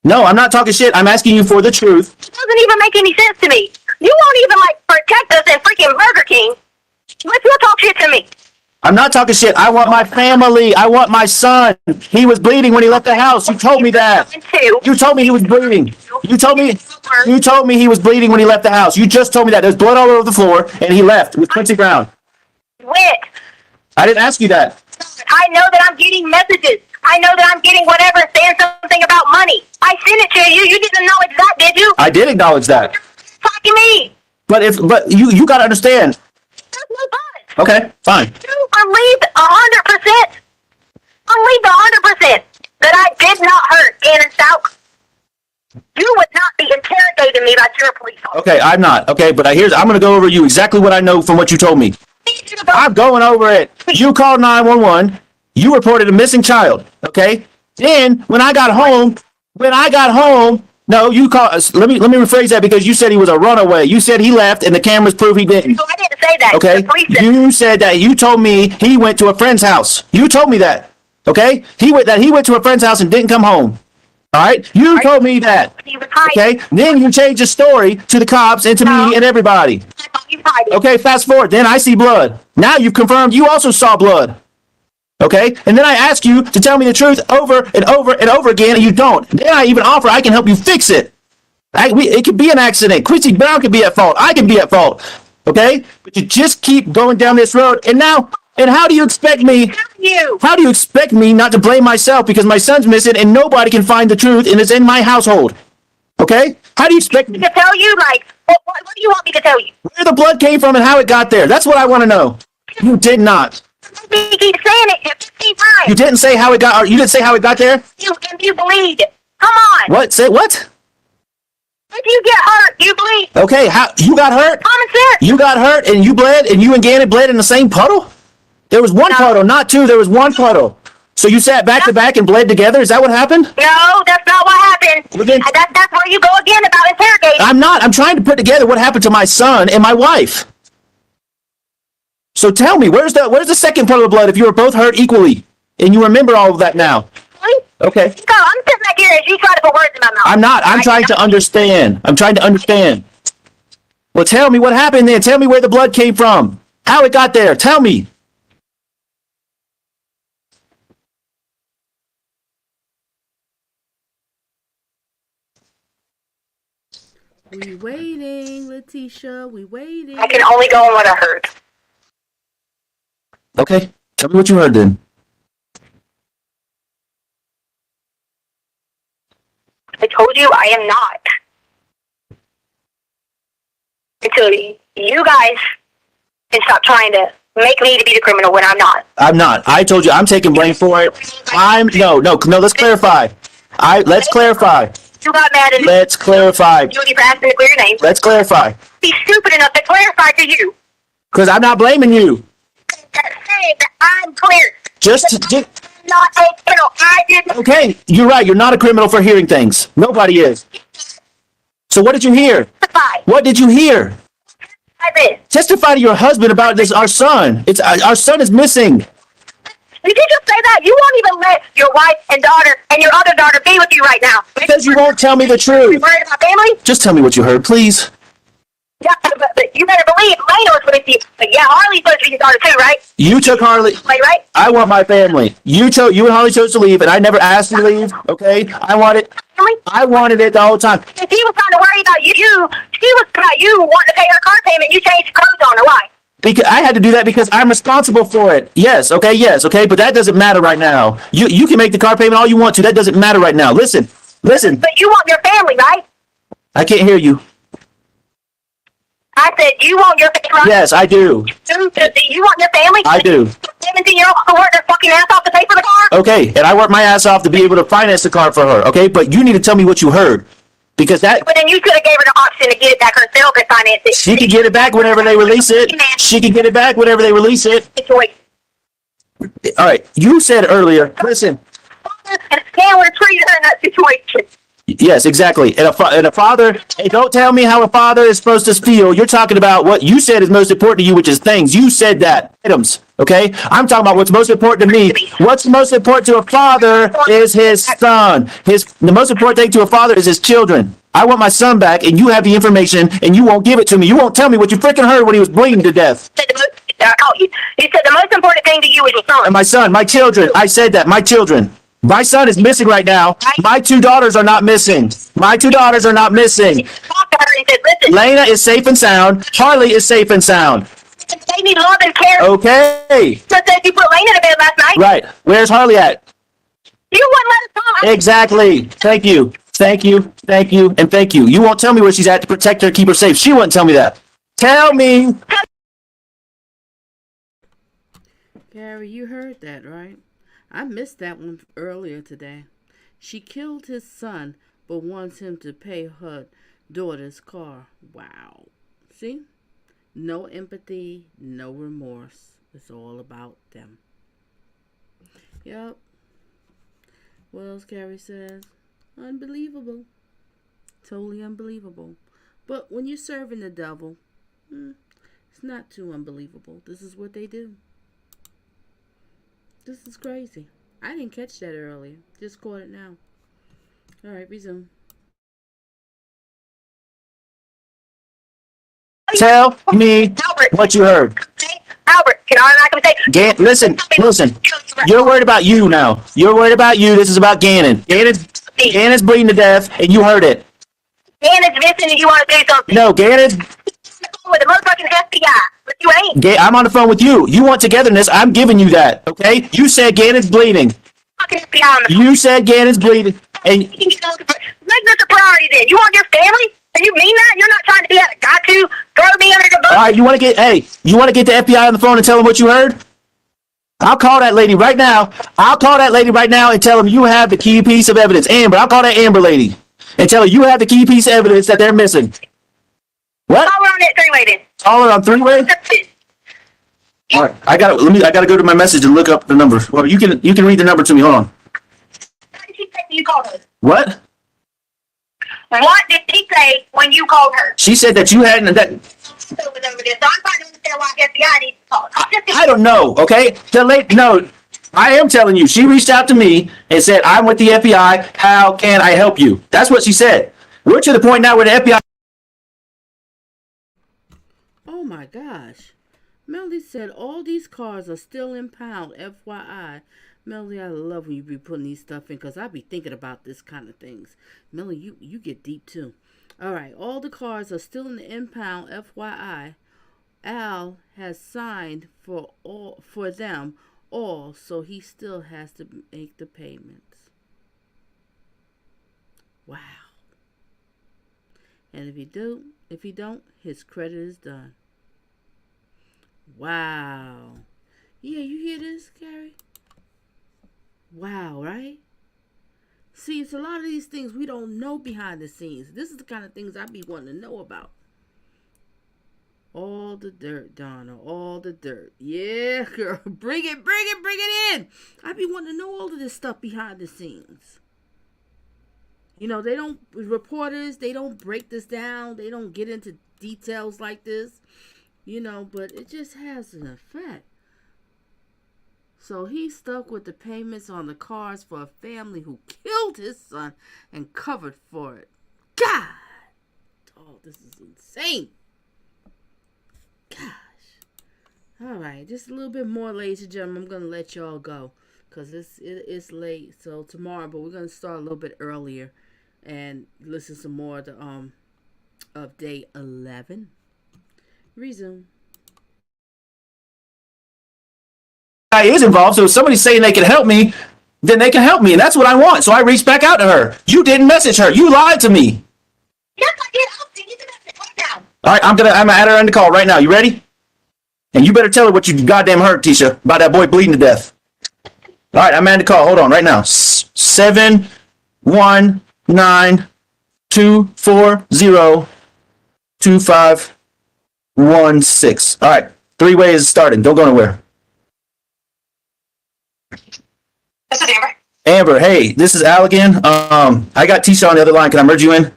No, I'm not talking shit. I'm asking you for the truth. It doesn't even make any sense to me. You won't even, like, protect us in freaking Burger King, but you'll talk shit to me. I'm not talking shit. I want my family. I want my son. He was bleeding when he left the house. You told me that. You told me he was bleeding. You told me he was bleeding when he left the house. You just told me that. There's blood all over the floor, and he left with Quincy Brown. When? I didn't ask you that. I know that I'm getting messages. I know that I'm getting whatever saying something about money. I sent it to you. You didn't acknowledge that, did you? I did acknowledge that. Talking me. But you got to understand. There's no but. Okay, fine. You believe 100%. Believe 100% that I did not hurt Gannon Stauch. You would not be interrogating me like you're a police officer. Okay, I'm not. Okay, but I'm going to go over you exactly what I know from what you told me. I'm going over it. You called 911. You reported a missing child. Okay. Then when I got home, no, you called. Let me rephrase that because you said he was a runaway. You said he left, and the cameras prove he didn't. So I didn't say that. Okay. The police said You said that. You told me he went to a friend's house. You told me that. Okay. He went to a friend's house and didn't come home. All right. You told me that. he was hiding. Okay. Then you changed the story to the cops and to me and everybody. I You hiding. Okay, fast forward. Then I see blood. Now you've confirmed you also saw blood. Okay, and then I ask you to tell me the truth over and over and over again, and you don't. Then I even offer I can help you fix it. It could be an accident. Quincy Brown could be at fault. I can be at fault. Okay, but you just keep going down this road, and now, and how do you expect me? You. How do you expect me not to blame myself because my son's missing and nobody can find the truth and it's in my household? Okay, how do you expect me To tell you, like, what do you want me to tell you? where the blood came from and how it got there? That's what I want to know. You did not. You keep saying it 15 times. You didn't say how it got. Or you didn't say how it got there. You bleed. Come on. What? Say what? If you get hurt, you bleed. Okay, how you got hurt? Common sense. You got hurt and you bled and you and Gannon bled in the same puddle? There was one puddle, not two. There was one puddle. So you sat back to back and bled together? Is that what happened? No, that's not what happened. Well, then- That's where you go again about interrogating. I'm not. I'm trying to put together what happened to my son and my wife. So tell me, where's the second puddle of blood if you were both hurt equally and you remember all of that now? Okay. So I'm sitting back here as you try to put words in my mouth. I'm not. I'm trying to understand. I'm trying to understand. Well, tell me what happened then. Tell me where the blood came from. How it got there. Tell me. We waiting, Leticia. We waiting. I can only go on what I heard. Okay. Tell me what you heard then. I told you I am not. Until you guys can stop trying to make me to be the criminal when I'm not. I'm not. I told you I'm taking blame for it. No, let's clarify. Let's clarify. You got mad at me. Let's clarify. You for asking to clear your name. Let's clarify. Be stupid enough to clarify to you. Because I'm not blaming you. That saying that I'm clear. Just Not a criminal. I didn't. okay, you're right. You're not a criminal for hearing things. Nobody is. So what did you hear? Testify. What did you hear? I did. Testify to your husband about this. Our son. It's our son is missing. Did you just say that? You won't even let your wife and daughter and your other daughter be with you right now. Because you won't tell me the You truth. worried about family? Just tell me what you heard, please. Yeah, but you better believe Lena was with you. But yeah, Harley's supposed to be your daughter too, right? You took Harley. Wait, right? I want my family. You and Harley chose to leave, and I never asked you to leave. Okay, I wanted it the whole time. If he was trying to worry about you, she was about you wanting to pay her car payment. You changed clothes on her. Why? Because I had to do that because I'm responsible for it. Yes, okay, but that doesn't matter right now. You can make the car payment all you want to. That doesn't matter right now. Listen. But you want your family, right? I can't hear you. I said you want your family, right? Yes, I do. You want your family? I do. 17-year-old to work their fucking ass off to pay for the car? Okay, and I work my ass off to be able to finance the car for her. Okay, but you need to tell me what you heard. Because that But then you could have gave her the option to get it back herself and finance it. she can get it back whenever they release it. She can get it back whenever they release it. Situation. All right, you said earlier. Listen. And a scam would have treated her in that situation. Yes, exactly. And a father. Hey, don't tell me how a father is supposed to feel. You're talking about what you said is most important to you, which is things. You said that items. Okay, I'm talking about what's most important to me. What's most important to a father is his son. The most important thing to a father is his children. I want my son back, and you have the information, and you won't give it to me. You won't tell me what you freaking heard when he was bleeding to death. You said the most important thing to you is your son. And my son, my children. I said that. My children. My son is missing right now. My two daughters are not missing. My two daughters are not missing. Talked to her and said, listen, Lena is safe and sound. Harley is safe and sound. they need love and care. Okay. Just said you put Lena to bed last night. Right. Where's Harley at? You wouldn't let us come. Exactly. Thank you. Thank you. Thank you. And thank you. You won't tell me where she's at to protect her, keep her safe. She wouldn't tell me that. Tell me. Gary, you heard that, right? I missed that one earlier today. She killed his son, but wants him to pay her daughter's car. Wow. See? No empathy, no remorse. It's all about them. Yep. What else Gary says? Unbelievable. Totally unbelievable. But when you're serving the devil, it's not too unbelievable. This is what they do. This is crazy. I didn't catch that earlier. Just caught it now. All right, resume. Tell me Albert. what you heard. Albert, can I not say? Listen. You're worried about you now. You're worried about you. This is about Gannon. Gannon's bleeding to death, and you heard it. Gannon's missing and you want to do something. No, Gannon's. With the motherfucking FBI, but you ain't. I'm on the phone with you. You want togetherness. I'm giving you that. Okay? You said Gannon's bleeding. Fucking FBI on the You said Gannon's bleeding, and Make this a priority then. You want your family? And you mean that? You're not trying to be that guy to throw me under the bus? all right. You want to get the FBI on the phone and tell them what you heard? I'll call that lady right now. And tell them you have the key piece of evidence. Amber, I'll call that Amber lady and tell her you have the key piece of evidence that they're missing. What? Call her on that three-way then. Call her on three-way? All right. I gotta go to my message and look up the number. Well, you can read the number to me. Hold on. What did she say when you called her? What? What did she say when you called her? She said that you hadn't. That So I'm trying to understand why FBI needs to call. I don't know. Okay. No. I am telling you. She reached out to me and said, "I'm with the FBI. How can I help you?" That's what she said. We're to the point now where the FBI. Oh my gosh. Melody said all these cars are still impound, FYI. Melody, I love when you be putting these stuff in because I be thinking about this kind of things. Melody, you get deep too. All right, all the cars are still in the impound, FYI. Al has signed for them all, so he still has to make the payments. Wow. And if he don't, his credit is done. Wow. Yeah, you hear this, Gary? Wow, right? See, it's a lot of these things we don't know behind the scenes. This is the kind of things I be wanting to know about. All the dirt, Donna. All the dirt. Yeah, girl. Bring it in. I be wanting to know all of this stuff behind the scenes. You know, reporters, they don't break this down. They don't get into details like this. You know, but it just has an effect. So he's stuck with the payments on the cars for a family who killed his son and covered for it. God! Oh, this is insane. Gosh. All right, just a little bit more, ladies and gentlemen. I'm going to let y'all go because it's late. So tomorrow, but we're going to start a little bit earlier and listen some more of day 11. Resume. Is involved, so if somebody's saying they can help me, then they can help me, and that's what I want. So I reached back out to her. You didn't message her. You lied to me. Yes, I did. I'll send you the message right now. All right, I'm gonna add her in the call right now. You ready? And you better tell her what you goddamn heard, Tisha, about that boy bleeding to death. All right, I'm adding the call. Hold on, right now. 719-240-2516. All right, three-way is starting. Don't go nowhere. This is Amber. Amber, hey, this is Al again. I got Tisha on the other line. Can I merge you in?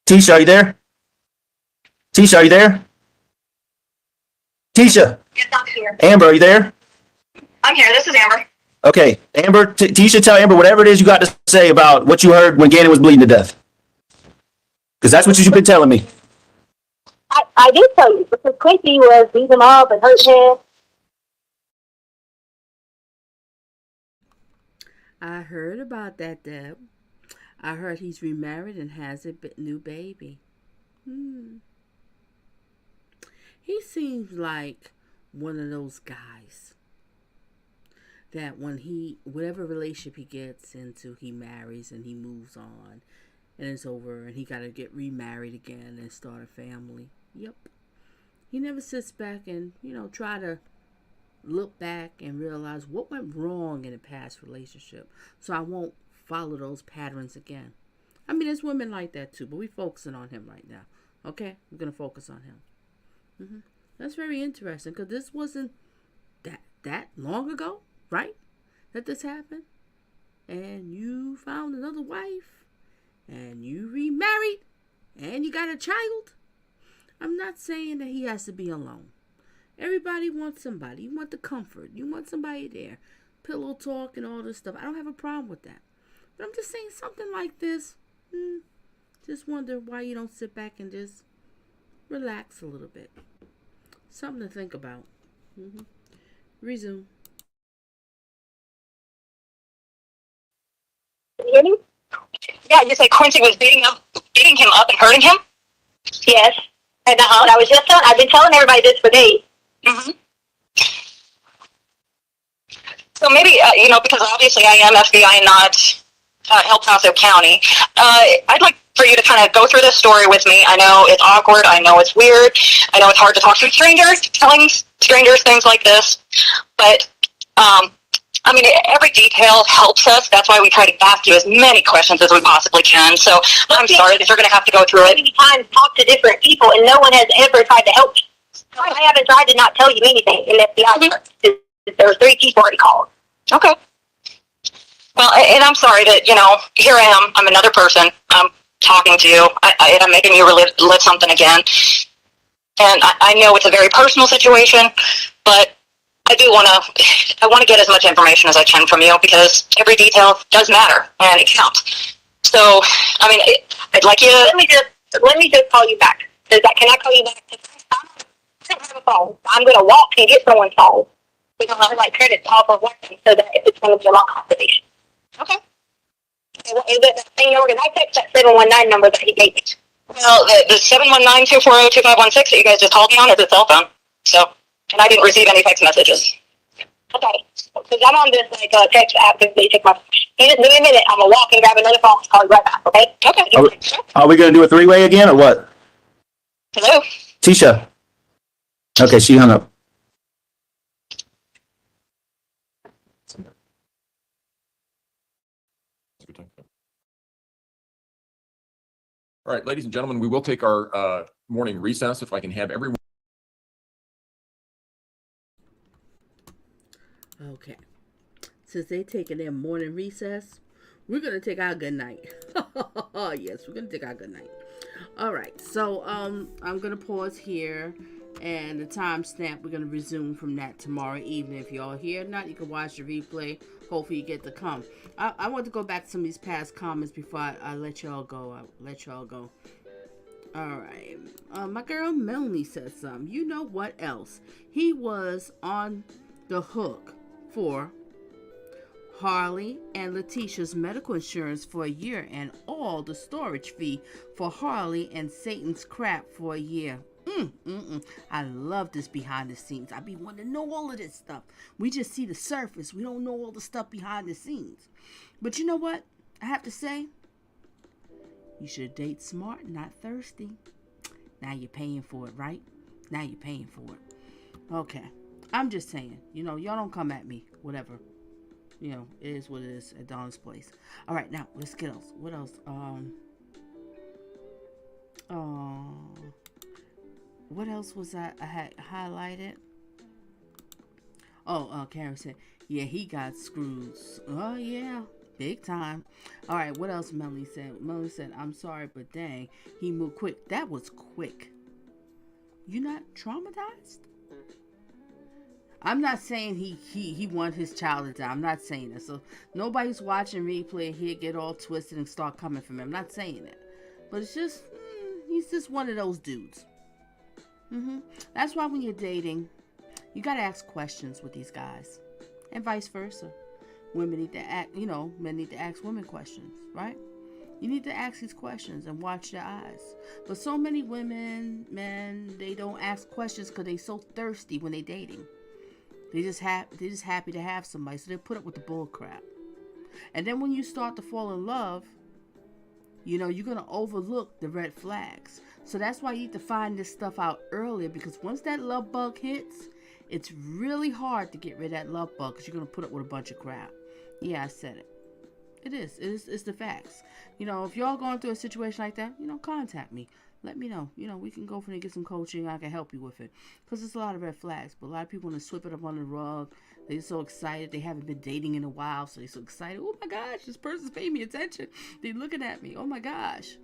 Tisha, are you there? Tisha, are you there? Tisha. Yes, I'm here. Amber, are you there? I'm here. This is Amber. Okay, Amber, Tisha, tell Amber whatever it is you got to say about what you heard when Gannon was bleeding to death. Because that's what you've been telling me. I did tell you because Quincy was beating him up and hurting him. I heard about that, Deb. I heard he's remarried and has a new baby. He seems like one of those guys that whatever relationship he gets into, he marries and he moves on and it's over and he got to get remarried again and start a family. Yep. He never sits back and, try to look back and realize what went wrong in a past relationship so I won't follow those patterns again. I mean, there's women like that too, but we're focusing on him right now. Okay? We're going to focus on him. That's very interesting because this wasn't that long ago, right? That this happened. And you found another wife and you remarried and you got a child. I'm not saying that he has to be alone. Everybody wants somebody. You want the comfort. You want somebody there. Pillow talk and all this stuff. I don't have a problem with that. But I'm just saying something like this. Just wonder why you don't sit back and just relax a little bit. Something to think about. Resume. Can you hear me? Yeah, you say Quincy was beating him up and hurting him? Yes. And I was just I've been telling everybody this for days. Mm-hmm. So maybe, because obviously I am FBI and not El Paso County, I'd like for you to kind of go through this story with me. I know it's awkward. I know it's weird. I know it's hard to talk to strangers, telling strangers things like this. But, every detail helps us. That's why we try to ask you as many questions as we possibly can. So I'm sorry that you're going to have to go through it. Many times talk to different people, and no one has ever tried to help you. I haven't tried to not tell you anything in FBI. There were 3 people already called. Okay. Well, and I'm sorry that, here I am. I'm another person. I'm talking to you. And I'm making you relive something again. And I know it's a very personal situation, but I want to get as much information as I can from you because every detail does matter and it counts. So, I'd like you to... Let me just call you back. Can I call you back? I don't have a phone. I'm going to walk and get someone's phone. We don't have credits off of working so that it's going to be a long conversation. Okay. Is it the thing I text that 719 number that he gave me? Well, the 719-240-2516 that you guys just called me on is a cell phone. So, and I didn't receive any text messages. Okay. Because I'm on this text app because they take my... You just give me a minute. I'm going to walk and grab another phone and call you right back, okay? Okay. Are we going to do a 3-way again or what? Hello? Tisha. Okay, she hung up. All right, ladies and gentlemen, we will take our morning recess if I can have everyone. Okay. Since they taking their morning recess, we're gonna take our good night. Yes, we're gonna take our good night. All right. So I'm gonna pause here, and the timestamp we're gonna resume from that tomorrow evening. If y'all here or not, you can watch the replay. Hopefully you get to come. I want to go back to some of these past comments before I let y'all go. All right. My girl Melanie said something. You know what else? He was on the hook for Harley and Leticia's medical insurance for a year and all the storage fee for Harley and Satan's crap for a year. I love this behind the scenes. I be wanting to know all of this stuff. We just see the surface. We don't know all the stuff behind the scenes. But you know what? I have to say, you should date smart, not thirsty. Now you're paying for it, right? Now you're paying for it. Okay. I'm just saying, y'all don't come at me. Whatever. It is what it is at Donna's place. All right, now let's get else. What else? What else was I had highlighted? Karen said, yeah, he got screwed. Oh yeah, big time. All right, what else? Melanie said, I'm sorry, but dang, he moved quick. That was quick. You not traumatized? I'm not saying he want his child to die. I'm not saying that. So nobody's watching replay here get all twisted and start coming from him. I'm not saying that. But it's just, he's just one of those dudes. That's why when you're dating, you got to ask questions with these guys. And vice versa. Women need to ask, men need to ask women questions, right? You need to ask these questions and watch their eyes. But so many women, men, they don't ask questions because they're so thirsty when they're dating. They're just happy to have somebody, so they put up with the bull crap. And then when you start to fall in love, you're going to overlook the red flags. So that's why you need to find this stuff out earlier, because once that love bug hits, it's really hard to get rid of that love bug because you're going to put up with a bunch of crap. Yeah, I said it. It is. It's the facts. If y'all going through a situation like that, contact me. Let me know. We can go from there and get some coaching. I can help you with it. Because there's a lot of red flags. But a lot of people want to sweep it up on the rug. They're so excited. They haven't been dating in a while. So they're so excited. Oh my gosh, this person's paying me attention. They're looking at me. Oh my gosh.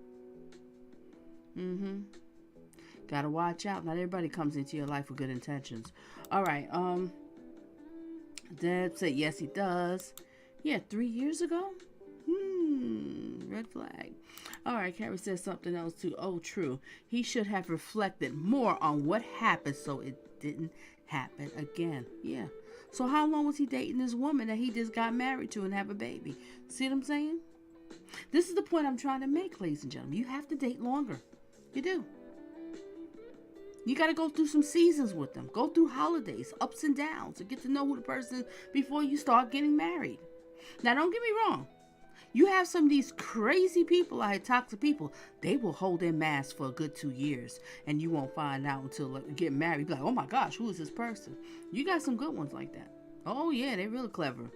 Gotta watch out. Not everybody comes into your life with good intentions. Alright, Deb said yes he does. Yeah, 3 years ago? Red flag. All right, Carrie says something else too. Oh, true. He should have reflected more on what happened so it didn't happen again. Yeah. So how long was he dating this woman that he just got married to and have a baby? See what I'm saying? This is the point I'm trying to make, ladies and gentlemen. You have to date longer. You do. You got to go through some seasons with them. Go through holidays, ups and downs, to get to know who the person is before you start getting married. Now, don't get me wrong. You have some of these crazy people out here, toxic people. They will hold their mask for a good 2 years, and you won't find out until you get married. Be like, oh my gosh, who is this person? You got some good ones like that. Oh yeah, they're really clever.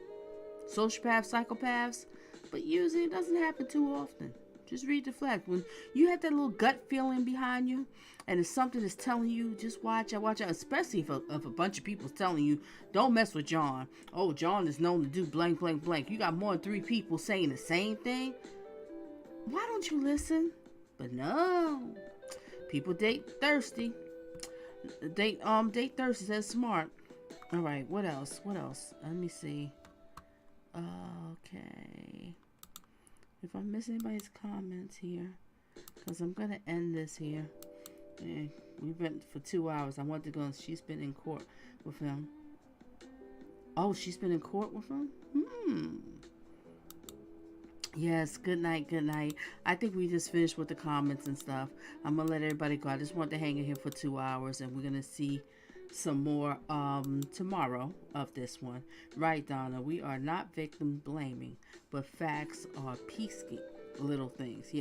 Sociopaths, psychopaths, but usually it doesn't happen too often. Just read the flag. When you have that little gut feeling behind you, and it's something that's telling you, just watch out, especially if a bunch of people is telling you, don't mess with John. Oh, John is known to do blank, blank, blank. You got more than 3 people saying the same thing. Why don't you listen? But no. People date thirsty. Date thirsty. That's smart. All right, what else? Let me see. Okay. If I'm missing anybody's comments here, because I'm going to end this here. Yeah, we've been for 2 hours. I want to go. She's been in court with him. Oh, she's been in court with him? Yes, good night. I think we just finished with the comments and stuff. I'm going to let everybody go. I just want to hang in here for 2 hours, and we're going to see some more tomorrow of this one. Right, Donna? We are not victim blaming, but facts are peacekeeping little things.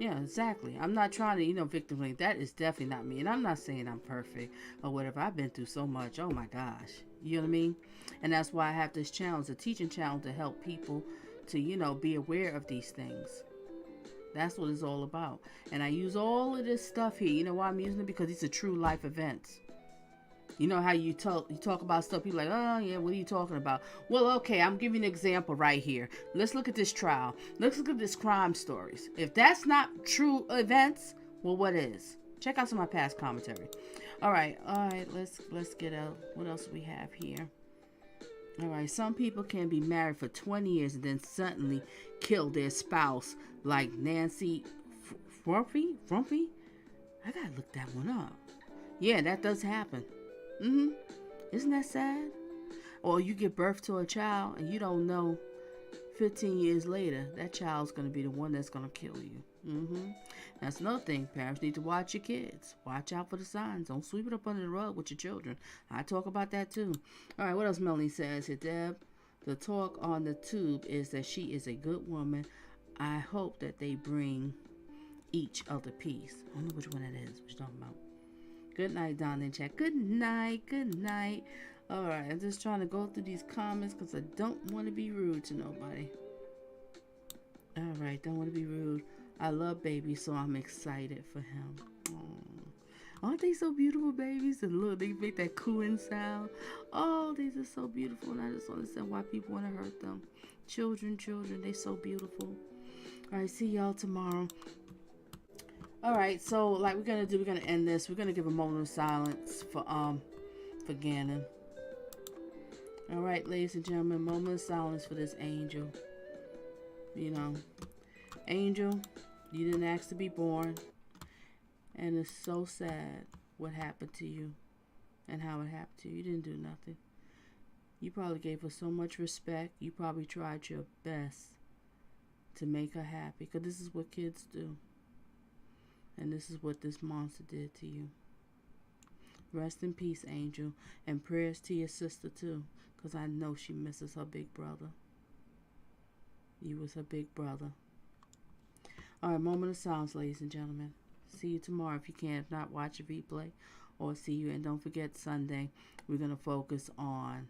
Yeah, exactly. I'm not trying to, victim blame. That is definitely not me. And I'm not saying I'm perfect or whatever. I've been through so much. Oh my gosh. You know what I mean? And that's why I have this challenge, a teaching challenge, to help people to, be aware of these things. That's what it's all about. And I use all of this stuff here. You know why I'm using it? Because these are true life events. You know how you talk about stuff, people like, oh yeah, what are you talking about? Well, okay, I'm giving an example right here. Let's look at this trial. Let's look at this crime stories. If that's not true events, well, what is? Check out some of my past commentary. All right, let's get out. What else do we have here? All right, some people can be married for 20 years and then suddenly kill their spouse, like Nancy Frumpy? I gotta look that one up. Yeah, that does happen. Isn't that sad? Or you give birth to a child and you don't know 15 years later that child's going to be the one that's going to kill you. That's another thing. Parents need to watch your kids. Watch out for the signs. Don't sweep it up under the rug with your children. I talk about that too. All right, what else Melanie says here, Deb? The talk on the tube is that she is a good woman. I hope that they bring each other peace. I don't know which one that is. What you talking about? Good night, Donna and chat. Good night. All right, I'm just trying to go through these comments because I don't want to be rude to nobody. All right, don't want to be rude. I love baby, so I'm excited for him. Aren't they so beautiful, babies? And look, they make that cooing sound. Oh, these are so beautiful, and I just don't understand why people want to hurt them. Children, they so beautiful. All right, see y'all tomorrow. All right, so like we're gonna end this. We're gonna give a moment of silence for Gannon. All right, ladies and gentlemen, moment of silence for this angel. Angel, you didn't ask to be born, and it's so sad what happened to you and how it happened to you. You didn't do nothing. You probably gave her so much respect. You probably tried your best to make her happy, because this is what kids do. And this is what this monster did to you. Rest in peace, Angel. And prayers to your sister, too. Because I know she misses her big brother. You was her big brother. All right, moment of silence, ladies and gentlemen. See you tomorrow if you can. If not, watch a replay. Or see you. And don't forget, Sunday, we're going to focus on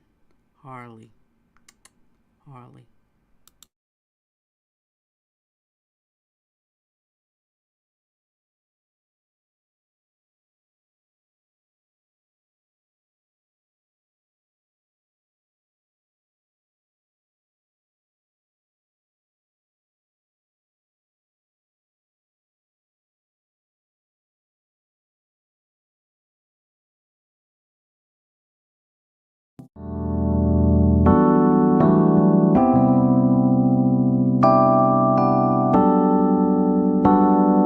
Harley.